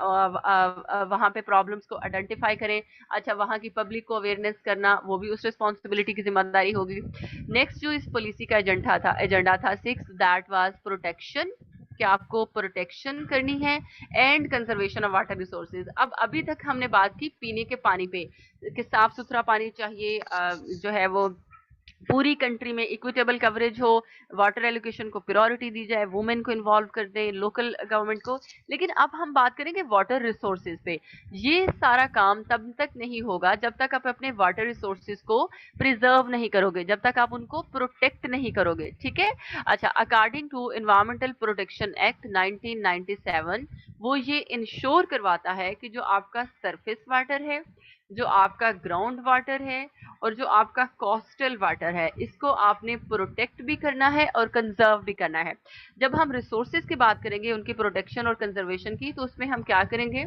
वहां पे प्रॉब्लम्स को आइडेंटिफाई करें। अच्छा, वहां की पब्लिक को अवेयरनेस करना, वो भी उस रिस्पॉन्सिबिलिटी की जिम्मेदारी होगी। नेक्स्ट जो इस पॉलिसी का एजेंडा था सिक्स, दैट वाज प्रोटेक्शन, कि आपको प्रोटेक्शन करनी है, and conservation of water resources. अब अभी तक हमने बात की पीने के पानी पे, कि साफ सुथरा पानी चाहिए, जो है वो पूरी कंट्री में इक्विटेबल कवरेज हो, वाटर एलोकेशन को प्रायोरिटी दी जाए, वुमेन को इन्वॉल्व कर दें, लोकल गवर्नमेंट को। लेकिन अब हम बात करेंगे वाटर रिसोर्सेज पे। ये सारा काम तब तक नहीं होगा जब तक आप अपने वाटर रिसोर्सेज को प्रिजर्व नहीं करोगे, जब तक आप उनको प्रोटेक्ट नहीं करोगे, ठीक है। अच्छा, according to environmental protection act 1997, वो ये इंश्योर करवाता है कि जो आपका सरफेस वाटर है, जो आपका ग्राउंड वाटर है, और जो आपका कोस्टल वाटर है, इसको आपने प्रोटेक्ट भी करना है और कंजर्व भी करना है। जब हम रिसोर्सेज की बात करेंगे, उनकी प्रोटेक्शन और कंजर्वेशन की, तो उसमें हम क्या करेंगे,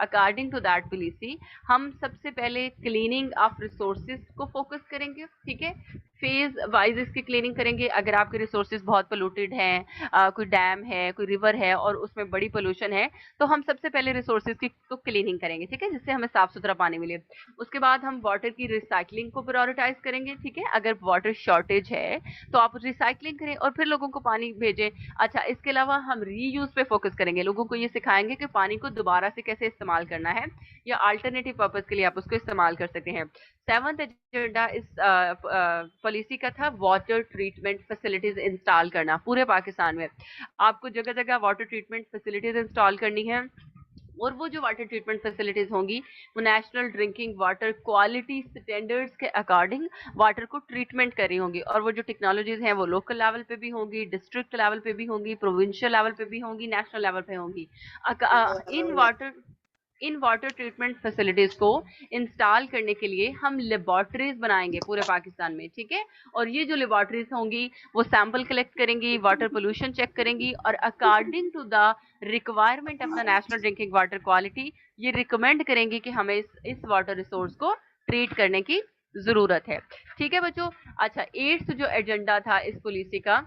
अकॉर्डिंग टू दैट पॉलिसी, हम सबसे पहले क्लीनिंग ऑफ रिसोर्सेज को फोकस करेंगे, ठीक है। फेज वाइज इसकी क्लीनिंग करेंगे। अगर आपके रिसोर्सेज बहुत पोल्यूटेड हैं, कोई डैम है, कोई रिवर है और उसमें बड़ी पोल्यूशन है, तो हम सबसे पहले रिसोर्सेज की तो क्लीनिंग करेंगे, ठीक है, जिससे हमें साफ सुथरा पानी मिले। उसके बाद हम वाटर की रिसाइकलिंग को प्रायोरिटाइज करेंगे, ठीक है। अगर वाटर शॉर्टेज है तो आप रिसाइकलिंग करें और फिर लोगों को पानी भेजें। अच्छा, इसके अलावा हम रीयूज पे फोकस करेंगे, लोगों को ये सिखाएंगे कि पानी को दोबारा से कैसे इस्तेमाल करना है, या अल्टरनेटिव पर्पज के लिए आप उसको इस्तेमाल कर सकते हैं। सेवंथ एजेंडा इस पॉलिसी का था वाटर ट्रीटमेंट फैसिलिटीज इंस्टॉल करना पूरे पाकिस्तान में। आपको जगह जगह वाटर ट्रीटमेंट फैसिलिटीज इंस्टॉल करनी है, और वो जो वाटर ट्रीटमेंट फैसिलिटीज होंगी वो national drinking water quality standards के अकॉर्डिंग वाटर को ट्रीटमेंट कर रही होंगी। और वो जो टेक्नोलॉजीज हैं वो लोकल लेवल पे भी होंगी, डिस्ट्रिक्ट लेवल पे भी होंगी, प्रोविंशियल लेवल पे भी होंगी, नेशनल लेवल पे होंगी। इन वाटर ट्रीटमेंट फैसिलिटीज को इंस्टॉल करने के लिए हम लेबोरेटरीज बनाएंगे पूरे पाकिस्तान में, ठीक है। और ये जो लेबोरेटरीज होंगी वो सैंपल कलेक्ट करेंगी, वाटर पोल्यूशन चेक करेंगी, और according to the requirement of the national drinking water quality ये रिकमेंड करेंगी कि हमें इस वाटर रिसोर्स को ट्रीट करने की जरूरत है, ठीक है बच्चों। अच्छा, एट्थ जो एजेंडा था इस पॉलिसी का,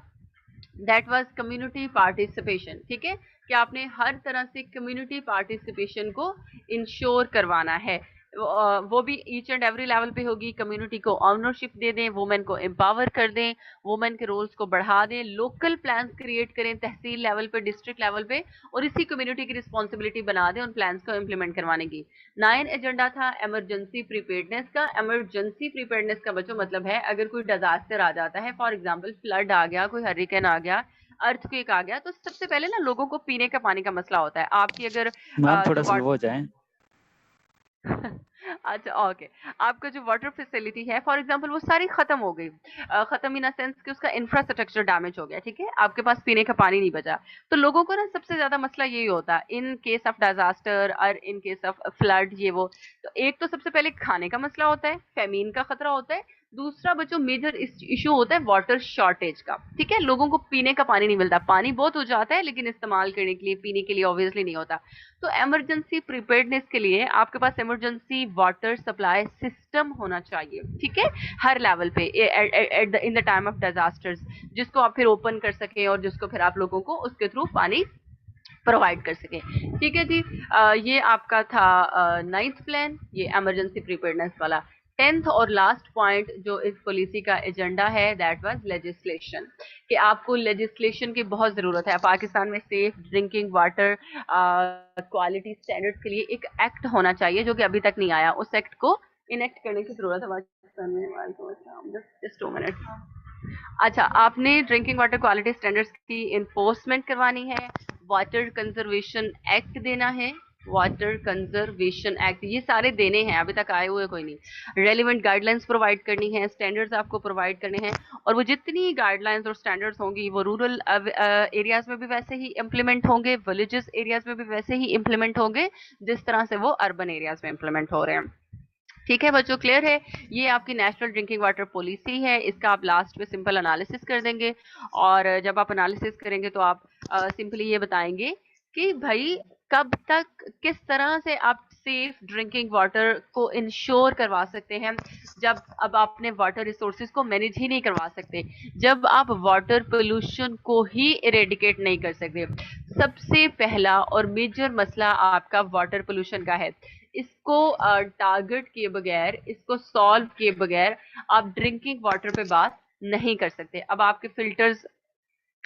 दैट वाज कम्युनिटी पार्टिसिपेशन, ठीक है, कि आपने हर तरह से कम्युनिटी पार्टिसिपेशन को इंश्योर करवाना है। वो भी ईच एंड एवरी लेवल पे होगी। कम्युनिटी को ऑनरशिप दे दें, वुमेन को एम्पावर कर दें, वुमेन के रोल्स को बढ़ा दें, लोकल प्लान्स क्रिएट करें तहसील लेवल पे, डिस्ट्रिक्ट लेवल पे, और इसी कम्युनिटी की रिस्पॉन्सिबिलिटी बना दें उन प्लान्स को इम्प्लीमेंट करवाने की। 9 एजेंडा था इमरजेंसी प्रिपेयर्डनेस का। इमरजेंसी प्रिपेयर्डनेस का बच्चों मतलब है अगर कोई डिजास्टर आ जाता है, फॉर एग्जाम्पल फ्लड आ गया, कोई हरिकेन आ गया, अर्थक्वेक आ गया, तो सबसे पहले ना लोगों को पीने का पानी का मसला होता है। आपकी अगर मैम थोड़ा जो स्लो हो जाए। अच्छा ओके, आपका जो वाटर फैसिलिटी है फॉर एग्जांपल वो सारी खत्म हो गई, खत्म इन अ सेंस कि उसका इंफ्रास्ट्रक्चर डैमेज हो गया, ठीक है, आपके पास पीने का पानी नहीं बचा। तो लोगों को ना सबसे ज्यादा मसला यही होता है इन केस ऑफ डिजास्टर और इन केस ऑफ फ्लड, ये वो। तो एक तो सबसे पहले खाने का मसला होता है, फेमीन का खतरा होता है। दूसरा बच्चों मेजर इशू होता है वाटर शॉर्टेज का, ठीक है, लोगों को पीने का पानी नहीं मिलता। पानी बहुत हो जाता है लेकिन इस्तेमाल करने के लिए, पीने के लिए ऑब्वियसली नहीं होता। तो इमरजेंसी प्रिपेयर्डनेस के लिए आपके पास इमरजेंसी वाटर सप्लाई सिस्टम होना चाहिए, ठीक है, हर लेवल पे in the time of disasters, जिसको आप फिर ओपन कर सकें और जिसको फिर आप लोगों को उसके थ्रू पानी प्रोवाइड कर सके। ठीक है जी, ये आपका था 9th प्लान, ये इमरजेंसी प्रिपेयर्डनेस वाला। 10th और लास्ट पॉइंट जो इस पॉलिसी का एजेंडा है दैट वाज लेजिस्लेशन, कि आपको लेजिस्लेशन की बहुत ज़रूरत है। पाकिस्तान में safe drinking water quality standards के लिए एक एक्ट होना चाहिए जो कि अभी तक नहीं आया। उस एक्ट को इनेक्ट करने की ज़रूरत है पाकिस्तान में। Just 2 minute. अच्छा, आपने ड्रिंकिंग वाटर क्वालिटी स्टैंडर्ड्स की इन्फोर्समेंट करवानी है, वाटर कंजर्वेशन एक्ट देना है, वाटर कंजर्वेशन एक्ट, ये सारे देने हैं, अभी तक आए हुए कोई नहीं। रेलिवेंट गाइडलाइंस प्रोवाइड करनी है, स्टैंडर्ड्स आपको प्रोवाइड करने हैं, और वो जितनी गाइडलाइंस और स्टैंडर्ड्स होंगी वो रूरल एरियाज में भी वैसे ही इम्प्लीमेंट होंगे, विलेजेस एरियाज में भी वैसे ही इम्प्लीमेंट होंगे जिस तरह से वो अर्बन एरियाज में इम्प्लीमेंट हो रहे हैं। ठीक है बच्चों, क्लियर है? ये आपकी नेशनल ड्रिंकिंग वाटर पॉलिसी है, इसका आप लास्ट में सिंपल एनालिसिस कर देंगे, और जब आप एनालिसिस करेंगे तो आप सिंपली ये बताएंगे कि भाई कब तक किस तरह से आप सेफ ड्रिंकिंग वाटर को इंश्योर करवा सकते हैं, जब अब आपने वाटर रिसोर्सेज को मैनेज ही नहीं करवा सकते, जब आप वाटर पोल्यूशन को ही इरेडिकेट नहीं कर सकते। सबसे पहला और मेजर मसला आपका वाटर पोल्यूशन का है। इसको टारगेट किए बगैर, इसको सॉल्व किए बगैर आप ड्रिंकिंग वाटर पे बात नहीं कर सकते। अब आपके फिल्टर्स,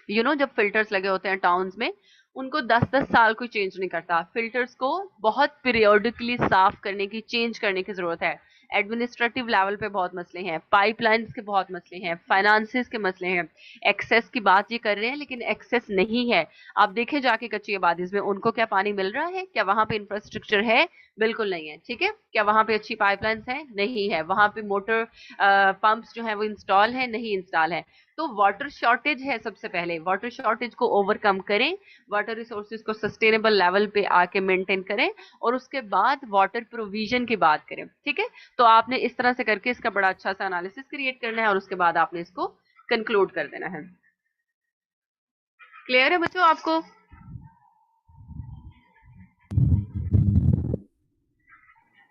जब फिल्टर्स लगे होते हैं टाउन्स में, उनको 10-10 साल कोई चेंज नहीं करता। फिल्टर्स को बहुत पीरियोडिकली साफ करने की, चेंज करने की जरूरत है। एडमिनिस्ट्रेटिव लेवल पे बहुत मसले हैं, पाइपलाइंस के बहुत मसले हैं, फाइनेंसेस के मसले हैं। एक्सेस की बात ये कर रहे हैं लेकिन एक्सेस नहीं है। आप देखें जाके कच्ची आबादीज में उनको क्या पानी मिल रहा है? क्या वहां पे इंफ्रास्ट्रक्चर है? बिल्कुल नहीं है। ठीक है, क्या वहां पे अच्छी पाइपलाइंस है? नहीं है। वहां पे मोटर पंप्स जो है वो इंस्टॉल है? नहीं इंस्टॉल है। तो वाटर शॉर्टेज है। सबसे पहले वाटर शॉर्टेज को ओवरकम करें, वाटर रिसोर्सेज को सस्टेनेबल लेवल पे आके मेंटेन करें, और उसके बाद वाटर प्रोविजन की बात करें। ठीक है, तो आपने इस तरह से करके इसका बड़ा अच्छा सा एनालिसिस क्रिएट करना है, और उसके बाद आपने इसको कंक्लूड कर देना है। क्लियर है बच्चों आपको?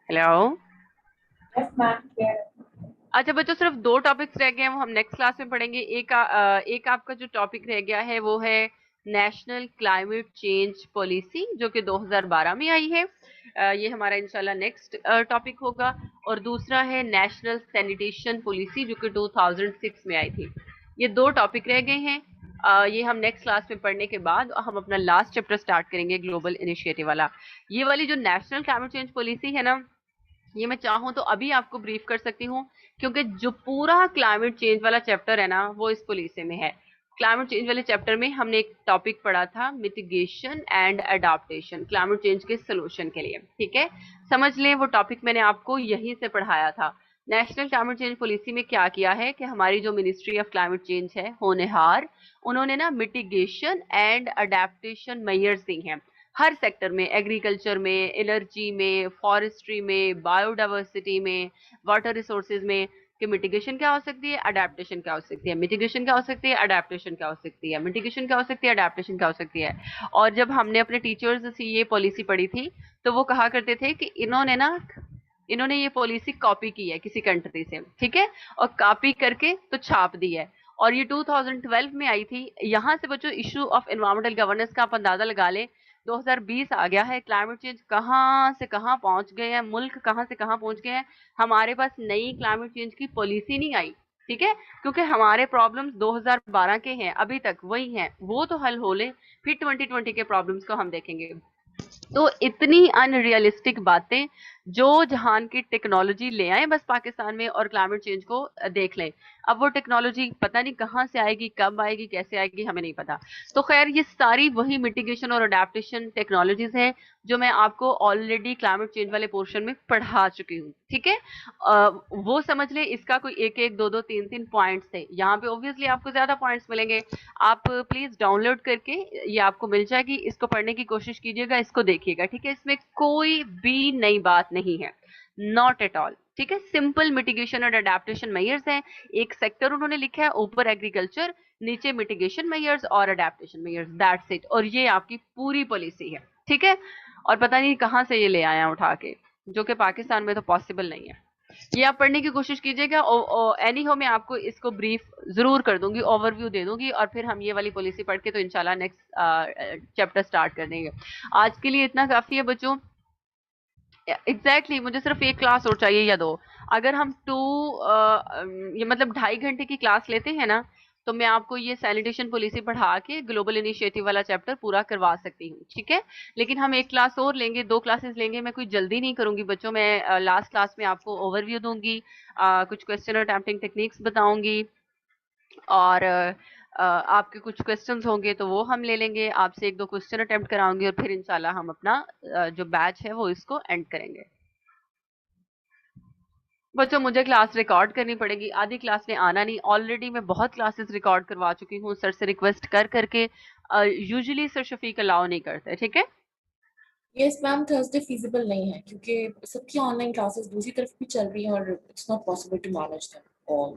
हेलो। Yes, ma'am. Clear. अच्छा बच्चों, सिर्फ 2 टॉपिक्स रह गए हैं, वो हम नेक्स्ट क्लास में पढ़ेंगे। एक आपका जो टॉपिक रह गया है वो है नेशनल क्लाइमेट चेंज पॉलिसी, जो कि 2012 में आई है। ये हमारा इंशाल्लाह नेक्स्ट टॉपिक होगा। और दूसरा है नेशनल सैनिटेशन पॉलिसी, जो कि 2006 में आई थी। ये 2 टॉपिक रह गए हैं। ये हम नेक्स्ट क्लास में पढ़ने के बाद हम अपना लास्ट चैप्टर स्टार्ट करेंगे, ग्लोबल इनिशिएटिव वाला। ये वाली जो नेशनल क्लाइमेट चेंज पॉलिसी है ना, ये मैं चाहूँ तो अभी आपको ब्रीफ कर सकती हूँ, क्योंकि जो पूरा क्लाइमेट चेंज वाला चैप्टर है ना वो इस पॉलिसी में है। क्लाइमेट चेंज वाले चैप्टर में हमने एक टॉपिक पढ़ा था, mitigation and adaptation, climate change के सोल्यूशन के लिए। ठीक है, समझ लें वो टॉपिक मैंने आपको यहीं से पढ़ाया था। नेशनल क्लाइमेट चेंज पॉलिसी में क्या किया है कि हमारी जो मिनिस्ट्री ऑफ क्लाइमेट चेंज है, होनहार, उन्होंने ना मिटिगेशन एंड अडेप्टेशन मेजर्स दी हैं हर सेक्टर में, एग्रीकल्चर में, एनर्जी में, फॉरेस्ट्री में, बायोडाइवर्सिटी में, वाटर रिसोर्सेज में, कि मिटिगेशन क्या हो सकती है, अडेप्टेशन क्या हो सकती है, मिटिगेशन क्या हो सकती है, अडेप्टेशन क्या हो सकती है, मिटिगेशन क्या हो सकती है, अडेप्टेशन क्या हो सकती है। और जब हमने अपने टीचर्स से ये पॉलिसी पढ़ी थी तो वो कहा करते थे कि इन्होंने ये पॉलिसी कॉपी की है किसी कंट्री से, ठीक है, और कॉपी करके तो छाप दी है। और ये 2012 में आई थी। यहाँ से बच्चों इशू ऑफ एनवायरमेंटल गवर्नेंस का आप अंदाजा लगा लें 2020 आ गया है, क्लाइमेट चेंज कहाँ से कहाँ पहुंच गए हैं, मुल्क कहाँ से कहाँ पहुंच गए हैं, हमारे पास नई क्लाइमेट चेंज की पॉलिसी नहीं आई, ठीक है, क्योंकि हमारे प्रॉब्लम्स 2012 के हैं, अभी तक वही हैं, वो तो हल हो ले, फिर 2020 के प्रॉब्लम्स को हम देखेंगे। तो इतनी अनरियलिस्टिक बातें, जो जहान की टेक्नोलॉजी ले आए बस पाकिस्तान में और क्लाइमेट चेंज को देख लें। अब वो टेक्नोलॉजी पता नहीं कहाँ से आएगी, कब आएगी, कैसे आएगी, हमें नहीं पता। तो खैर ये सारी वही मिटिगेशन और अडेप्टेशन टेक्नोलॉजीज हैं जो मैं आपको ऑलरेडी क्लाइमेट चेंज वाले पोर्शन में पढ़ा चुकी हूँ, ठीक है। वो समझ ले, इसका कोई एक एक दो दो तीन तीन पॉइंट्स थे, यहाँ पे ऑब्वियसली आपको ज्यादा पॉइंट्स मिलेंगे। आप प्लीज डाउनलोड करके, ये आपको मिल जाएगी, इसको पढ़ने की कोशिश कीजिएगा, इसको देखिएगा, ठीक है। इसमें कोई भी नई बात नहीं है, नॉट एट ऑल, ठीक है। सिंपल मिटिगेशन और अडेप्टेशन मेजर्स हैं। एक सेक्टर उन्होंने लिखा है, ऊपर एग्रीकल्चर, नीचे मिटिगेशन मेजर्स और अडेप्टेशन मेजर्स, दैट्स इट। और ये आपकी पूरी पॉलिसी है, ठीक है। और पता नहीं कहाँ से ये ले आया उठा के, जो कि पाकिस्तान में तो पॉसिबल नहीं है। ये आप पढ़ने की कोशिश कीजिएगा। एनी हो मैं आपको इसको ब्रीफ जरूर कर दूंगी, ओवरव्यू दे दूंगी, और फिर हम ये वाली पॉलिसी पढ़ के तो इंशाल्लाह नेक्स्ट चैप्टर स्टार्ट कर देंगे। आज के लिए इतना काफी है बच्चों। एग्जैक्टली मुझे सिर्फ एक क्लास और चाहिए या दो। अगर हम ये मतलब 2.5 घंटे की क्लास लेते हैं ना, तो मैं आपको ये सैनिटेशन पॉलिसी पढ़ा के ग्लोबल इनिशिएटिव वाला चैप्टर पूरा करवा सकती हूँ, ठीक है। लेकिन हम एक क्लास और लेंगे, 2 क्लासेस लेंगे, मैं कोई जल्दी नहीं करूंगी बच्चों। मैं लास्ट क्लास में आपको ओवरव्यू दूंगी, कुछ क्वेश्चन अटेम्प्टिंग टेक्निक्स बताऊंगी, और आपके कुछ क्वेश्चंस होंगे तो वो हम ले लेंगे, आपसे 1-2 क्वेश्चन अटेम्प्ट कराऊंगी, और फिर इंशाल्लाह हम अपना जो बैच है वो इसको एंड करेंगे। बच्चों मुझे क्लास रिकॉर्ड करनी पड़ेगी, आधी क्लास ने आना नहीं, ऑलरेडी मैं बहुत क्लासेस रिकॉर्ड करवा चुकी हूँ सर से रिक्वेस्ट कर करके। यूजुअली सर शफीक अलाउ नहीं करते, ठीक है। यस मैम, थर्सडे फीजिबल नहीं है क्योंकि सबकी ऑनलाइन क्लासेस दूसरी तरफ भी चल रही हैं और it's not possible to manage them all.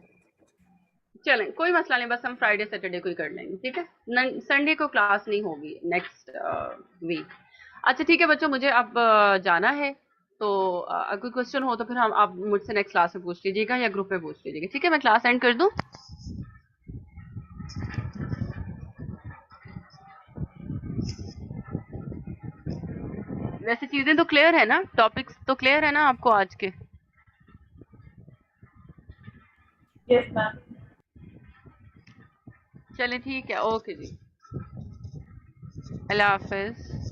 चलें कोई मसला नहीं, बस हम फ्राइडे सैटरडे को ही कर लेंगे, ठीक है। संडे को क्लास नहीं होगी नेक्स्ट वीक। अच्छा ठीक है बच्चों, मुझे अब जाना है, तो अगर कोई क्वेश्चन हो तो फिर हम आप मुझसे नेक्स्ट क्लास में पूछ लीजिएगा या ग्रुप में पूछ लीजिएगा, ठीक है। मैं क्लास एंड कर दूं। वैसे चीजें तो क्लियर है ना, टॉपिक्स तो क्लियर है ना आपको आज के। Yes ma'am. चलिए ठीक है, ओके जी, अल्लाह हाफिज।